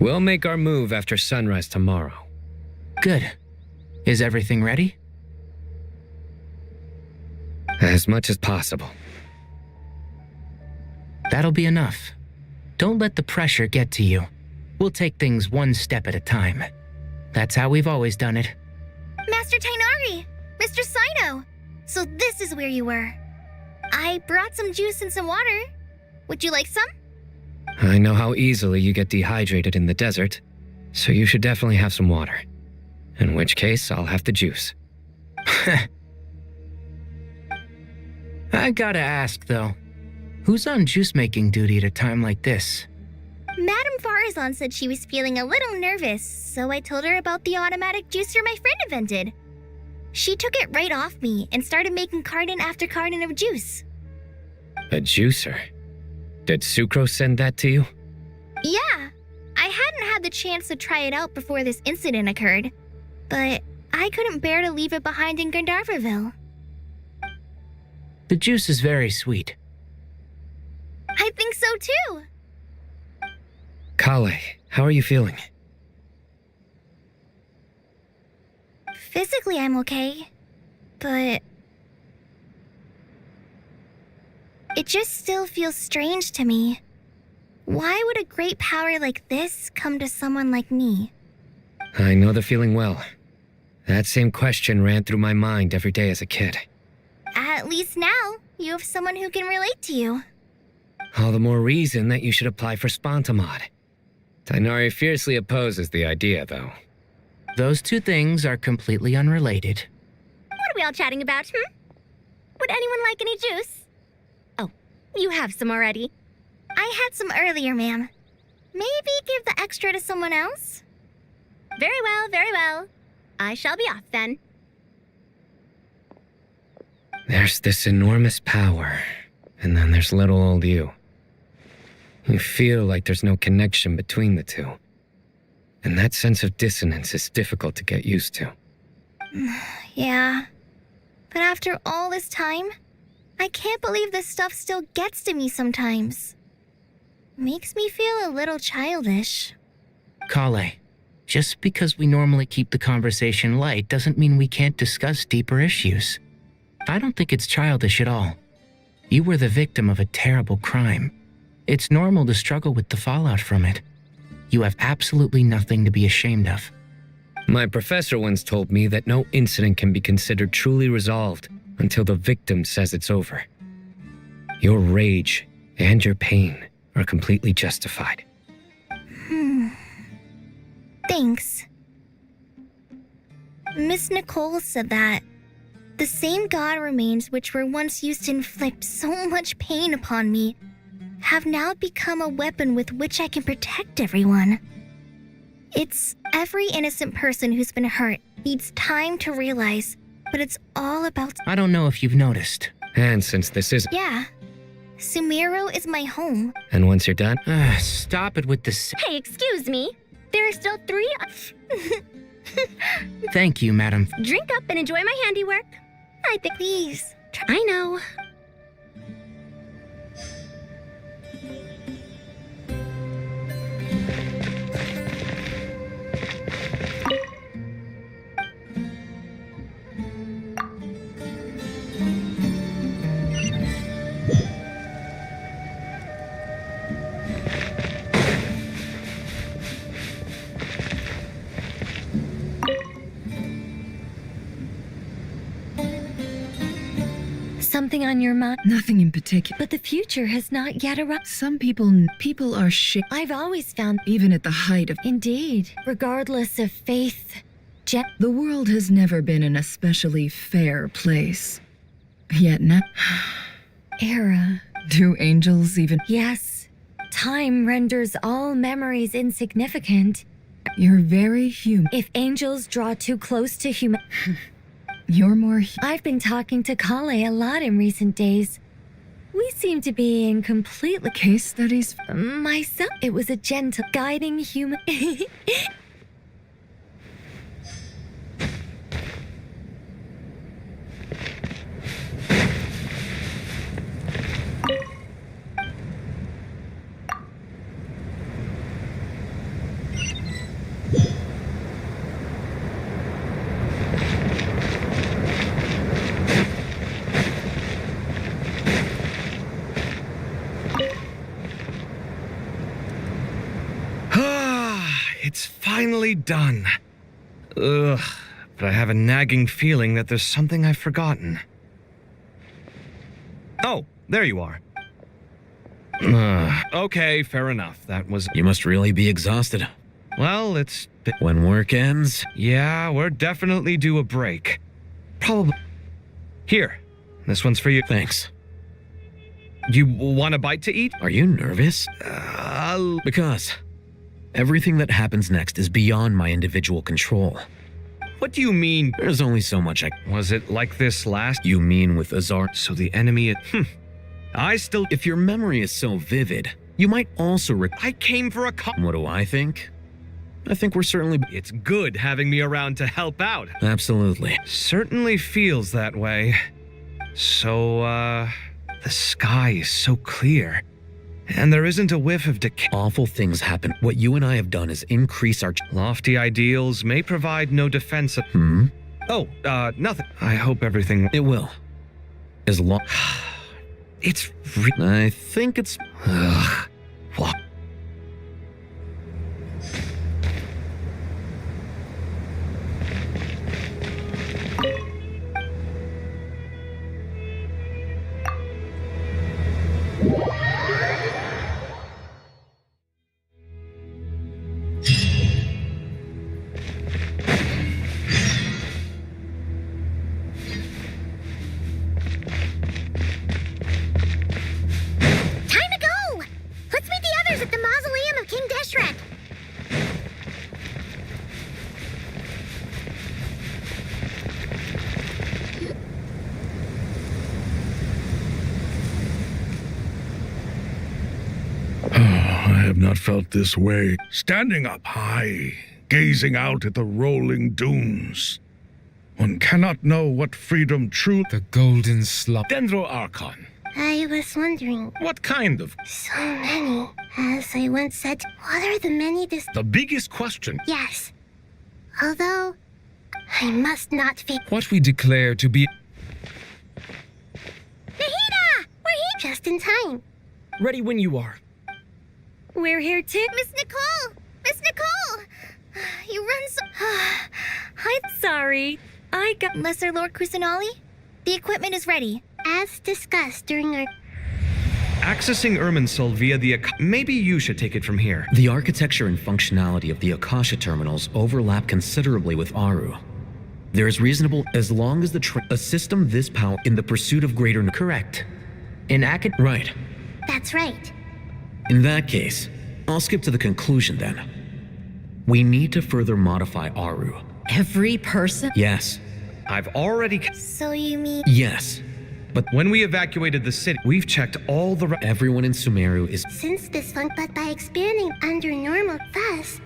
We'll make our move after sunrise tomorrow. Good. Is everything ready? As much as possible. That'll be enough. Don't let the pressure get to you. We'll take things one step at a time. That's how we've always done it. Master Tainari! Mr. Sino! So this is where you were. I brought some juice and some water. Would you like some? I know how easily you get dehydrated in the desert, so you should definitely have some water. In which case, I'll have the juice. I gotta ask, though. Who's on juice-making duty at a time like this? Madame Farazan said she was feeling a little nervous, so I told her about the automatic juicer my friend invented. She took it right off me and started making carton after carton of juice. A juicer? Did Sucrose send that to you? Yeah, I hadn't had the chance to try it out before this incident occurred, but I couldn't bear to leave it behind in Gandharvaville. The juice is very sweet. I think so too. Kale, how are you feeling? Physically, I'm okay, but it just still feels strange to me. Why would a great power like this come to someone like me? I know the feeling well. That same question ran through my mind every day as a kid. At least now, you have someone who can relate to you. All the more reason that you should apply for Spontamod. Tainari fiercely opposes the idea, though. Those two things are completely unrelated. What are we all chatting about, Would anyone like any juice? Oh, you have some already. I had some earlier, ma'am. Maybe give the extra to someone else? Very well, very well. I shall be off then. There's this enormous power, and then there's little old you. You feel like there's no connection between the two. And that sense of dissonance is difficult to get used to. Yeah. But after all this time, I can't believe this stuff still gets to me sometimes. Makes me feel a little childish. Kale, just because we normally keep the conversation light doesn't mean we can't discuss deeper issues. I don't think it's childish at all. You were the victim of a terrible crime. It's normal to struggle with the fallout from it. You have absolutely nothing to be ashamed of. My professor once told me that no incident can be considered truly resolved until the victim says it's over. Your rage and your pain are completely justified. Thanks. Miss Nicole said that the same God remains which were once used to inflict so much pain upon me have now become a weapon with which I can protect everyone. It's every innocent person who's been hurt needs time to realize, but it's all about— I don't know if you've noticed. And since this is— Yeah. Sumeru is my home. And once you're done— Stop it with this— Hey, excuse me. There are still 3— Thank you, madam. Drink up and enjoy my handiwork. I think— Please. I know. Something on your mind? Nothing in particular. But the future has not yet arrived. Some people are I've always found, even at the height of— Indeed, regardless of faith, the world has never been an especially fair place. Yet now— Era. Do angels even— Yes. Time renders all memories insignificant. You're very human. If angels draw too close to human— You're more— I've been talking to Kale a lot in recent days. We seem to be in completely— Case studies? Myself, it was a gentle, guiding human— It's finally done. Ugh, but I have a nagging feeling that there's something I've forgotten. Oh, there you are. Okay, fair enough. That was... You must really be exhausted. Well, it's... When work ends? Yeah, we're definitely due a break. Probably... Here, this one's for you. Thanks. You want a bite to eat? Are you nervous? Because everything that happens next is beyond my individual control. What do you mean? There's only so much I... Was it like this last? You mean with Azar? So the enemy... I still... If your memory is so vivid, you might also I came for a What do I think? I think we're certainly... It's good having me around to help out. Absolutely. Certainly feels that way. So, the sky is so clear. And there isn't a whiff of decay. Awful things happen. What you and I have done is increase our... Lofty ideals may provide no defense... Oh, nothing. I hope everything... It will. As long... It's I think it's... What? At the mausoleum of King Deshret. I have not felt this way. Standing up high, gazing out at the rolling dunes. One cannot know what freedom truly... The golden slop. Dendro Archon. I was wondering... What kind of... So many. As I once said, what are the many The biggest question. Yes. Although, I must not fail. What we declare to be... Nahida! We're here just in time. Ready when you are. We're here too. Miss Nicole! Miss Nicole! You run so... I'm sorry. I got... Lesser Lord Kusanali? The equipment is ready. As discussed during our... Accessing Irminsul via the... Maybe you should take it from here. The architecture and functionality of the Akasha terminals overlap considerably with Aru. There is reasonable... As long as a system this power in the pursuit of greater... Correct. In Right. That's right. In that case, I'll skip to the conclusion then. We need to further modify Aru. Every person? Yes. I've already... So you mean... Yes. But when we evacuated the city, we've checked all the... Everyone in Sumeru is... Since this one, but by expanding under normal thus...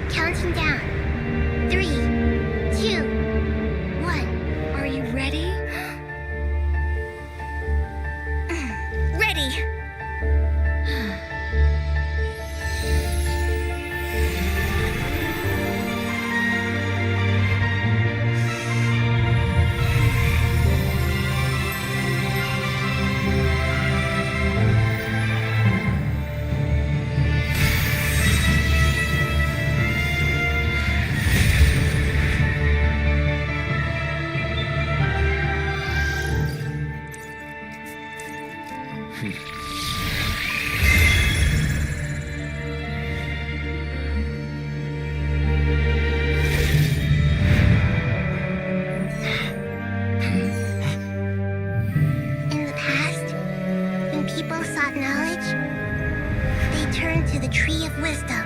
Counting down. 3, 2, 1. Are you ready? Ready. In the past, when people sought knowledge, they turned to the Tree of Wisdom.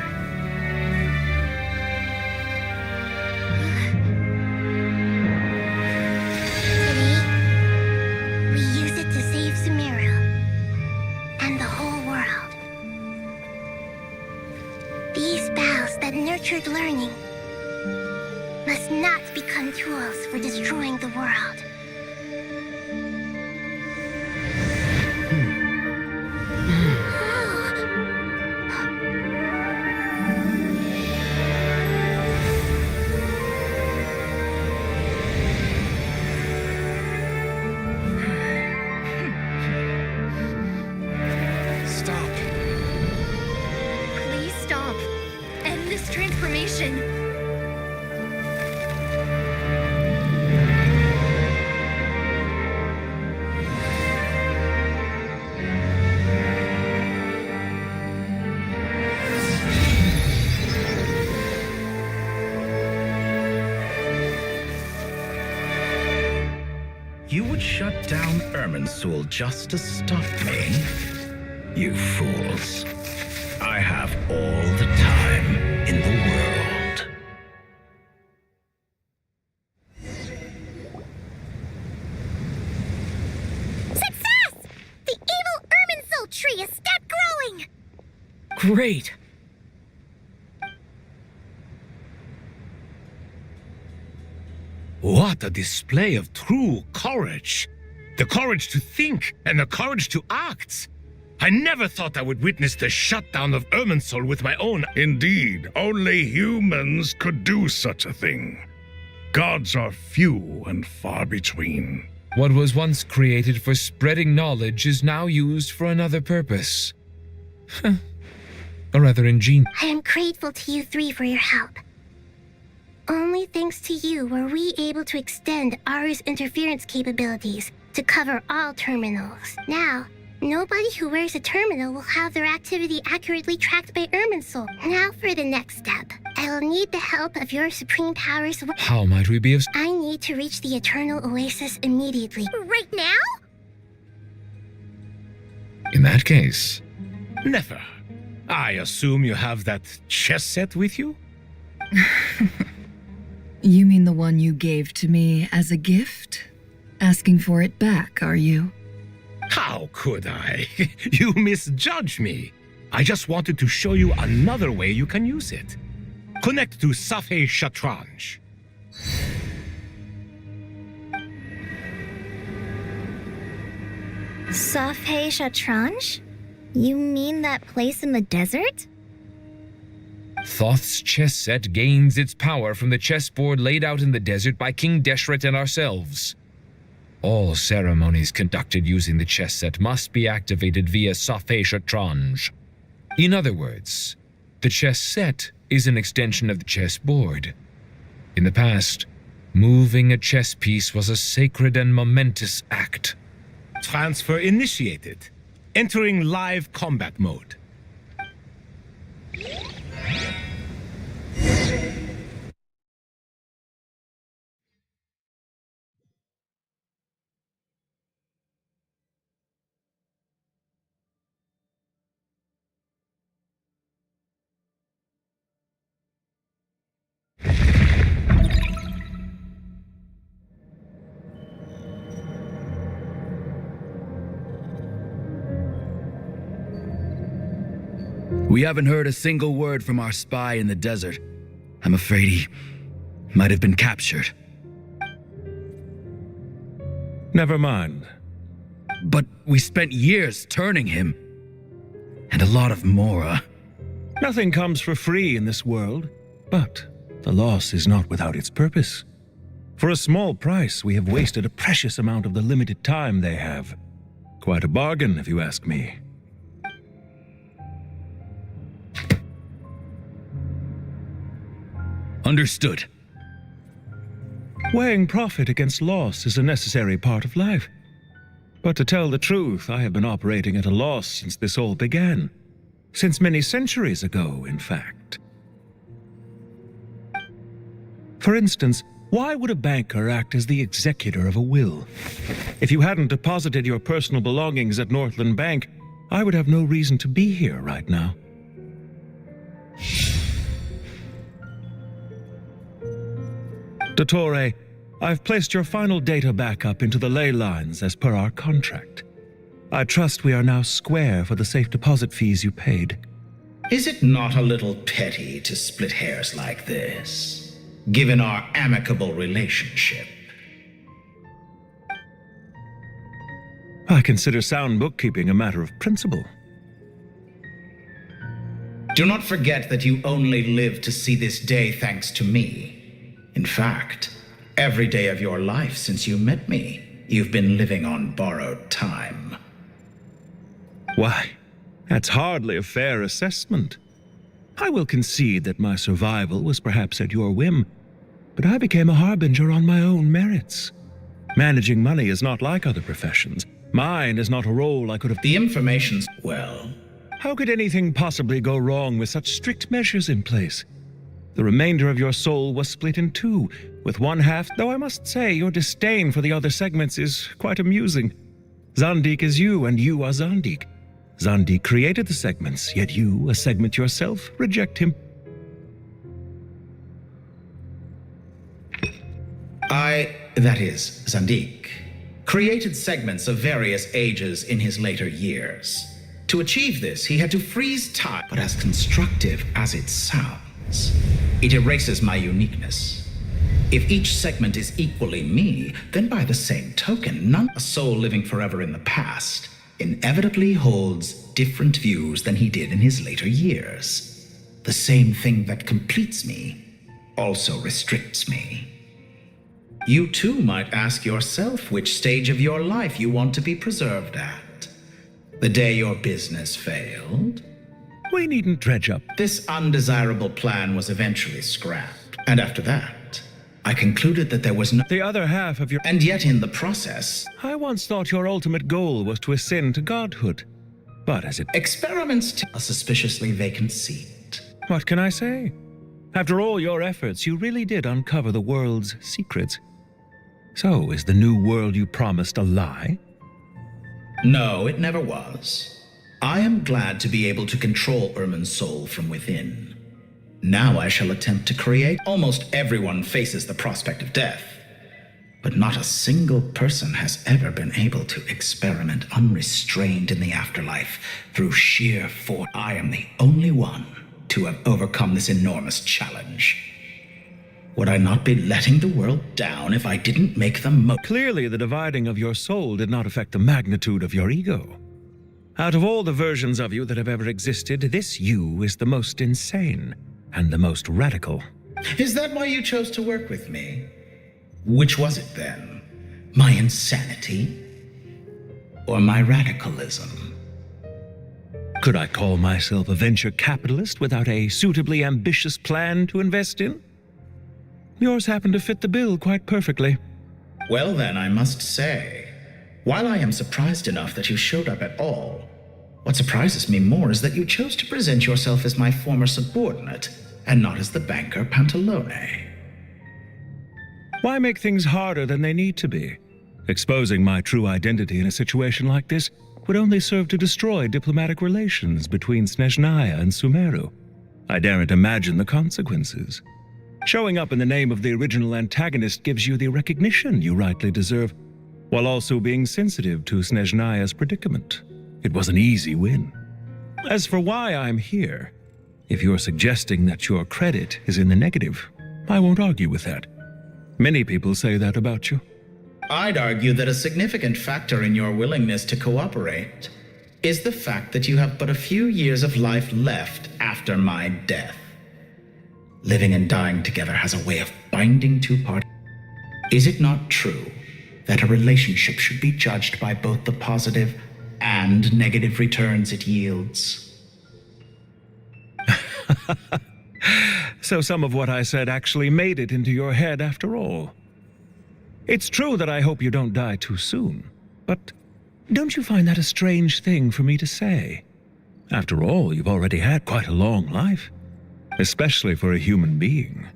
Today, we use it to save Sumeru and the whole world. These boughs that nurtured learning must not become tools for destroying the world. You would shut down Irminsul just to stop me? You fools. I have all the time in the world. Success! The evil Irminsul tree has stopped growing! Great! What a display of true courage! The courage to think and the courage to act! I never thought I would witness the shutdown of Irminsul with my own. Indeed, only humans could do such a thing. Gods are few and far between. What was once created for spreading knowledge is now used for another purpose. A rather ingenious. I am grateful to you three for your help. Only thanks to you were we able to extend Aru's interference capabilities to cover all terminals. Now, nobody who wears a terminal will have their activity accurately tracked by Irminsul. Now for the next step. I will need the help of your supreme powers. How might we be of... I need to reach the Eternal Oasis immediately. Right now? In that case... Never. I assume you have that chess set with you? You mean the one you gave to me as a gift? Asking for it back, are you? How could I? You misjudge me. I just wanted to show you another way you can use it. Connect to Safei Shatranj. Safei Shatranj? You mean that place in the desert? Thoth's chess set gains its power from the chessboard laid out in the desert by King Deshret and ourselves. All ceremonies conducted using the chess set must be activated via Safei Shatranj. In other words, the chess set is an extension of the chessboard. In the past, moving a chess piece was a sacred and momentous act. Transfer initiated. Entering live combat mode. We haven't heard a single word from our spy in the desert. I'm afraid he might have been captured. Never mind. But we spent years turning him. And a lot of Mora. Nothing comes for free in this world, but the loss is not without its purpose. For a small price, we have wasted a precious amount of the limited time they have. Quite a bargain, if you ask me. Understood. Weighing profit against loss is a necessary part of life. But to tell the truth, I have been operating at a loss since this all began. Since many centuries ago, in fact. For instance, why would a banker act as the executor of a will? If you hadn't deposited your personal belongings at Northland Bank, I would have no reason to be here right now. Dottore, I've placed your final data backup into the ley lines as per our contract. I trust we are now square for the safe deposit fees you paid. Is it not a little petty to split hairs like this, given our amicable relationship? I consider sound bookkeeping a matter of principle. Do not forget that you only live to see this day thanks to me. In fact, every day of your life since you met me, you've been living on borrowed time. Why, that's hardly a fair assessment. I will concede that my survival was perhaps at your whim, but I became a harbinger on my own merits. Managing money is not like other professions. Mine is not a role I could have... The information's... well... How could anything possibly go wrong with such strict measures in place? The remainder of your soul was split in two, with one half, though I must say your disdain for the other segments is quite amusing. Zandik is you, and you are Zandik. Zandik created the segments, yet you, a segment yourself, reject him. That is, Zandik, created segments of various ages in his later years. To achieve this, he had to freeze time, but as constructive as it sounds, it erases my uniqueness. If each segment is equally me, then by the same token, a soul living forever in the past inevitably holds different views than he did in his later years. The same thing that completes me also restricts me. You too might ask yourself which stage of your life you want to be preserved at. The day your business failed? We needn't dredge up. This undesirable plan was eventually scrapped, and after that, I concluded that there was no— The other half of your— And yet in the process— I once thought your ultimate goal was to ascend to godhood. But as it— Experiments a suspiciously vacant seat. What can I say? After all your efforts, you really did uncover the world's secrets. So, is the new world you promised a lie? No, it never was. I am glad to be able to control Irmin's soul from within. Now I shall attempt to create— Almost everyone faces the prospect of death, but not a single person has ever been able to experiment unrestrained in the afterlife through sheer force. I am the only one to have overcome this enormous challenge. Would I not be letting the world down if I didn't make the most? Clearly, the dividing of your soul did not affect the magnitude of your ego. Out of all the versions of you that have ever existed, this you is the most insane and the most radical. Is that why you chose to work with me? Which was it then? My insanity? Or my radicalism? Could I call myself a venture capitalist without a suitably ambitious plan to invest in? Yours happened to fit the bill quite perfectly. Well then, I must say, while I am surprised enough that you showed up at all, what surprises me more is that you chose to present yourself as my former subordinate and not as the banker Pantalone. Why make things harder than they need to be? Exposing my true identity in a situation like this would only serve to destroy diplomatic relations between Snezhnaya and Sumeru. I daren't imagine the consequences. Showing up in the name of the original antagonist gives you the recognition you rightly deserve, while also being sensitive to Snezhnaya's predicament. It was an easy win. As for why I'm here, if you're suggesting that your credit is in the negative, I won't argue with that. Many people say that about you. I'd argue that a significant factor in your willingness to cooperate is the fact that you have but a few years of life left after my death. Living and dying together has a way of binding two parties. Is it not true that a relationship should be judged by both the positive and negative returns it yields? So some of what I said actually made it into your head after all. It's true that I hope you don't die too soon, but don't you find that a strange thing for me to say? After all, you've already had quite a long life, especially for a human being.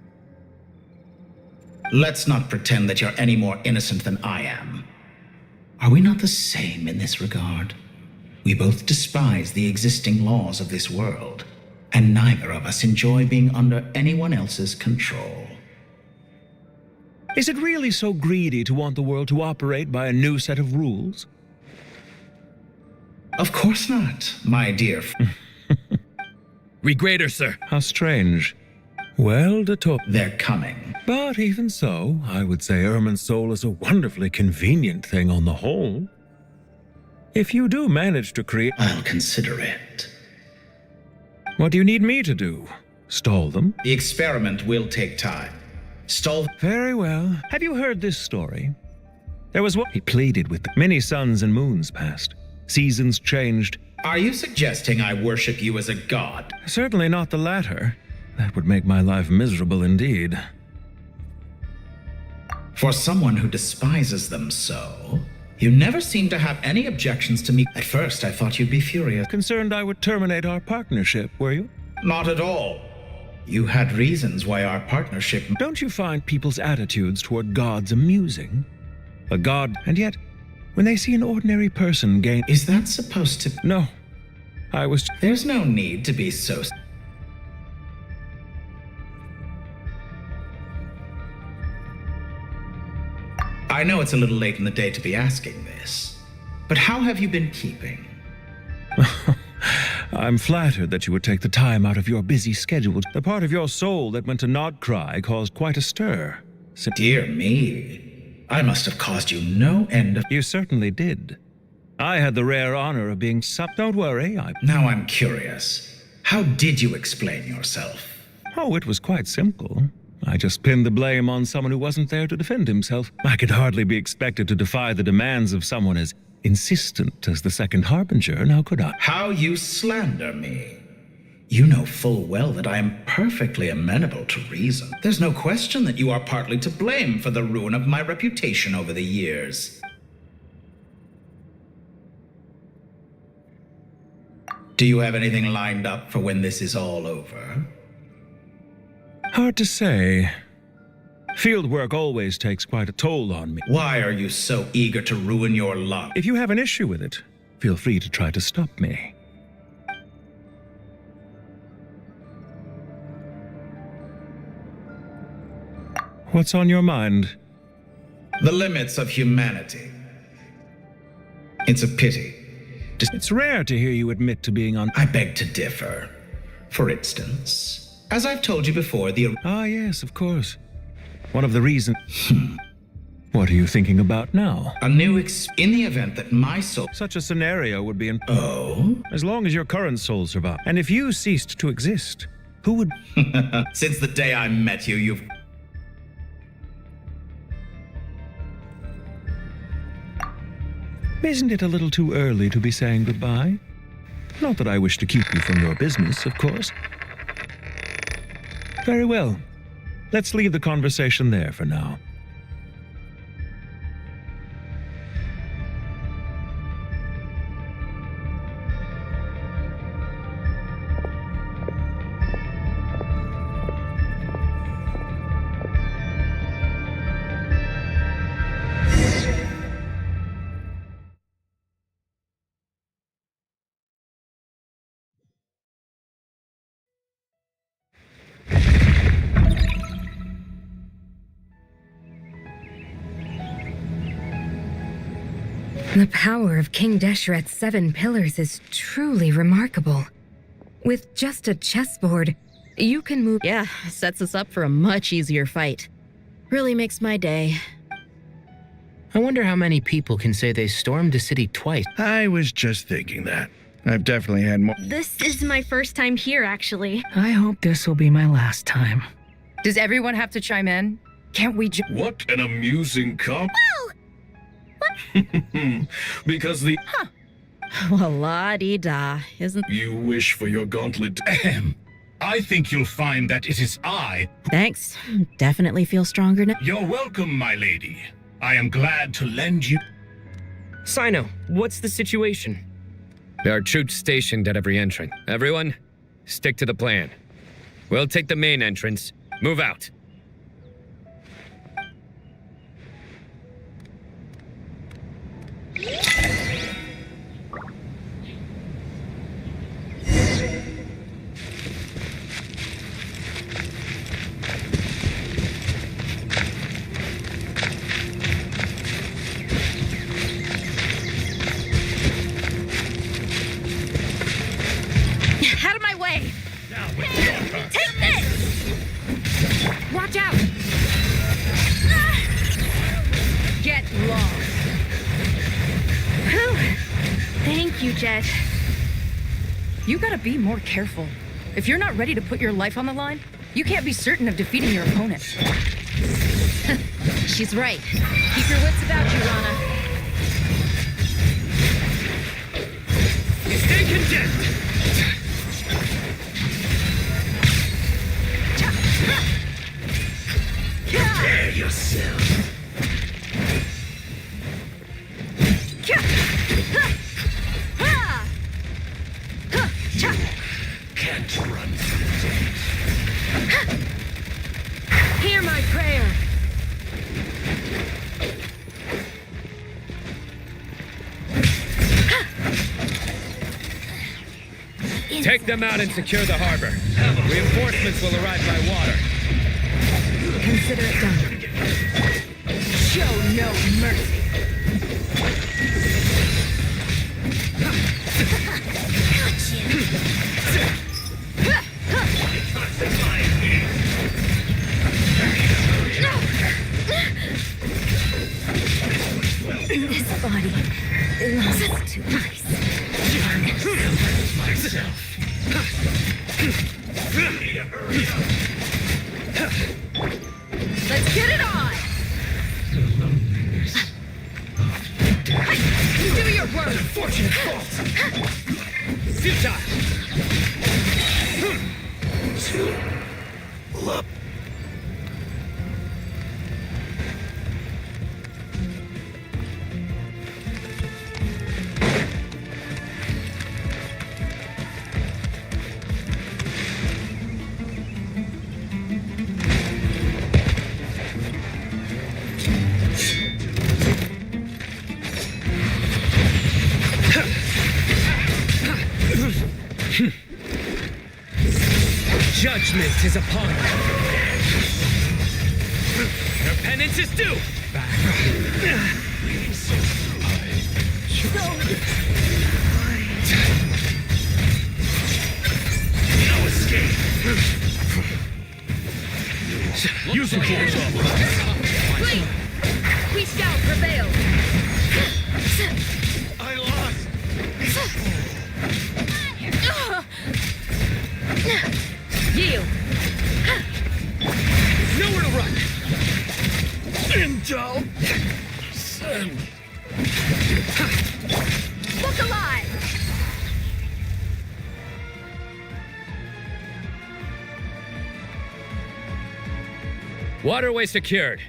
Let's not pretend that you're any more innocent than I am. Are we not the same in this regard? We both despise the existing laws of this world, and neither of us enjoy being under anyone else's control. Is it really so greedy to want the world to operate by a new set of rules? Of course not, my dear. Regrader, sir. How strange. Well, to talk. They're coming. But even so, I would say Irmin's soul is a wonderfully convenient thing on the whole. If you do manage to create... I'll consider it. What do you need me to do? Stall them? The experiment will take time. Stall... Very well. Have you heard this story? There was what... He pleaded with many suns and moons passed. Seasons changed. Are you suggesting I worship you as a god? Certainly not the latter. That would make my life miserable indeed. For someone who despises them so, you never seem to have any objections to me. At first, I thought you'd be furious. Concerned I would terminate our partnership, were you? Not at all. You had reasons why our partnership... Don't you find people's attitudes toward gods amusing? A god, and yet, when they see an ordinary person gain... Is that supposed to... No. I was... There's no need to be so... I know it's a little late in the day to be asking this, but how have you been keeping? I'm flattered that you would take the time out of your busy schedule. The part of your soul that went to Nodcry caused quite a stir. Dear me, I must have caused you no end of... You certainly did. I had the rare honor of being Don't worry, Now I'm curious. How did you explain yourself? Oh, it was quite simple. I just pinned the blame on someone who wasn't there to defend himself. I could hardly be expected to defy the demands of someone as insistent as the second Harbinger, now could I? How you slander me. You know full well that I am perfectly amenable to reason. There's no question that you are partly to blame for the ruin of my reputation over the years. Do you have anything lined up for when this is all over? Hard to say. Field work always takes quite a toll on me. Why are you so eager to ruin your luck? If you have an issue with it, feel free to try to stop me. What's on your mind? The limits of humanity. It's a pity. It's rare to hear you admit to being on... I beg to differ. For instance, as I've told you before, the... Ah, yes, of course. One of the reasons... What are you thinking about now? A new in the event that my soul... Such a scenario would be... Oh? As long as your current soul survived. And if you ceased to exist, who would... Since the day I met you, you've... Isn't it a little too early to be saying goodbye? Not that I wish to keep you from your business, of course. Very well. Let's leave the conversation there for now. The power of King Deshret's 7 pillars is truly remarkable. With just a chessboard, you can move... Yeah, sets us up for a much easier fight. Really makes my day. I wonder how many people can say they stormed a city twice. I was just thinking that. I've definitely had more... This is my first time here, actually. I hope this will be my last time. Does everyone have to chime in? Can't we What an amusing comp. Because the... Well, la-dee-da, isn't... You wish for your gauntlet. Ahem. I think you'll find that it is I. Thanks. Definitely feel stronger now. You're welcome, my lady. I am glad to lend you... Sino, what's the situation? There are troops stationed at every entrance. Everyone, stick to the plan. We'll take the main entrance. Move out. Out of my way! Take this! Watch out! Get lost. Whew. Thank you, Jet. You gotta be more careful. If you're not ready to put your life on the line, you can't be certain of defeating your opponent. She's right. Keep your wits about you, Rana. Stay content! Prepare yourself. Can't run from things. Take them out and secure the harbor. Reinforcements will arrive by water. Consider it done. Show no mercy. This body belongs to us. Let's get it on! Do your work! Unfortunate fault! Futile! Judgment is upon you. Your penance is due. No escape. Use the force. Please, we shall prevail. I lost. Yield. Nowhere to run. Intel. Send. Look alive. Waterway secured.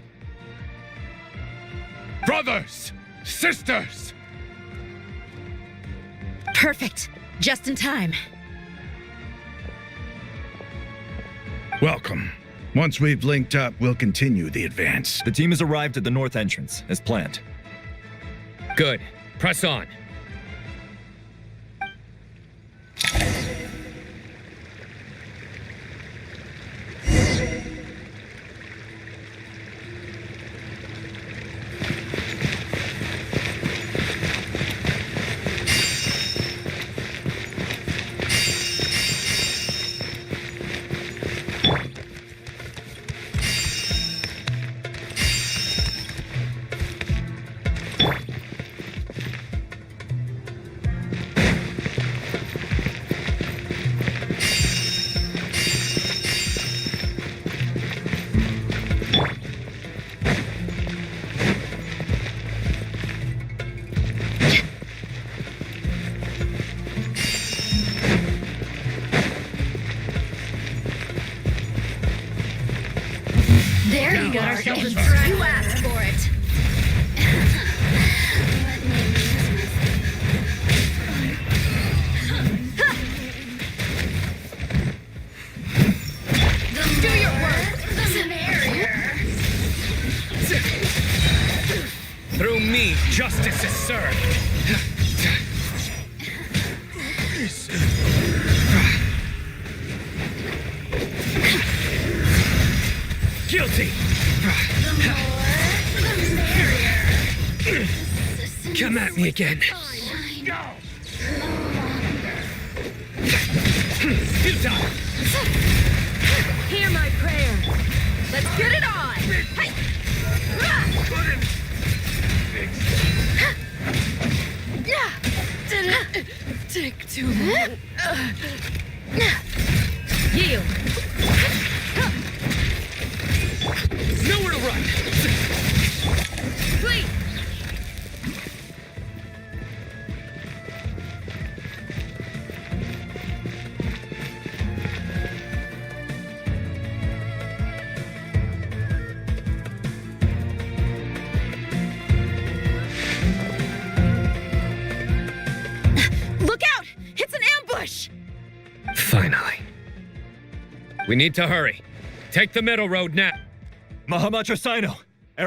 Brothers, sisters. Perfect. Just in time. Welcome. Once we've linked up, we'll continue the advance. The team has arrived at the north entrance, as planned. Good. Press on. There you got ourselves a You asked for it. Do your work. Through me, justice is served. Guilty! Come at me again. Futile! Hear my prayer. Let's get it on. Hey. Did it take too long? Yield. Nowhere to run! Please. Look out! It's an ambush! Finally. We need to hurry. Take the middle road now. Mahamacha Sino.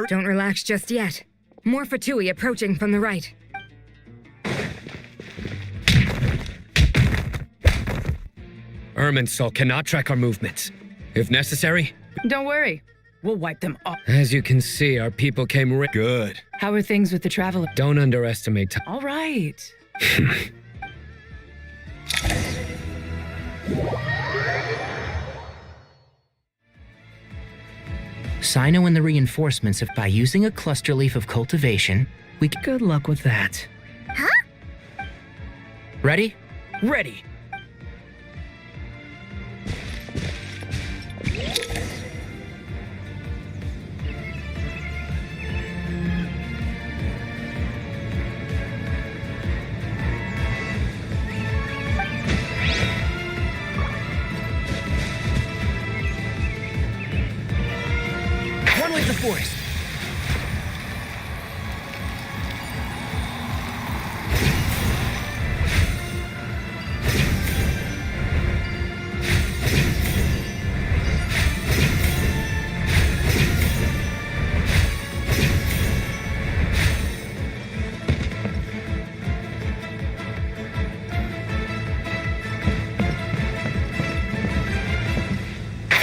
Don't relax just yet. More Fatui approaching from the right. Irminsul cannot track our movements. If necessary, Don't worry. We'll wipe them off. as you can see, our people came Good. How are things with the traveler? Don't underestimate time. All right. Sino and the reinforcements, if by using a cluster leaf of cultivation, we can... Good luck with that. Ready? Ready. One with the forest.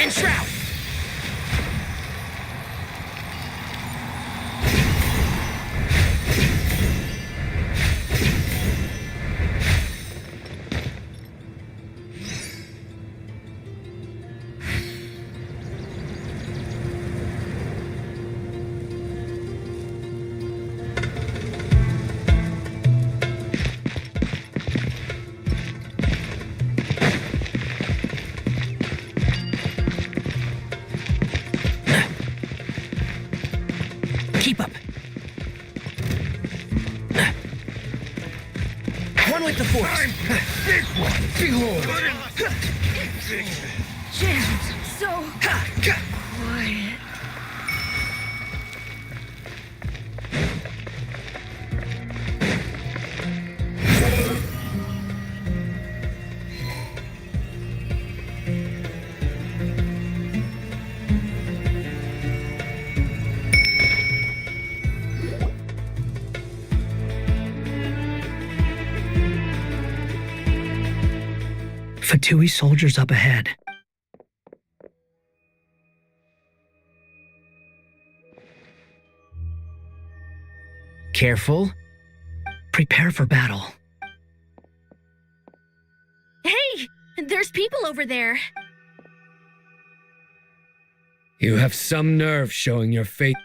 Enshroud! Keep up. One with the force. Big one! Behold. Jim, so quiet. Fatui soldiers up ahead. Careful. Prepare for battle. Hey! There's people over there. You have some nerve showing your fate.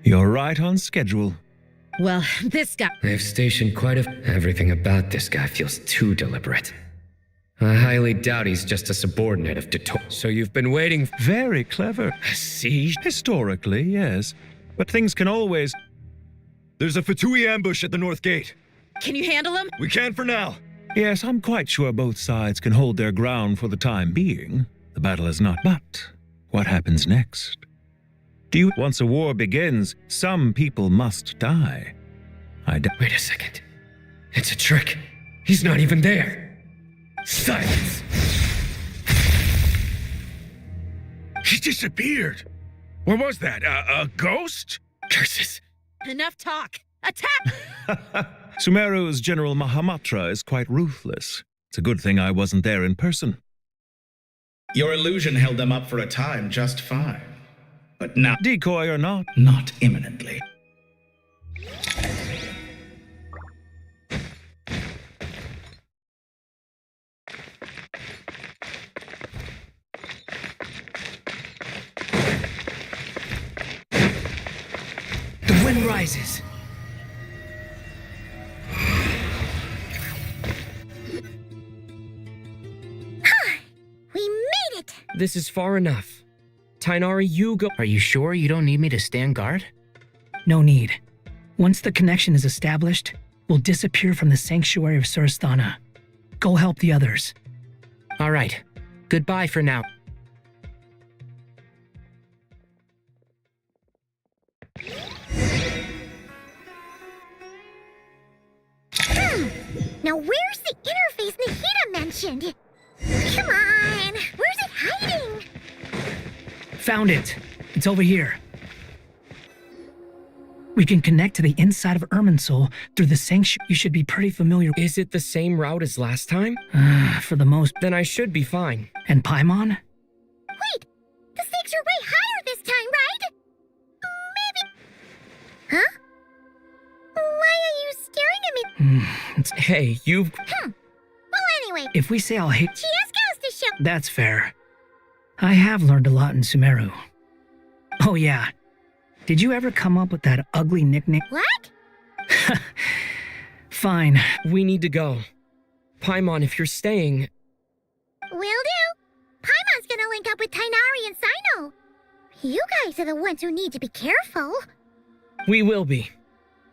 You're right on schedule. Well, this guy. They've stationed quite a... Everything about this guy feels too deliberate. I highly doubt he's just a subordinate of Dito. So you've been waiting... Very clever. See? Historically, yes. But things can always... There's a Fatui ambush at the north gate. Can you handle him? We can for now. Yes, I'm quite sure both sides can hold their ground for the time being. The battle is not. But what happens next? Once a war begins, some people must die. Wait a second. It's a trick. He's not even there. Silence! He disappeared! What was that? A ghost? Curses! Enough talk. Attack! Sumeru's General Mahamatra is quite ruthless. It's a good thing I wasn't there in person. Your illusion held them up for a time just fine. But now... Decoy or not? Not imminently. The wind rises. We made it! This is far enough. Tainari, you go. Are you sure you don't need me to stand guard? No need. Once the connection is established, we'll disappear from the sanctuary of Sursthana. Go help the others. All right. Goodbye for now. Now where's the interface Nahida mentioned? Come on! Where's it hiding? Found it. It's over here. We can connect to the inside of Irminsul through the sanctuary. You should be pretty familiar. Is it the same route as last time? For the most. Then I should be fine. And Paimon? Wait! The stakes are way higher this time, right? Maybe... Huh? Why are you staring at me? Hey, you've... Well, anyway... If we say I'll hate... She just goes to show... That's fair. I have learned a lot in Sumeru. Oh yeah. Did you ever come up with that ugly nickname? What? Fine. We need to go. Paimon, if you're staying... Will do. Paimon's gonna link up with Tainari and Sino. You guys are the ones who need to be careful. We will be.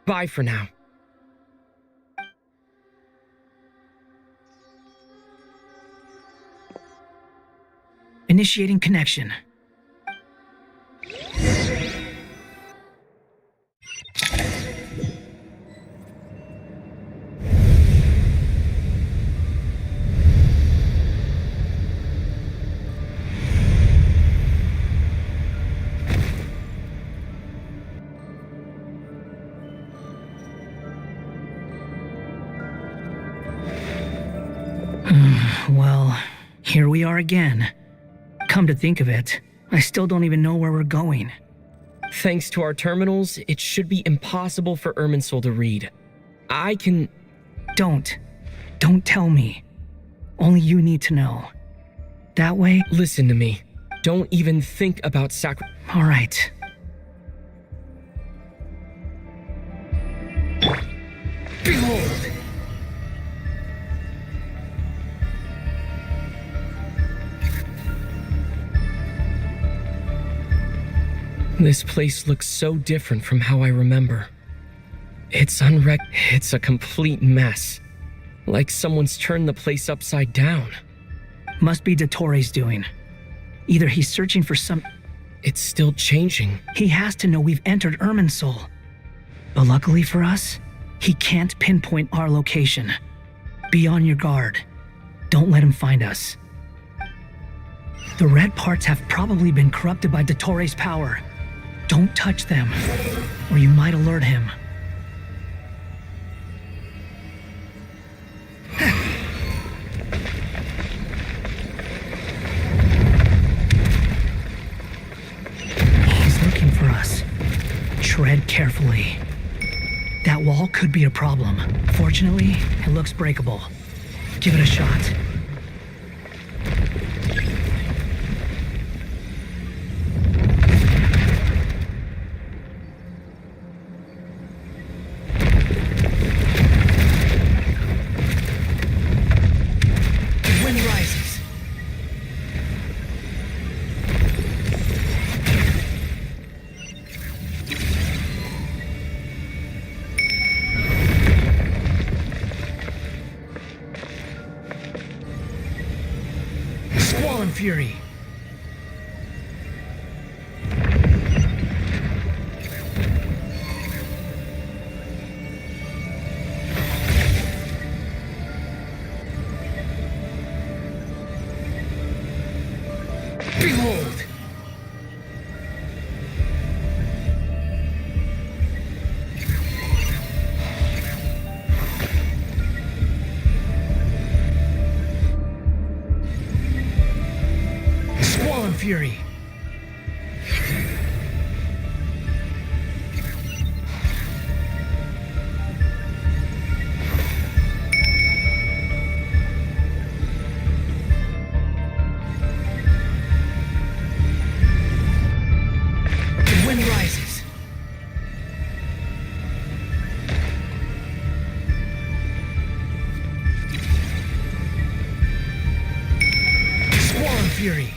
Bye for now. Initiating connection. Well, here we are again. Come to think of it, I still don't even know where we're going. Thanks to our terminals, it should be impossible for Irminsul to read. I can... Don't tell me. Only you need to know. That way... Listen to me. Don't even think about All right. Behold! This place looks so different from how I remember. It's a complete mess. Like someone's turned the place upside down. Must be Dottoro's doing. Either he's searching for some... It's still changing. He has to know we've entered Irminsul. But luckily for us, he can't pinpoint our location. Be on your guard. Don't let him find us. The red parts have probably been corrupted by Dottoro's power. Don't touch them, or you might alert him. He's looking for us. Tread carefully. That wall could be a problem. Fortunately, it looks breakable. Give it a shot. Fury. Behold! Fury. The wind rises. Squall Fury.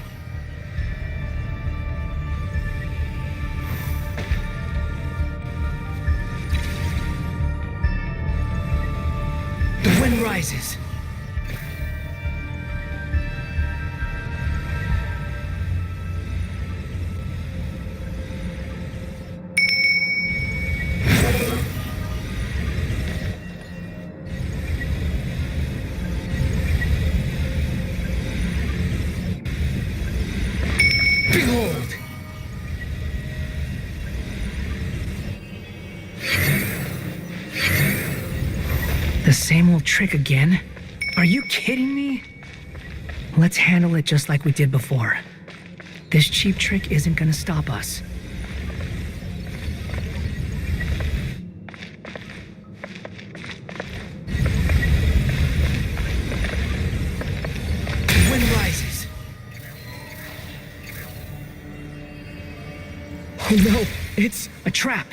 Rises. same old trick again? Are you kidding me? Let's handle it just like we did before. This cheap trick isn't gonna stop us. The wind rises. Oh no, it's a trap.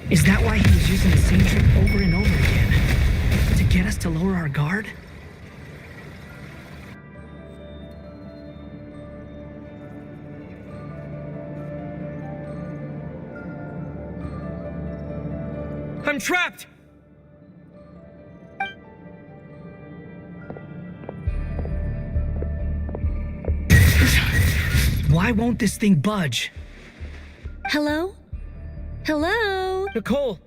Is that why he was using the same trick over and over again? To get us to lower our guard? I'm trapped! Why won't this thing budge? Hello? Hello? Nicole,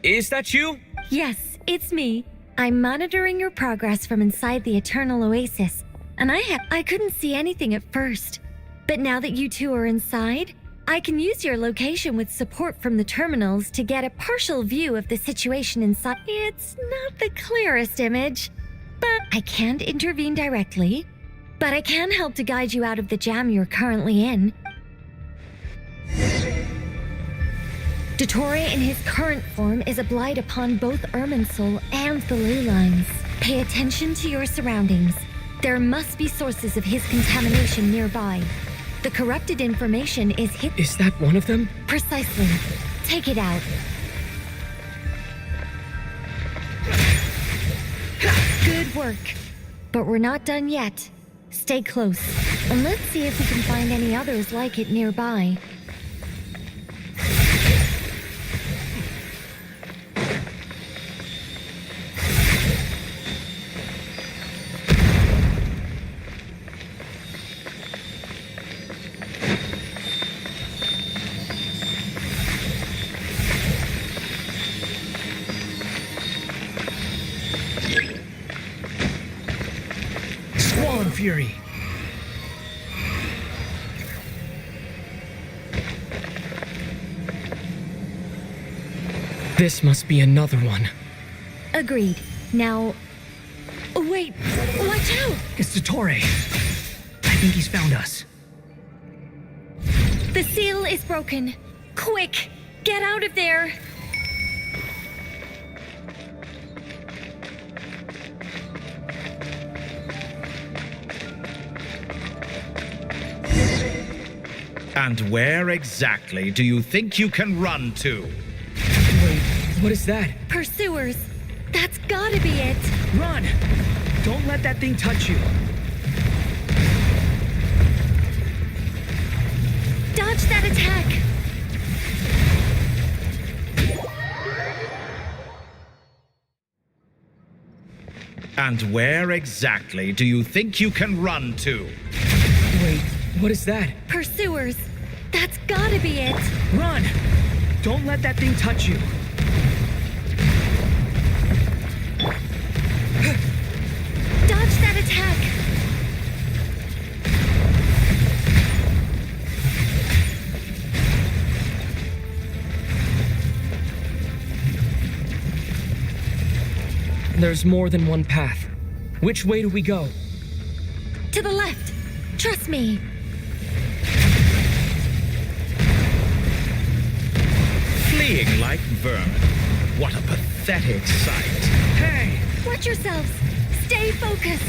is that you? Yes, it's me. I'm monitoring your progress from inside the Eternal Oasis, and I couldn't see anything at first. But now that you two are inside, I can use your location with support from the terminals to get a partial view of the situation inside. It's not the clearest image, but I can't intervene directly. But I can help to guide you out of the jam you're currently in. Dottore in his current form is a blight upon both Irminsul and the ley lines. Pay attention to your surroundings. There must be sources of his contamination nearby. The corrupted information is hit. Is that one of them? Precisely. Take it out. Good work. But we're not done yet. Stay close, and let's see if we can find any others like it nearby. Fury. This must be another one. Agreed. Now... Wait, watch out! It's Dottore. I think he's found us. The seal is broken. Quick, get out of there! And where exactly do you think you can run to? Wait, what is that? Pursuers. That's gotta be it. Run! Don't let that thing touch you. Dodge that attack! And where exactly do you think you can run to? Wait, what is that? Pursuers. That's gotta be it. Run! Don't let that thing touch you. Dodge that attack! There's more than one path. Which way do we go? To the left. Trust me. Fleeing like vermin. What a pathetic sight. Hey! Watch yourselves. Stay focused.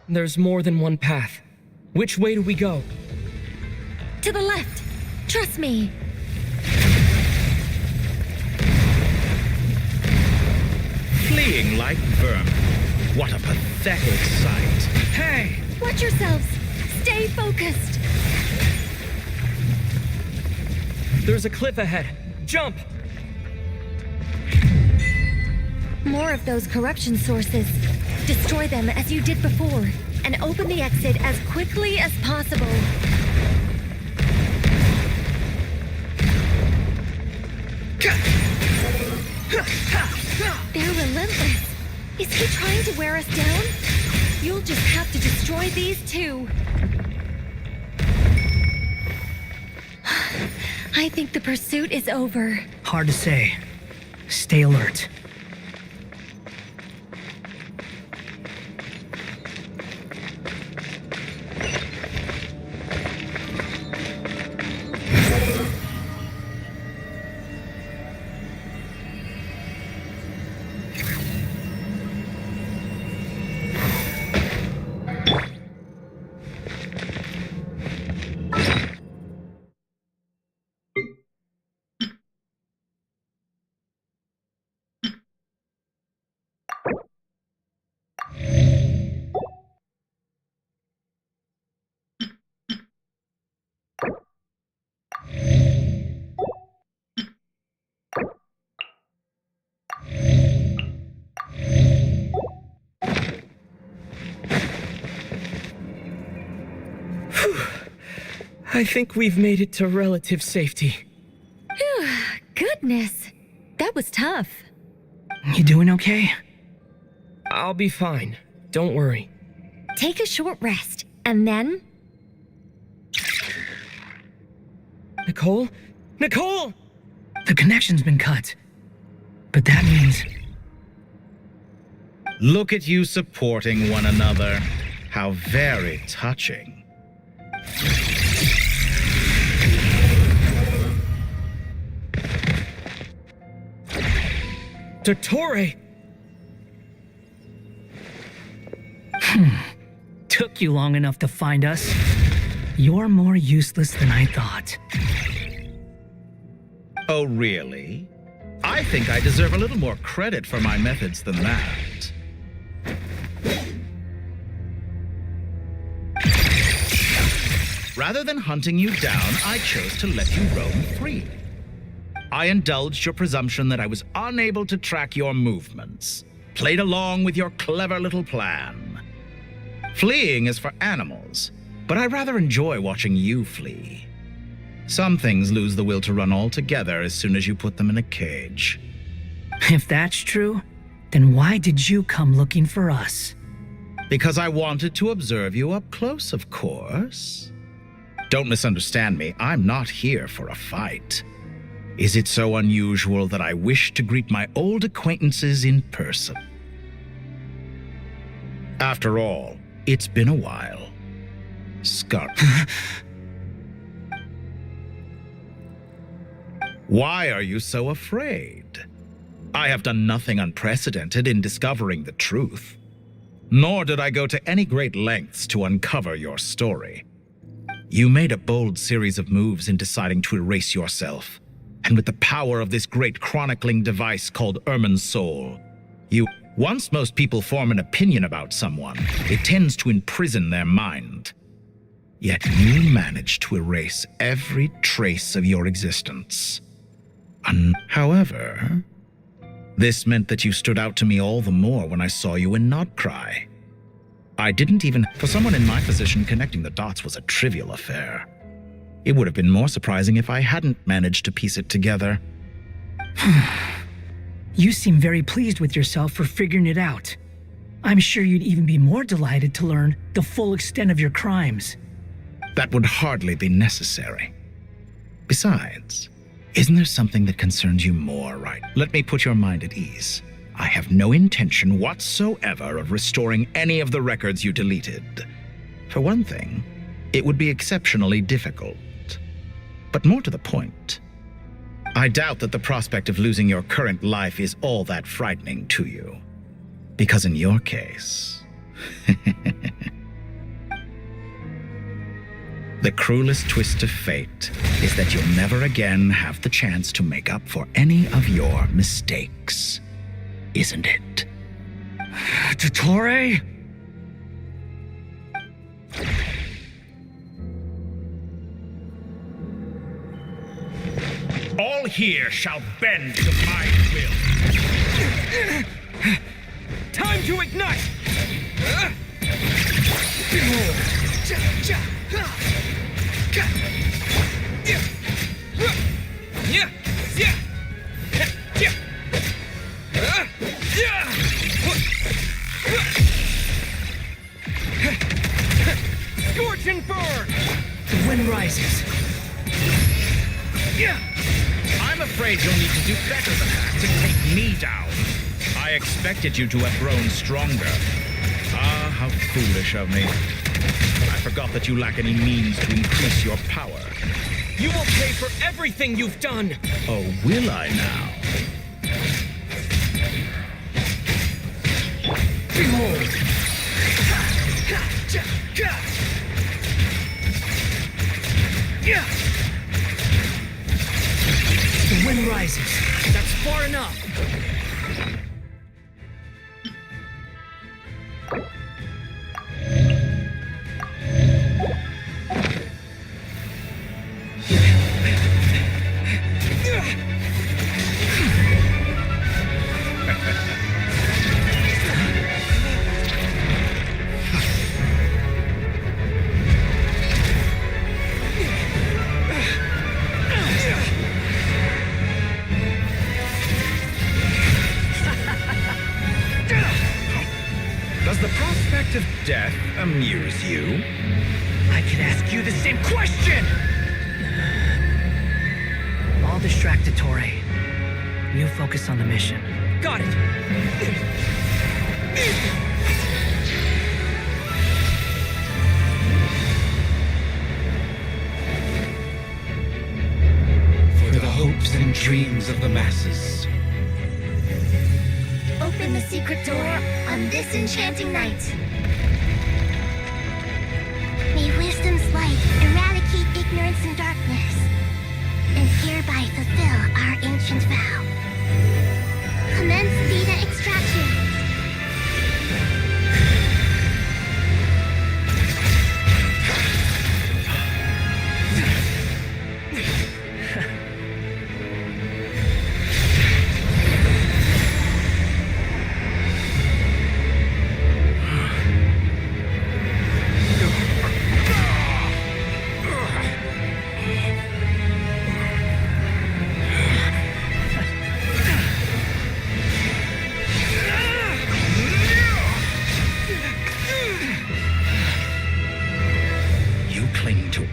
There's more than one path. Which way do we go? To the left. Trust me. Fleeing like vermin. What a pathetic sight. Hey! Watch yourselves. Stay focused. There's a cliff ahead. Jump! More of those corruption sources. Destroy them as you did before, and open the exit as quickly as possible. They're relentless. Is he trying to wear us down? You'll just have to destroy these too. I think the pursuit is over. Hard to say. Stay alert. I think we've made it to relative safety. Phew, goodness. That was tough. You doing okay? I'll be fine. Don't worry. Take a short rest, and then... Nicole? Nicole! The connection's been cut. But that means... Look at you supporting one another. How very touching. Dottore! Took you long enough to find us. You're more useless than I thought. Oh, really? I think I deserve a little more credit for my methods than that. Rather than hunting you down, I chose to let you roam free. I indulged your presumption that I was unable to track your movements, played along with your clever little plan. Fleeing is for animals, but I rather enjoy watching you flee. Some things lose the will to run altogether as soon as you put them in a cage. If that's true, then why did you come looking for us? Because I wanted to observe you up close, of course. Don't misunderstand me, I'm not here for a fight. Is it so unusual that I wish to greet my old acquaintances in person? After all, it's been a while. Scar. Why are you so afraid? I have done nothing unprecedented in discovering the truth. Nor did I go to any great lengths to uncover your story. You made a bold series of moves in deciding to erase yourself. And with the power of this great chronicling device called Ermin's Soul, once most people form an opinion about someone, it tends to imprison their mind. Yet you managed to erase every trace of your existence. However, this meant that you stood out to me all the more when I saw you in Nodcry. I didn't even... For someone in my position, connecting the dots was a trivial affair. It would have been more surprising if I hadn't managed to piece it together. You seem very pleased with yourself for figuring it out. I'm sure you'd even be more delighted to learn the full extent of your crimes. That would hardly be necessary. Besides, isn't there something that concerns you more, right? Let me put your mind at ease. I have no intention whatsoever of restoring any of the records you deleted. For one thing, it would be exceptionally difficult. But more to the point, I doubt that the prospect of losing your current life is all that frightening to you. Because in your case, the cruelest twist of fate is that you'll never again have the chance to make up for any of your mistakes. Isn't it? Dottore? All here shall bend to my will. Time to ignite! Scorch and burn! The wind rises. I'm afraid you'll need to do better than that to take me down. I expected you to have grown stronger. Ah, how foolish of me. I forgot that you lack any means to increase your power. You will pay for everything you've done! Oh, will I now? Behold! The wind rises. That's far enough. Does the prospect of death amuse you? I could ask you the same question! I'll distract Ettore. You focus on the mission. Got it! For the hopes and dreams of the masses. Open the secret door on this enchanting night. May wisdom's light eradicate ignorance and darkness, and hereby fulfill our ancient vow. Commence data extraction.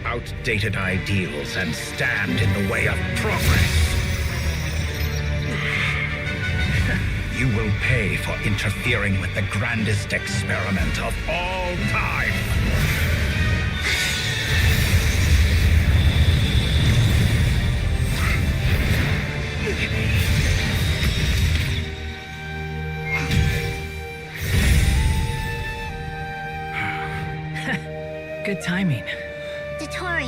Outdated ideals and stand in the way of progress. You will pay for interfering with the grandest experiment of all time. Good timing. Ettore,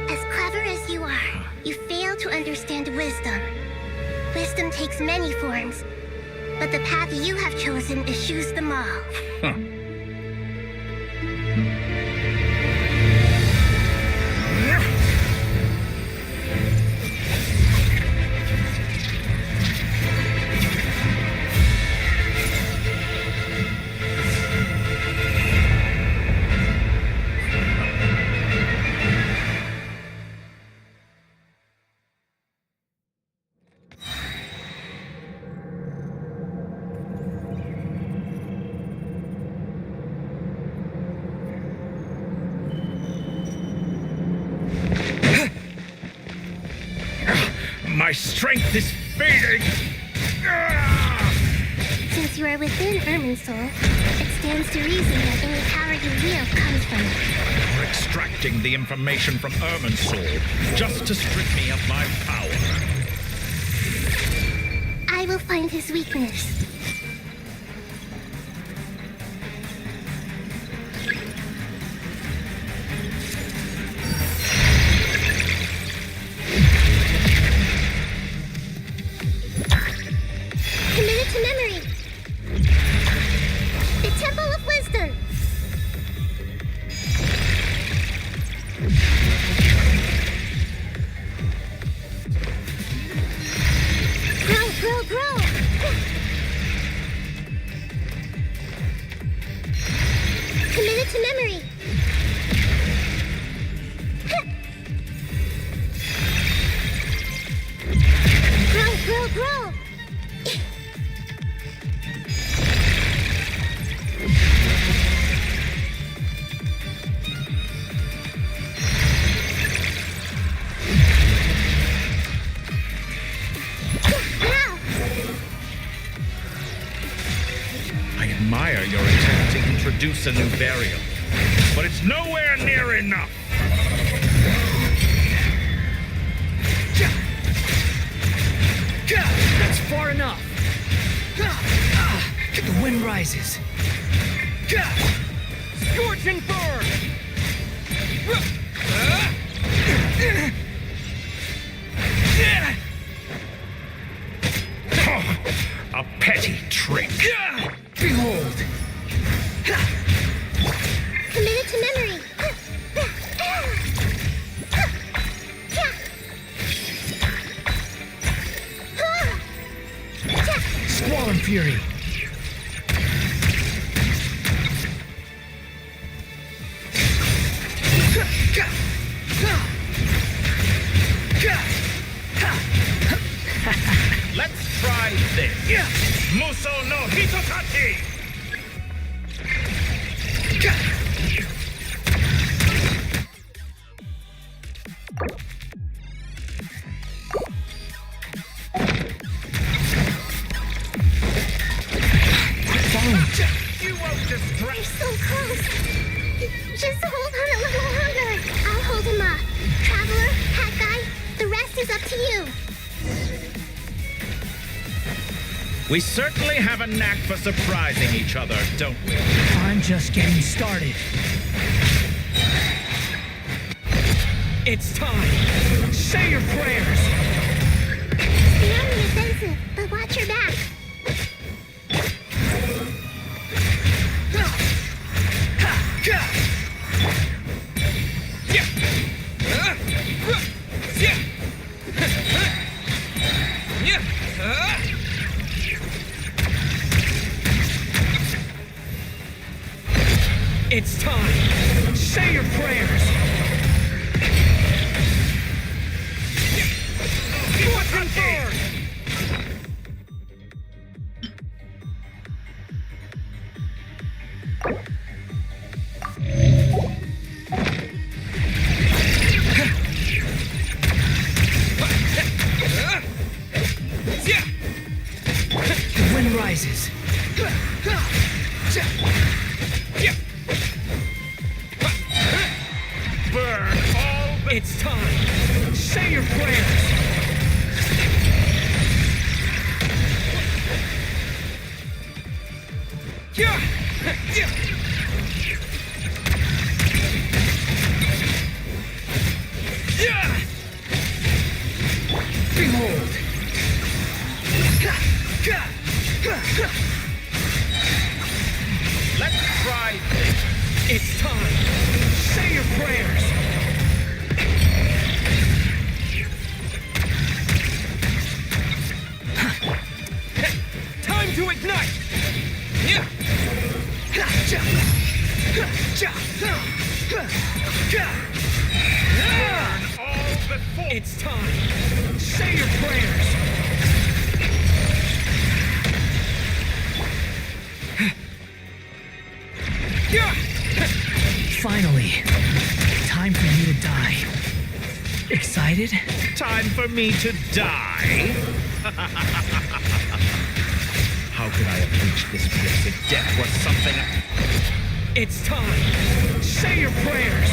as clever as you are, you fail to understand wisdom. Wisdom takes many forms, but the path you have chosen eschews them all. My strength is fading! Since you are within Irminsul, it stands to reason that any power you wield comes from it. You're extracting the information from Irminsul just to strip me of my power. I will find his weakness. Commit it to memory. The Temple of Wisdom. Grow, grow, grow. admire your attempt to introduce a new variable, but it's nowhere near enough. That's far enough. The wind rises. Scorching burn! A petty trick. Behold! Committed to memory. Squall and fury. Let's try this. Muso no Hitotachi! You won't distract. You're so close. Just hold on a little longer. I'll hold him up. Traveler, hat guy, the rest is up to you. We certainly have a knack for surprising each other, don't we? I'm just getting started. It's time. Say your prayers. Stay on the offensive, but watch your back. It's time. Say your prayers. Scorching burn! The wind rises. Burn all the... It's time. Say your prayers. Behold. Let's try this. It's time. Say your prayers. Time to ignite. Burn all before... It's time. Say your prayers. Finally, time for you to die. Excited? Time for me to die? How could I have reached this place if death was something... It's time. Say your prayers.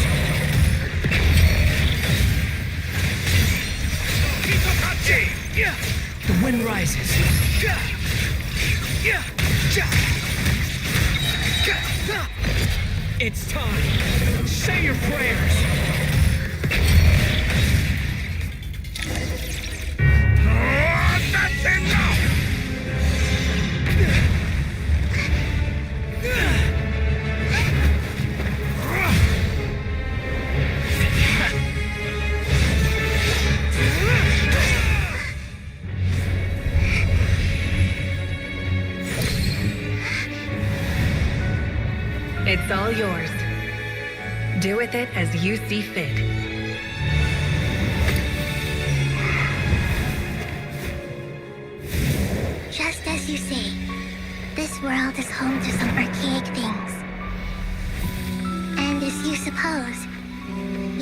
The wind rises. It's time. Say your prayers. That's enough! It's all yours. Do with it as you see fit. Just as you say, this world is home to some archaic things. And as you suppose,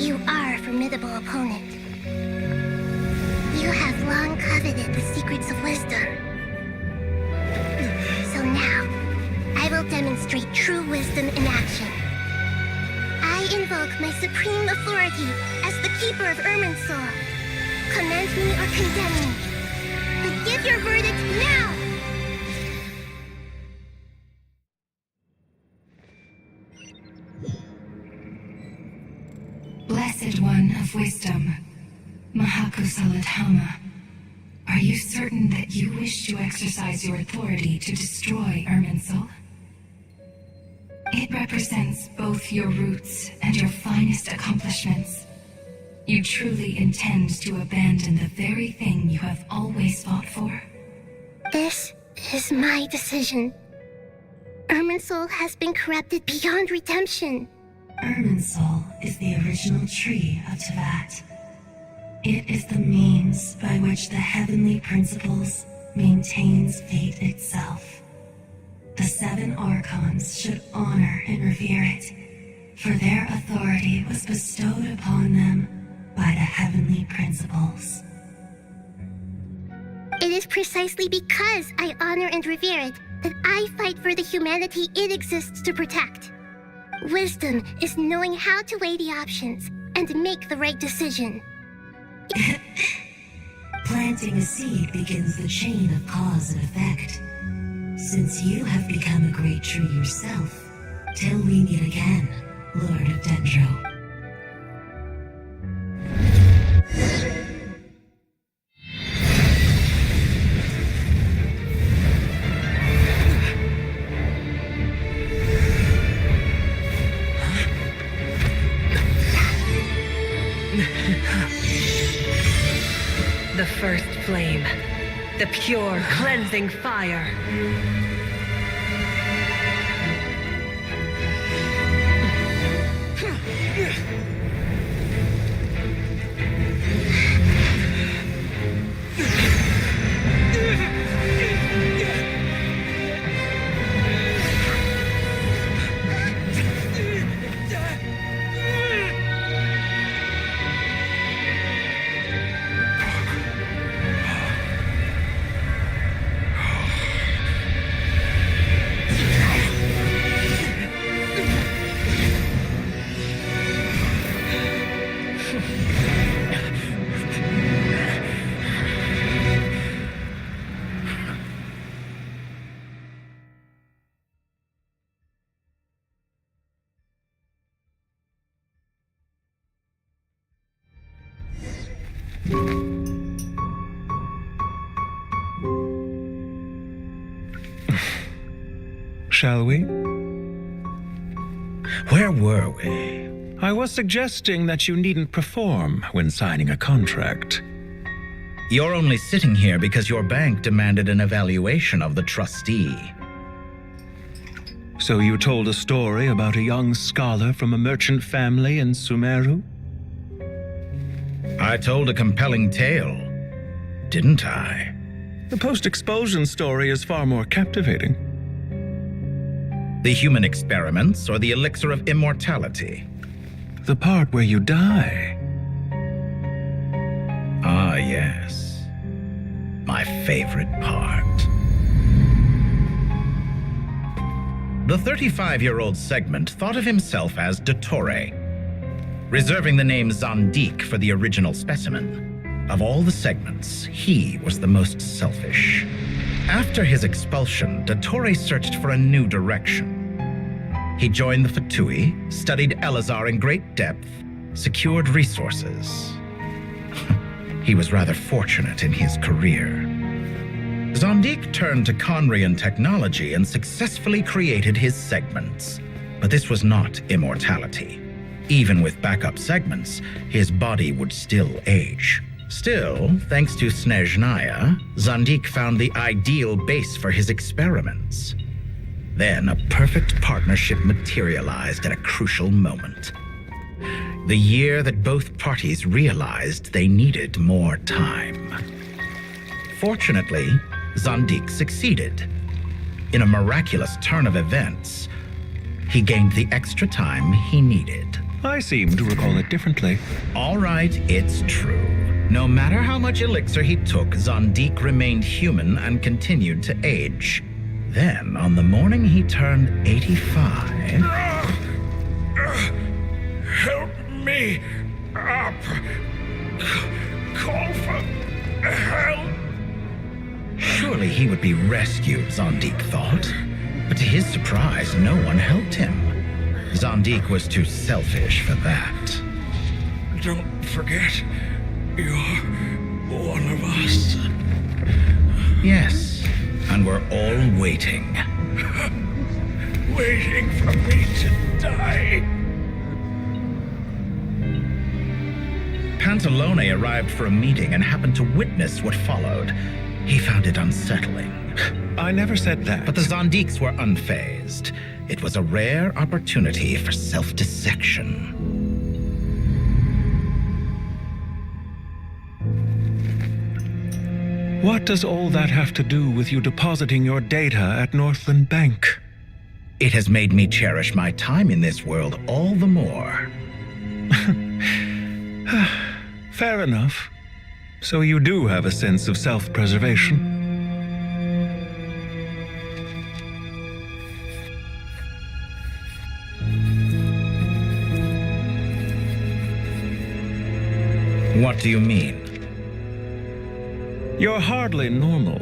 you are a formidable opponent. You have long coveted the secrets of wisdom. So now, I will demonstrate demonstrate true wisdom in action. I invoke my supreme authority as the keeper of Irminsul. Commend me or condemn me. But give your verdict now! Blessed One of Wisdom, Mahakosaladhama, are you certain that you wish to exercise your authority to destroy Irminsul? It represents both your roots and your finest accomplishments. You truly intend to abandon the very thing you have always fought for? This is my decision. Irminsul has been corrupted beyond redemption. Irminsul is the original tree of Tevat. It is the means by which the heavenly principles maintains fate itself. The 7 Archons should honor and revere it, for their authority was bestowed upon them by the heavenly principles. It is precisely because I honor and revere it that I fight for the humanity it exists to protect. Wisdom is knowing how to weigh the options and make the right decision. Planting a seed begins the chain of cause and effect. Since you have become a great tree yourself, till we meet again, Lord of Dendro. The first flame. The pure, cleansing fire. Shall we? Where were we? I was suggesting that you needn't perform when signing a contract. You're only sitting here because your bank demanded an evaluation of the trustee. So you told a story about a young scholar from a merchant family in Sumeru? I told a compelling tale, didn't I? The post-expulsion story is far more captivating. The human experiments or the elixir of immortality? The part where you die. Ah, yes. My favorite part. The 35-year-old Segment thought of himself as Dottore, reserving the name Zandik for the original specimen. Of all the Segments, he was the most selfish. After his expulsion, Dottore searched for a new direction. He joined the Fatui, studied Elazar in great depth, secured resources. He was rather fortunate in his career. Zandik turned to Conrian technology and successfully created his segments. But this was not immortality. Even with backup segments, his body would still age. Still, thanks to Snezhnaya, Zandik found the ideal base for his experiments. Then a perfect partnership materialized at a crucial moment. The year that both parties realized they needed more time. Fortunately, Zandik succeeded. In a miraculous turn of events, he gained the extra time he needed. I seem to recall it differently. All right, it's true. No matter how much elixir he took, Zandik remained human and continued to age. Then, on the morning he turned 85... Help me up. Call for help. Surely he would be rescued, Zondik thought. But to his surprise, no one helped him. Zondik was too selfish for that. Don't forget, you're one of us. Yes, and we're all waiting. Waiting for me to die. Pantalone arrived for a meeting and happened to witness what followed. He found it unsettling. I never said that. But the Zondiks were unfazed. It was a rare opportunity for self-dissection. What does all that have to do with you depositing your data at Northland Bank? It has made me cherish my time in this world all the more. Fair enough. So you do have a sense of self-preservation. What do you mean? You're hardly normal,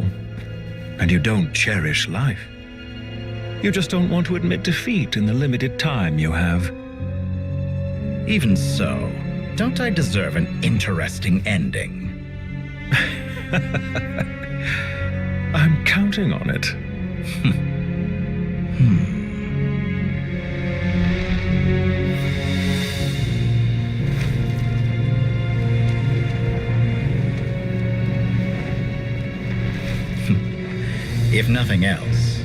and you don't cherish life. You just don't want to admit defeat in the limited time you have. Even so, don't I deserve an interesting ending? I'm counting on it. If nothing else,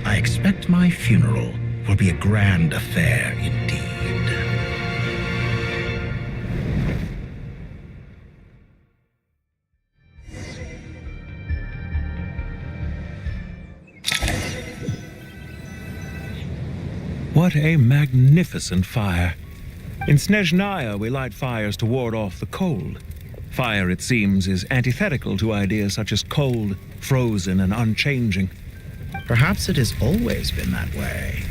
I expect my funeral will be a grand affair indeed. What a magnificent fire. In Snezhnaya, we light fires to ward off the cold. Fire, it seems, is antithetical to ideas such as cold, frozen, and unchanging. Perhaps it has always been that way.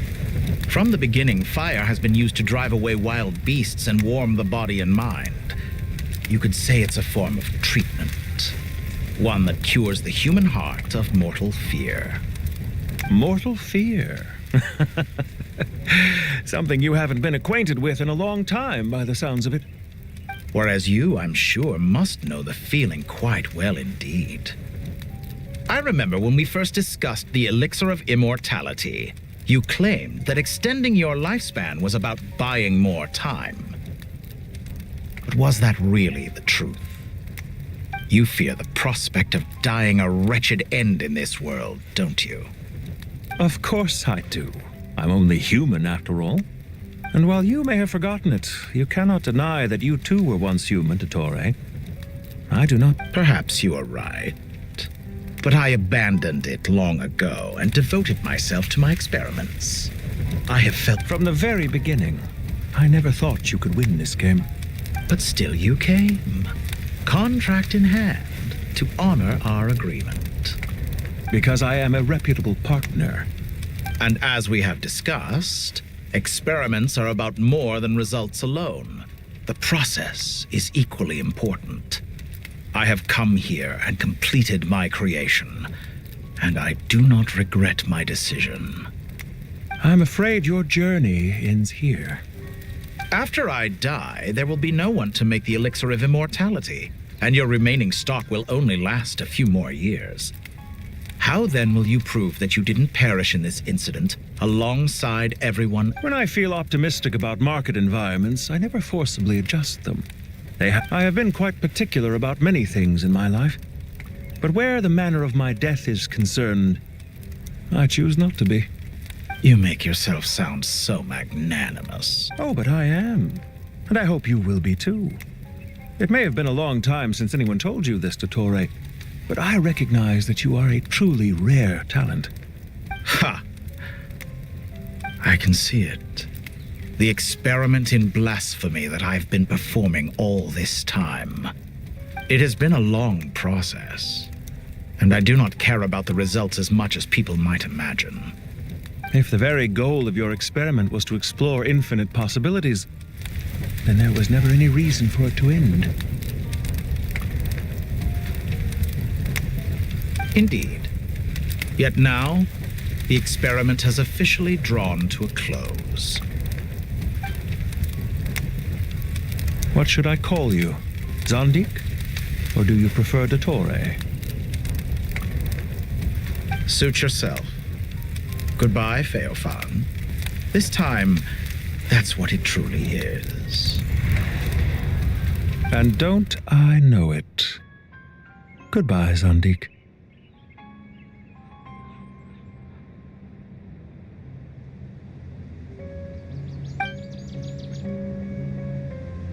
From the beginning, fire has been used to drive away wild beasts and warm the body and mind. You could say it's a form of treatment. One that cures the human heart of mortal fear. Mortal fear? Something you haven't been acquainted with in a long time, by the sounds of it. Whereas you, I'm sure, must know the feeling quite well indeed. I remember when we first discussed the elixir of immortality, you claimed that extending your lifespan was about buying more time. But was that really the truth? You fear the prospect of dying a wretched end in this world, don't you? Of course I do. I'm only human, after all. And while you may have forgotten it, you cannot deny that you too were once human, Dottore. I do not. Perhaps you are right. But I abandoned it long ago and devoted myself to my experiments. I have felt... From the very beginning, I never thought you could win this game. But still you came. Contract in hand, to honor our agreement. Because I am a reputable partner. And as we have discussed, experiments are about more than results alone. The process is equally important. I have come here and completed my creation, and I do not regret my decision. I'm afraid your journey ends here. After I die, there will be no one to make the elixir of immortality, and your remaining stock will only last a few more years. How then will you prove that you didn't perish in this incident alongside everyone? When I feel optimistic about market environments, I never forcibly adjust them. I have been quite particular about many things in my life. But where the manner of my death is concerned, I choose not to be. You make yourself sound so magnanimous. Oh, but I am. And I hope you will be too. It may have been a long time since anyone told you this, Dottore, but I recognize that you are a truly rare talent. Ha! I can see it. The experiment in blasphemy that I've been performing all this time. It has been a long process. And I do not care about the results as much as people might imagine. If the very goal of your experiment was to explore infinite possibilities, then there was never any reason for it to end. Indeed. Yet now, the experiment has officially drawn to a close. What should I call you? Zondik? Or do you prefer Dottore? Suit yourself. Goodbye, Feofan. This time, that's what it truly is. And don't I know it? Goodbye, Zondik.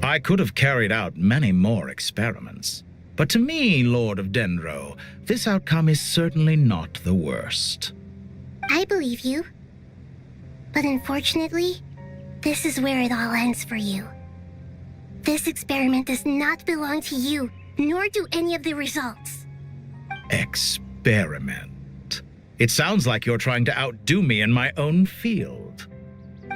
I could have carried out many more experiments, but to me, Lord of Dendro, this outcome is certainly not the worst. I believe you. But unfortunately, this is where it all ends for you. This experiment does not belong to you, nor do any of the results. Experiment? It sounds like you're trying to outdo me in my own field.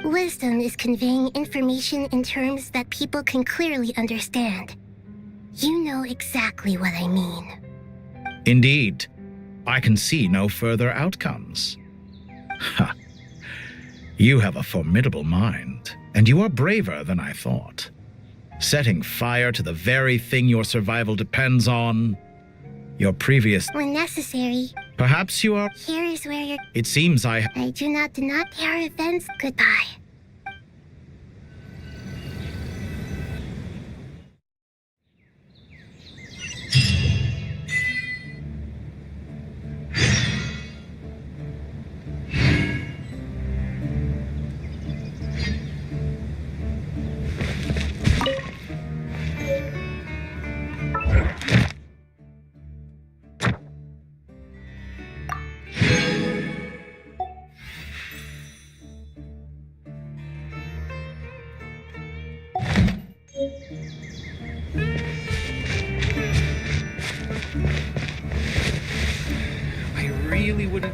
Wisdom is conveying information in terms that people can clearly understand. You know exactly what I mean. Indeed. I can see no further outcomes. Ha! You have a formidable mind, and you are braver than I thought. Setting fire to the very thing your survival depends on. Your previous... When necessary. Perhaps you are... Here is where you're... It seems I do not deny our events. Goodbye.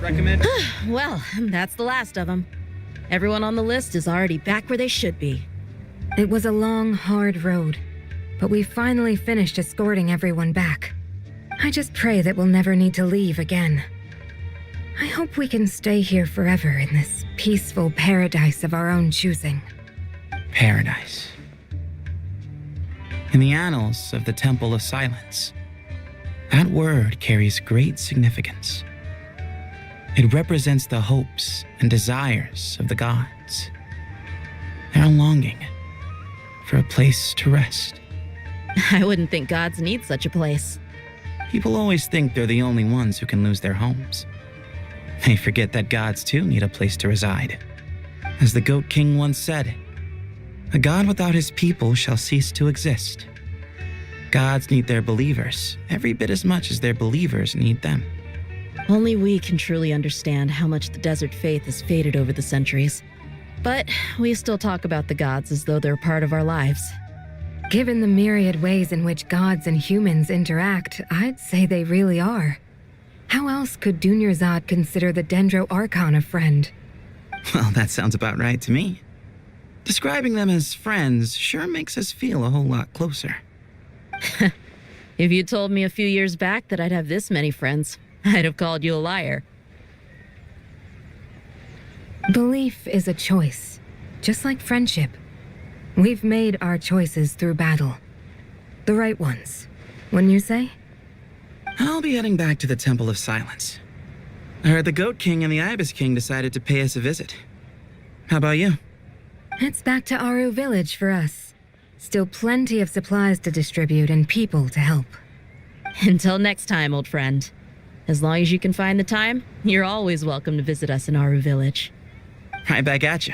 Recommend. Well, that's the last of them. Everyone on the list is already back where they should be. It was a long, hard road, but we finally finished escorting everyone back. I just pray that we'll never need to leave again. I hope we can stay here forever in this peaceful paradise of our own choosing. Paradise. In the annals of the Temple of Silence, that word carries great significance. It represents the hopes and desires of the gods. Their longing for a place to rest. I wouldn't think gods need such a place. People always think they're the only ones who can lose their homes. They forget that gods too need a place to reside. As the Goat King once said, "A god without his people shall cease to exist." Gods need their believers every bit as much as their believers need them. Only we can truly understand how much the desert faith has faded over the centuries. But we still talk about the gods as though they're part of our lives. Given the myriad ways in which gods and humans interact, I'd say they really are. How else could Dunyarzad consider the Dendro Archon a friend? Well, that sounds about right to me. Describing them as friends sure makes us feel a whole lot closer. If you told me a few years back that I'd have this many friends, I'd have called you a liar. Belief is a choice, just like friendship. We've made our choices through battle. The right ones, wouldn't you say? I'll be heading back to the Temple of Silence. I heard the Goat King and the Ibis King decided to pay us a visit. How about you? It's back to Aru Village for us. Still plenty of supplies to distribute and people to help. Until next time, old friend. As long as you can find the time, you're always welcome to visit us in Aru Village. Right back at you.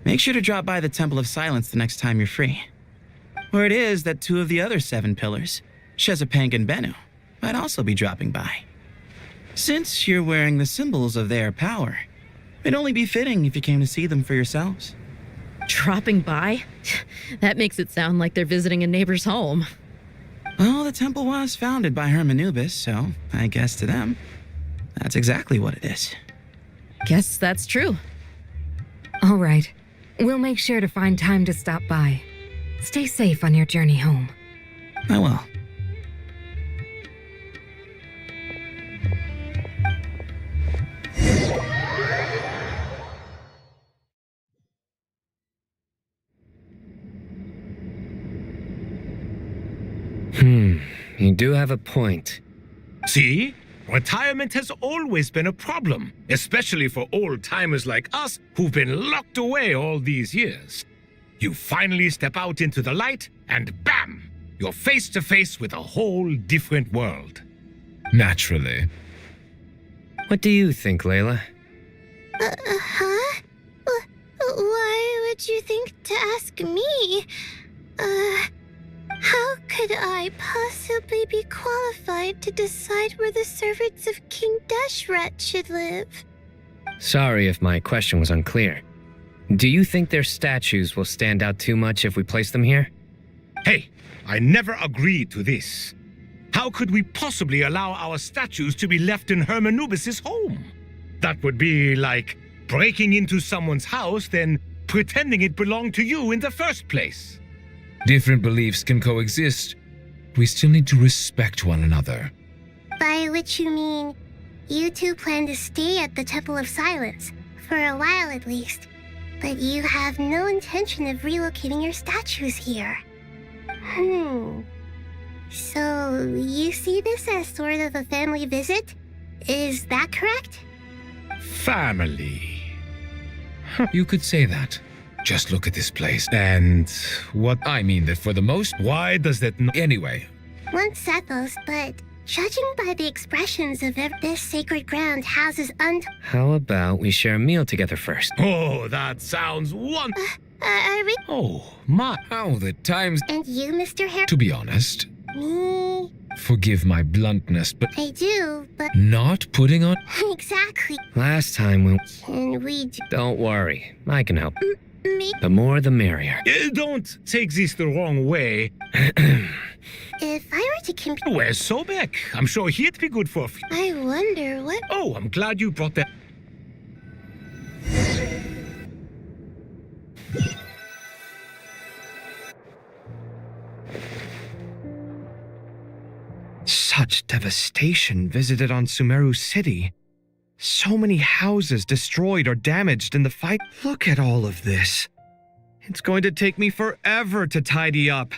Make sure to drop by the Temple of Silence the next time you're free. Where it is that two of the other 7 pillars, Shezapang and Bennu, might also be dropping by. Since you're wearing the symbols of their power, it'd only be fitting if you came to see them for yourselves. Dropping by? That makes it sound like they're visiting a neighbor's home. Well, the the temple was founded by Hermanubis, so I guess to them, that's exactly what it is. Guess that's true. All right. We'll make sure to find time to stop by. Stay safe on your journey home. I will. You do have a point. See? Retirement has always been a problem, especially for old-timers like us who've been locked away all these years. You finally step out into the light, and bam! You're face to face with a whole different world. Naturally. What do you think, Layla? Huh? Why would you think to ask me? How could I possibly be qualified to decide where the servants of King Deshret should live? Sorry if my question was unclear. Do you think their statues will stand out too much if we place them here? Hey, I never agreed to this. How could we possibly allow our statues to be left in Hermanubis' home? That would be like breaking into someone's house, then pretending it belonged to you in the first place. Different beliefs can coexist. We still need to respect one another. By which you mean, you two plan to stay at the Temple of Silence, for a while at least, but you have no intention of relocating your statues here. So, you see this as sort of a family visit? Is that correct? Family. You could say that. Just look at this place. And what I mean that for the most, why does that anyway? One settles, but judging by the expressions of this sacred ground houses How about we share a meal together first? Oh, that sounds wonderful. are we? Oh, my. How the times. And you, Mr. Harry? To be honest, Me? forgive my bluntness, but I do, but... not putting on. Exactly. Last time we... Can we do... Don't worry, I can help. Me? The more the merrier. Don't take this the wrong way. If I were to compare... Where's Sobek? I'm sure he'd be good for... I wonder what... Oh, I'm glad you brought that... Such devastation visited on Sumeru City. So many houses destroyed or damaged in the fight. Look at all of this. It's going to take me forever to tidy up.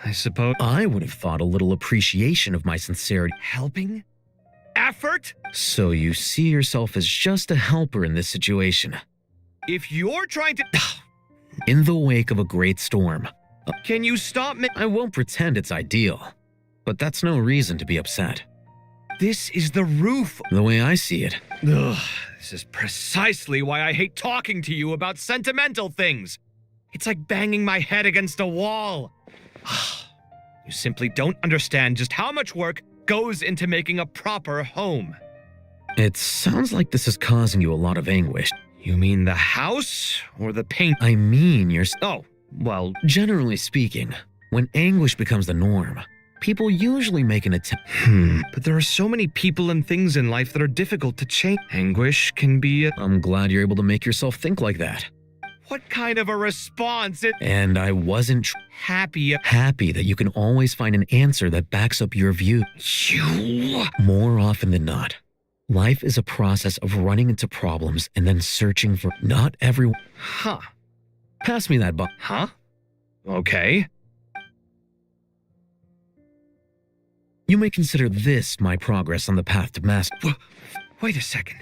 I suppose I would have thought a little appreciation of my sincerity. helping? Effort? So you see yourself as just a helper in this situation. If you're trying to... In the wake of a great storm. Can you stop me? I won't pretend it's ideal, but that's no reason to be upset. This is the roof. The way I see it. Ugh, this is precisely why I hate talking to you about sentimental things. It's like banging my head against a wall. You simply don't understand just how much work goes into making a proper home. It sounds like this is causing you a lot of anguish. You mean the house or the paint? I mean Oh, well, generally speaking, when anguish becomes the norm, people usually make an attempt. But there are so many people and things in life that are difficult to change. Anguish can be I'm glad you're able to make yourself think like that. What kind of a response? And I wasn't happy that you can always find an answer that backs up your view. More often than not, life is a process of running into problems and then searching for not everyone. Huh. Pass me that book. Huh? Okay. You may consider this my progress on the path to mastery. Wait a second.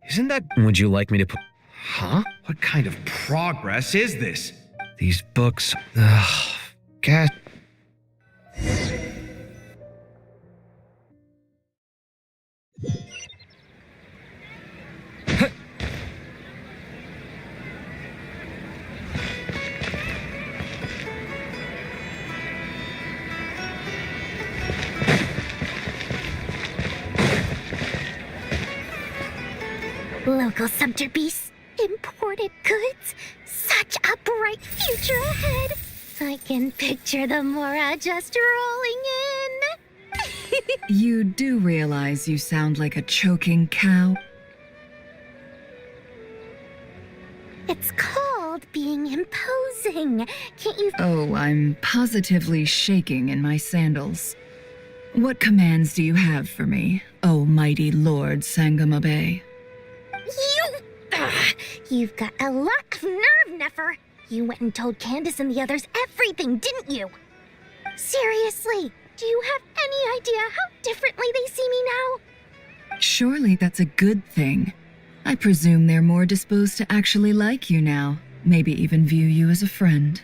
Isn't that... Would you like me to put... Huh? What kind of progress is this? These books... Ugh. Gas... Local subter beasts, imported goods, such a bright future ahead. I can picture the Mora just rolling in You do realize you sound like a choking cow? It's called being imposing. Can't you? Oh, I'm positively shaking in my sandals. What commands do you have for me, oh mighty Lord Sangamabe? You've got a lot of nerve, Nefer. You went and told Candace and the others everything, didn't you? Seriously, do you have any idea how differently they see me now? Surely that's a good thing. I presume they're more disposed to actually like you now, maybe even view you as a friend.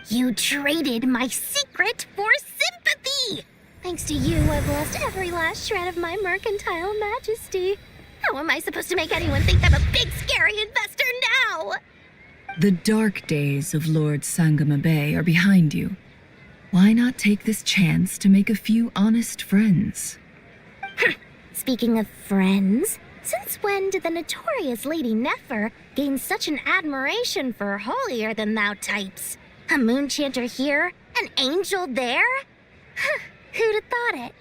You traded my secret for sympathy! Thanks to you, I've lost every last shred of my mercantile majesty. How am I supposed to make anyone think I'm a big, scary investor now? The dark days of Lord Sangamabe are behind you. Why not take this chance to make a few honest friends? Speaking of friends, since when did the notorious Lady Nefer gain such an admiration for holier-than-thou types? A moon chanter here, an angel there? Who'd have thought it?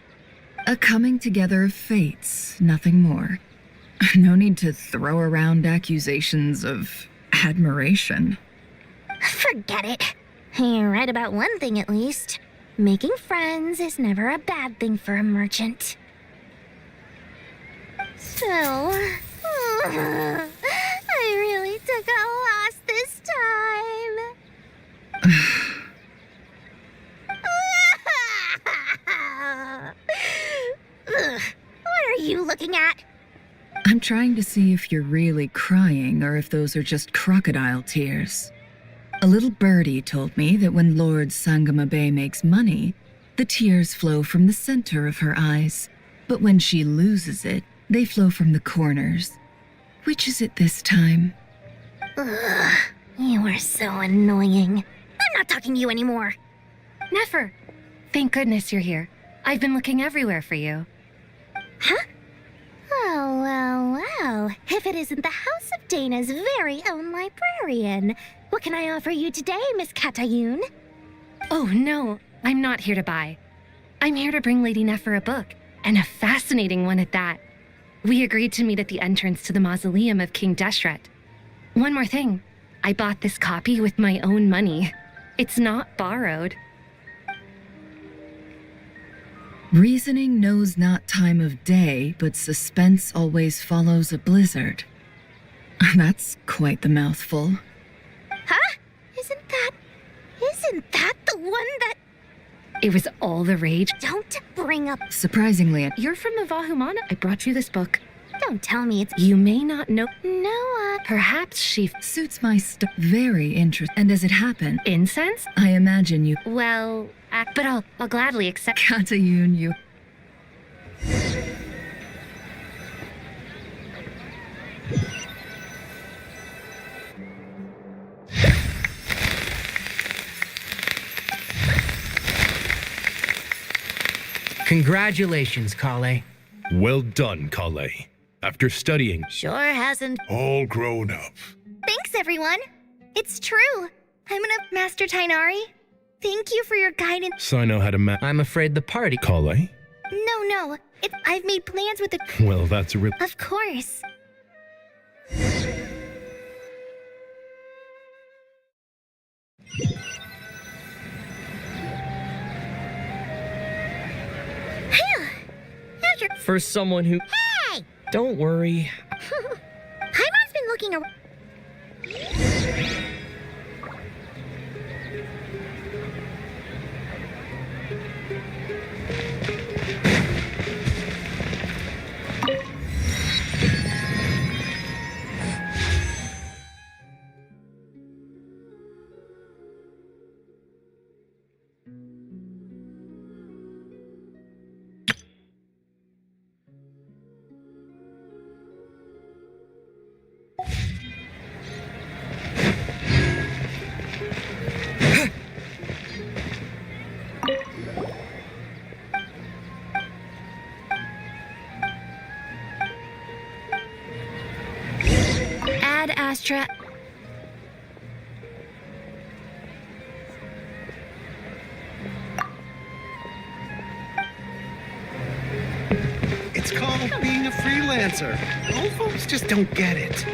A coming together of fates, nothing more. No need to throw around accusations of admiration. Forget it. You're right about one thing at least. Making friends is never a bad thing for a merchant. So, I really took a loss this time. What are you looking at? I'm trying to see if you're really crying or if those are just crocodile tears. A little birdie told me that when Lord Sangamabe makes money, the tears flow from the center of her eyes, but when she loses it, they flow from the corners. Which is it this time? Ugh, you are so annoying. I'm not talking to you anymore. Nefer, thank goodness you're here. I've been looking everywhere for you. Huh? Well. If it isn't the House of Dana's very own librarian. What can I offer you today, Miss Katayun? Oh, no, I'm not here to buy. I'm here to bring Lady Nefer a book, and a fascinating one at that. We agreed to meet at the entrance to the mausoleum of King Deshret. One more thing, I bought this copy with my own money. It's not borrowed. Reasoning knows not time of day, but suspense always follows a blizzard. That's quite the mouthful. Huh? Isn't that the one that... It was all the rage. Don't bring up... Surprisingly, You're from the Vahumana. I brought you this book. Don't tell me it's... You may not know... No, Perhaps she... Suits my very interesting. And as it happened... Incense? I imagine you... Well, but I'll gladly accept... Katayun, you... Congratulations, Kale. Well done, Kale. After studying... Sure hasn't... All grown up. Thanks, everyone. It's true. I'm gonna... Master Tainari, thank you for your guidance. So I know how to I'm afraid the party... Kale? No. I've made plans with the... Well, that's a real... Of course. For someone who... Hey! Don't worry. Paimon's been looking around... Ad Astra... of being a freelancer. Old folks just don't get it.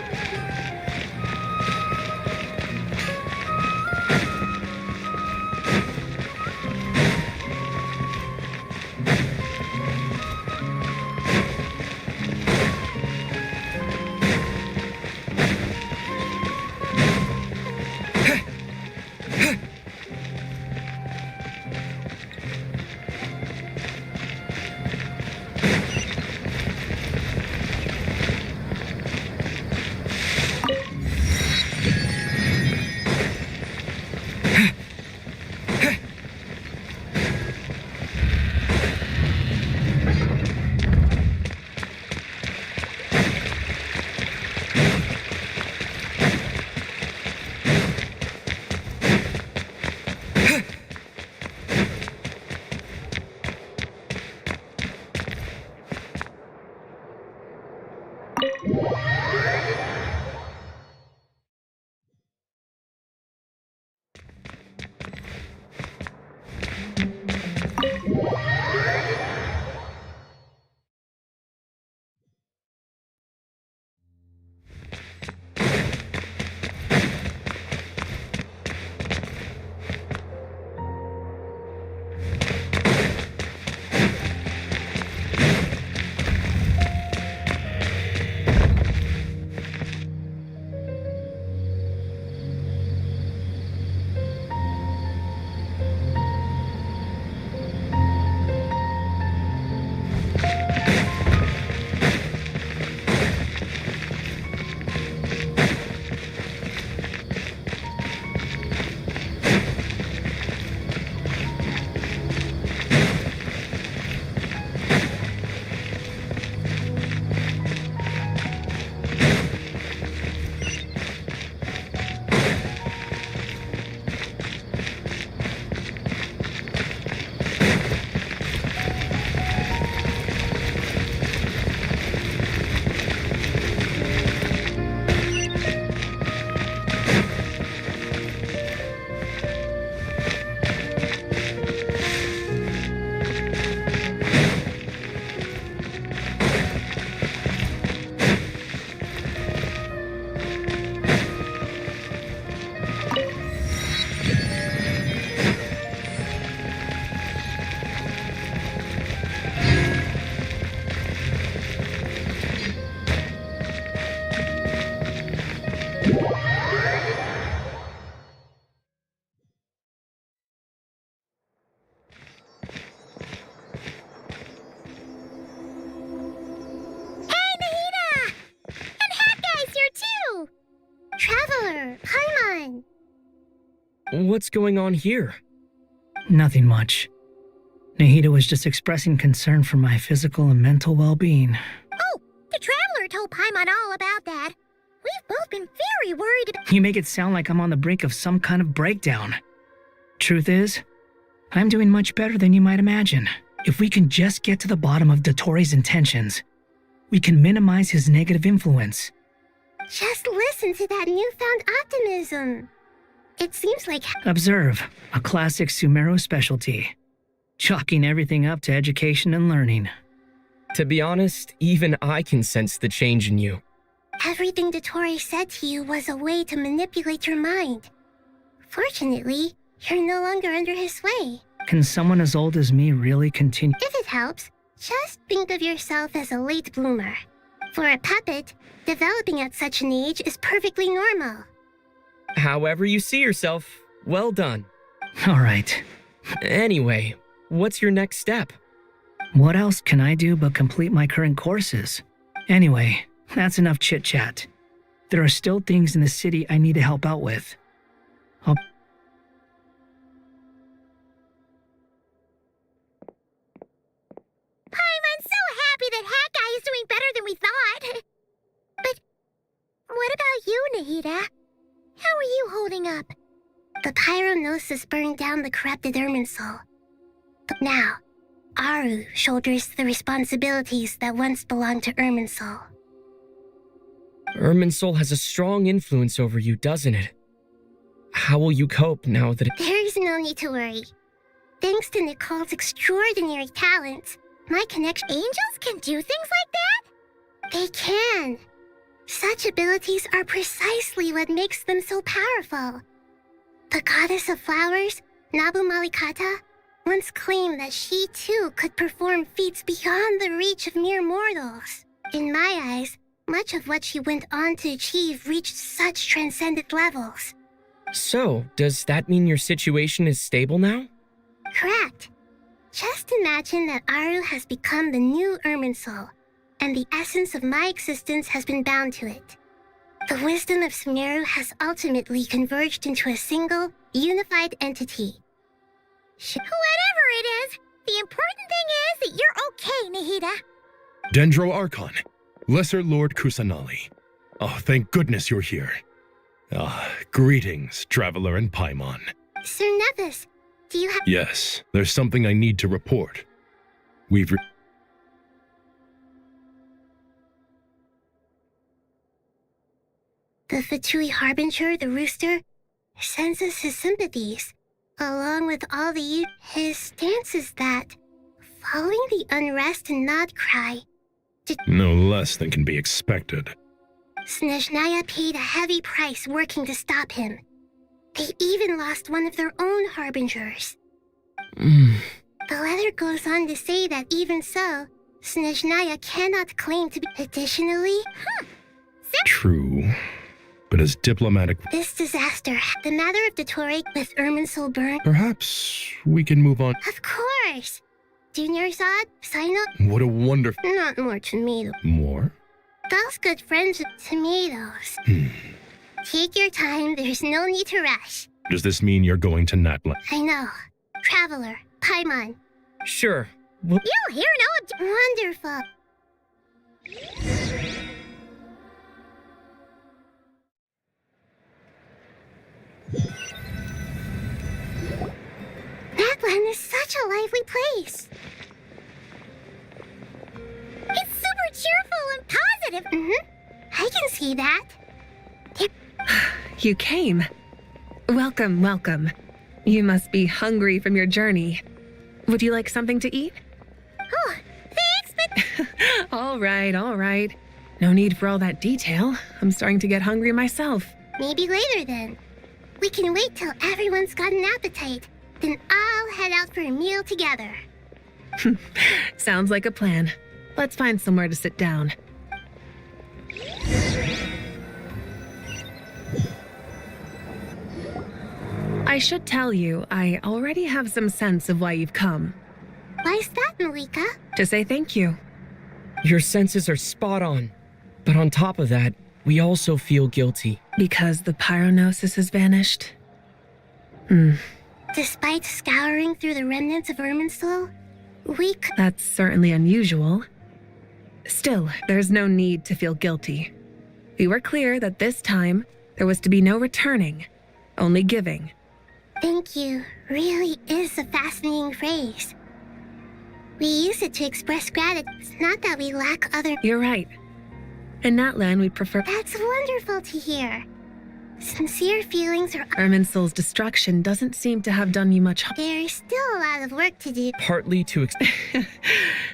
What's going on here? Nothing much. Nahida was just expressing concern for my physical and mental well-being. Oh, the Traveler told Paimon all about that. We've both been very worried about— You make it sound like I'm on the brink of some kind of breakdown. Truth is, I'm doing much better than you might imagine. If we can just get to the bottom of Dottoro's intentions, we can minimize his negative influence. Just listen to that newfound optimism. It seems like— Observe, a classic Sumeru specialty. Chalking everything up to education and learning. To be honest, even I can sense the change in you. everything Dottore said to you was a way to manipulate your mind. Fortunately, you're no longer under his sway. Can someone as old as me really continue? If it helps, just think of yourself as a late bloomer. For a puppet, developing at such an age is perfectly normal. However you see yourself, well done. All right. Anyway, what's your next step? What else can I do but complete my current courses? Anyway, that's enough chit-chat. There are still things in the city I need to help out with. I'm so happy that Hat Guy is doing better than we thought. But what about you, Nahida? How are you holding up? The pyronosis burned down the corrupted Irminsul. But now, Aru shoulders the responsibilities that once belonged to Irminsul. Irminsul has a strong influence over you, doesn't it? How will you cope now that There is no need to worry. Thanks to Nicole's extraordinary talents, My connection. Angels can do things like that? They can. Such abilities are precisely what makes them so powerful. The goddess of flowers, Nabu Malikata, once claimed that she too could perform feats beyond the reach of mere mortals. In my eyes, much of what she went on to achieve reached such transcendent levels. So, does that mean your situation is stable now? Correct. Just imagine that Aru has become the new Irminsul, and the essence of my existence has been bound to it. The wisdom of Sumeru has ultimately converged into a single, unified entity. Whatever it is, the important thing is that you're okay, Nahida. Dendro Archon, Lesser Lord Kusanali. Oh, thank goodness you're here. Greetings, Traveler and Paimon. Sir Nepis, do you have— Yes, there's something I need to report. We've The Fatui Harbinger, the rooster, sends us his sympathies, along with all the his stance is that, following the unrest and Nod cry, no less than can be expected. Snezhnaya paid a heavy price working to stop him. They even lost one of their own harbingers. The letter goes on to say that even so, Snezhnaya cannot claim to be— Additionally, True, but as diplomatic— This disaster, the matter of Dottore with Irminsul burn— Perhaps we can move on. Of course! Junior Zod, Sino— What a wonderful— Not more tomato. More? Those good friends with tomatoes. Take your time, there's no need to rush. Does this mean you're going to Natla? I know. Traveler, Paimon. Sure. Well, You hear no— Wonderful. Natlan is such a lively place. It's super cheerful and positive. I can see that. You came. Welcome, welcome. You must be hungry from your journey. Would you like something to eat? Oh, thanks, but— All right. No need for all that detail. I'm starting to get hungry myself. Maybe later then. We can wait till everyone's got an appetite. Then I'll head out for a meal together. Sounds like a plan. Let's find somewhere to sit down. I should tell you, I already have some sense of why you've come. Why's that, Malika? To say thank you. your senses are spot on. But on top of that, we also feel guilty. Because the pyronosis has vanished? Despite scouring through the remnants of Irminsul, That's certainly unusual. Still, there's no need to feel guilty. We were clear that this time, there was to be no returning, only giving. Thank you really is a fascinating phrase. We use it to express gratitude. It's not that we lack other— You're right. In Natlan, we'd prefer— That's wonderful to hear. Sincere feelings are— Irminsul's destruction doesn't seem to have done you much harm. There's still a lot of work to do. Partly to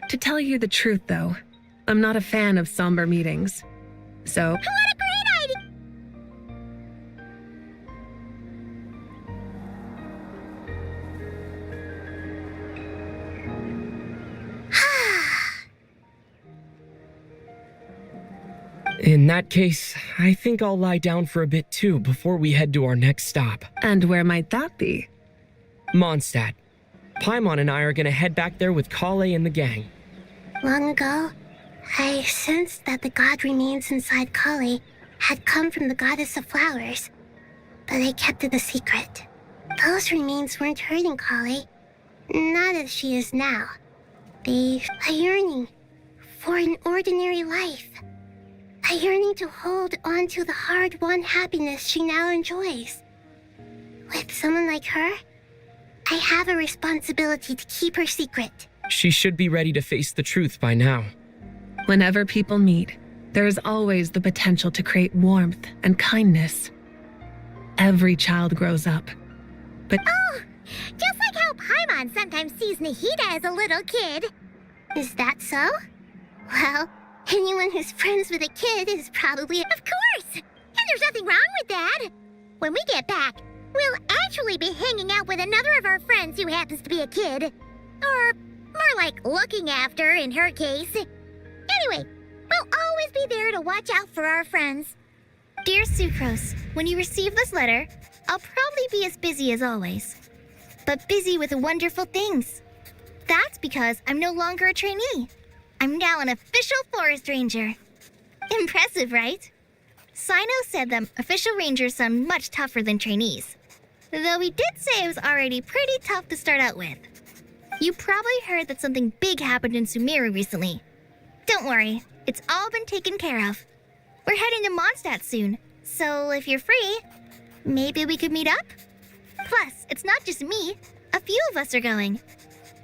To tell you the truth, though, I'm not a fan of somber meetings. So— What a great idea! In that case, I think I'll lie down for a bit too before we head to our next stop. And where might that be? Mondstadt. Paimon and I are gonna head back there with Kale and the gang. Long ago, I sensed that the god remains inside Kali had come from the goddess of flowers, but I kept it a secret. Those remains weren't hurting Kali, not as she is now. A yearning for an ordinary life. A yearning to hold on to the hard-won happiness she now enjoys. With someone like her, I have a responsibility to keep her secret. She should be ready to face the truth by now. Whenever people meet, there is always the potential to create warmth and kindness. Every child grows up. But Oh, just like how Paimon sometimes sees Nahida as a little kid. Is that so? Well, anyone who's friends with a kid is probably... Of course! And there's nothing wrong with that. When we get back, we'll actually be hanging out with another of our friends who happens to be a kid. Or more like looking after, in her case. Anyway, we'll always be there to watch out for our friends. Dear Sucrose, when you receive this letter, I'll probably be as busy as always. But busy with wonderful things. That's because I'm no longer a trainee. I'm now an official forest ranger. Impressive, right? Sino said that official rangers sound much tougher than trainees. Though he did say it was already pretty tough to start out with. You probably heard that something big happened in Sumeru recently. Don't worry, it's all been taken care of. We're heading to Mondstadt soon, so if you're free, maybe we could meet up? Plus, it's not just me. A few of us are going.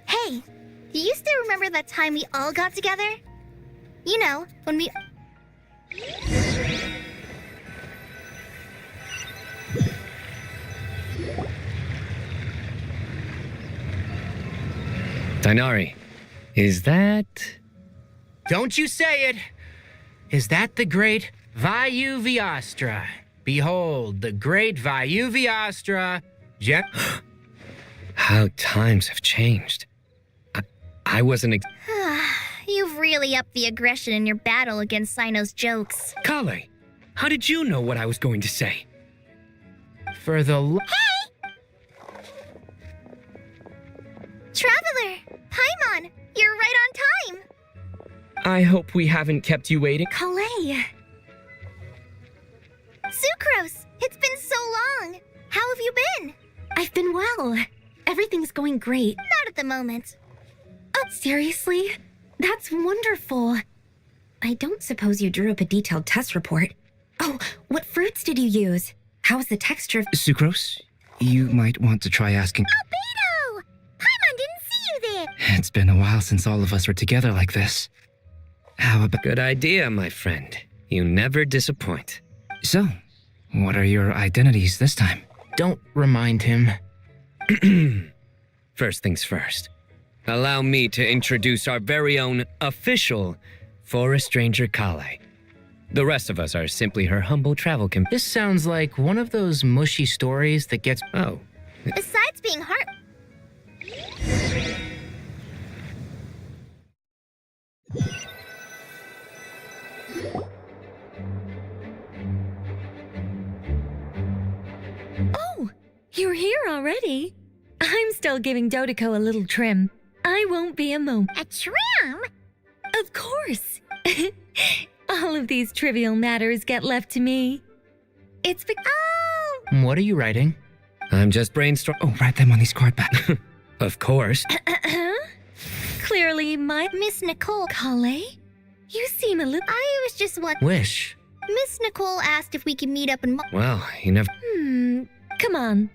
Hey, do you still remember that time we all got together? You know, when we... Dainari, is that... Don't you say it! Is that the great Vayu-Viastra? Behold, the great Vayu-Viastra... How times have changed. I wasn't... You've really upped the aggression in your battle against Sino's jokes. Kale, how did you know what I was going to say? For the... Hey! Traveler! Paimon! You're right on time! I hope we haven't kept you waiting. Kalei! Sucrose! It's been so long! How have you been? I've been well. Everything's going great. Not at the moment. Oh, seriously? That's wonderful. I don't suppose you drew up a detailed test report. Oh, what fruits did you use? How's the texture of... Sucrose, you might want to try asking... Albedo! Paimon didn't see you there! It's been a while since all of us were together like this. How about... Good idea, my friend. You never disappoint. So, what are your identities this time? Don't remind him. First things first. Allow me to introduce our very own official Forest Ranger Kale. The rest of us are simply her humble travel companions. This sounds like one of those mushy stories that gets... Oh. Besides being hard... Oh, you're here already. I'm still giving Dodiko a little trim. I won't be a moment. A trim? Of course. All of these trivial matters get left to me. It's Oh! What are you writing? I'm just brainstorming. Oh, write them on these card backs. Of course. Clearly, my Miss Nicole... Kale? You seem a little... I was just what... Wish. Miss Nicole asked if we could meet up in... Well, you never... Come on.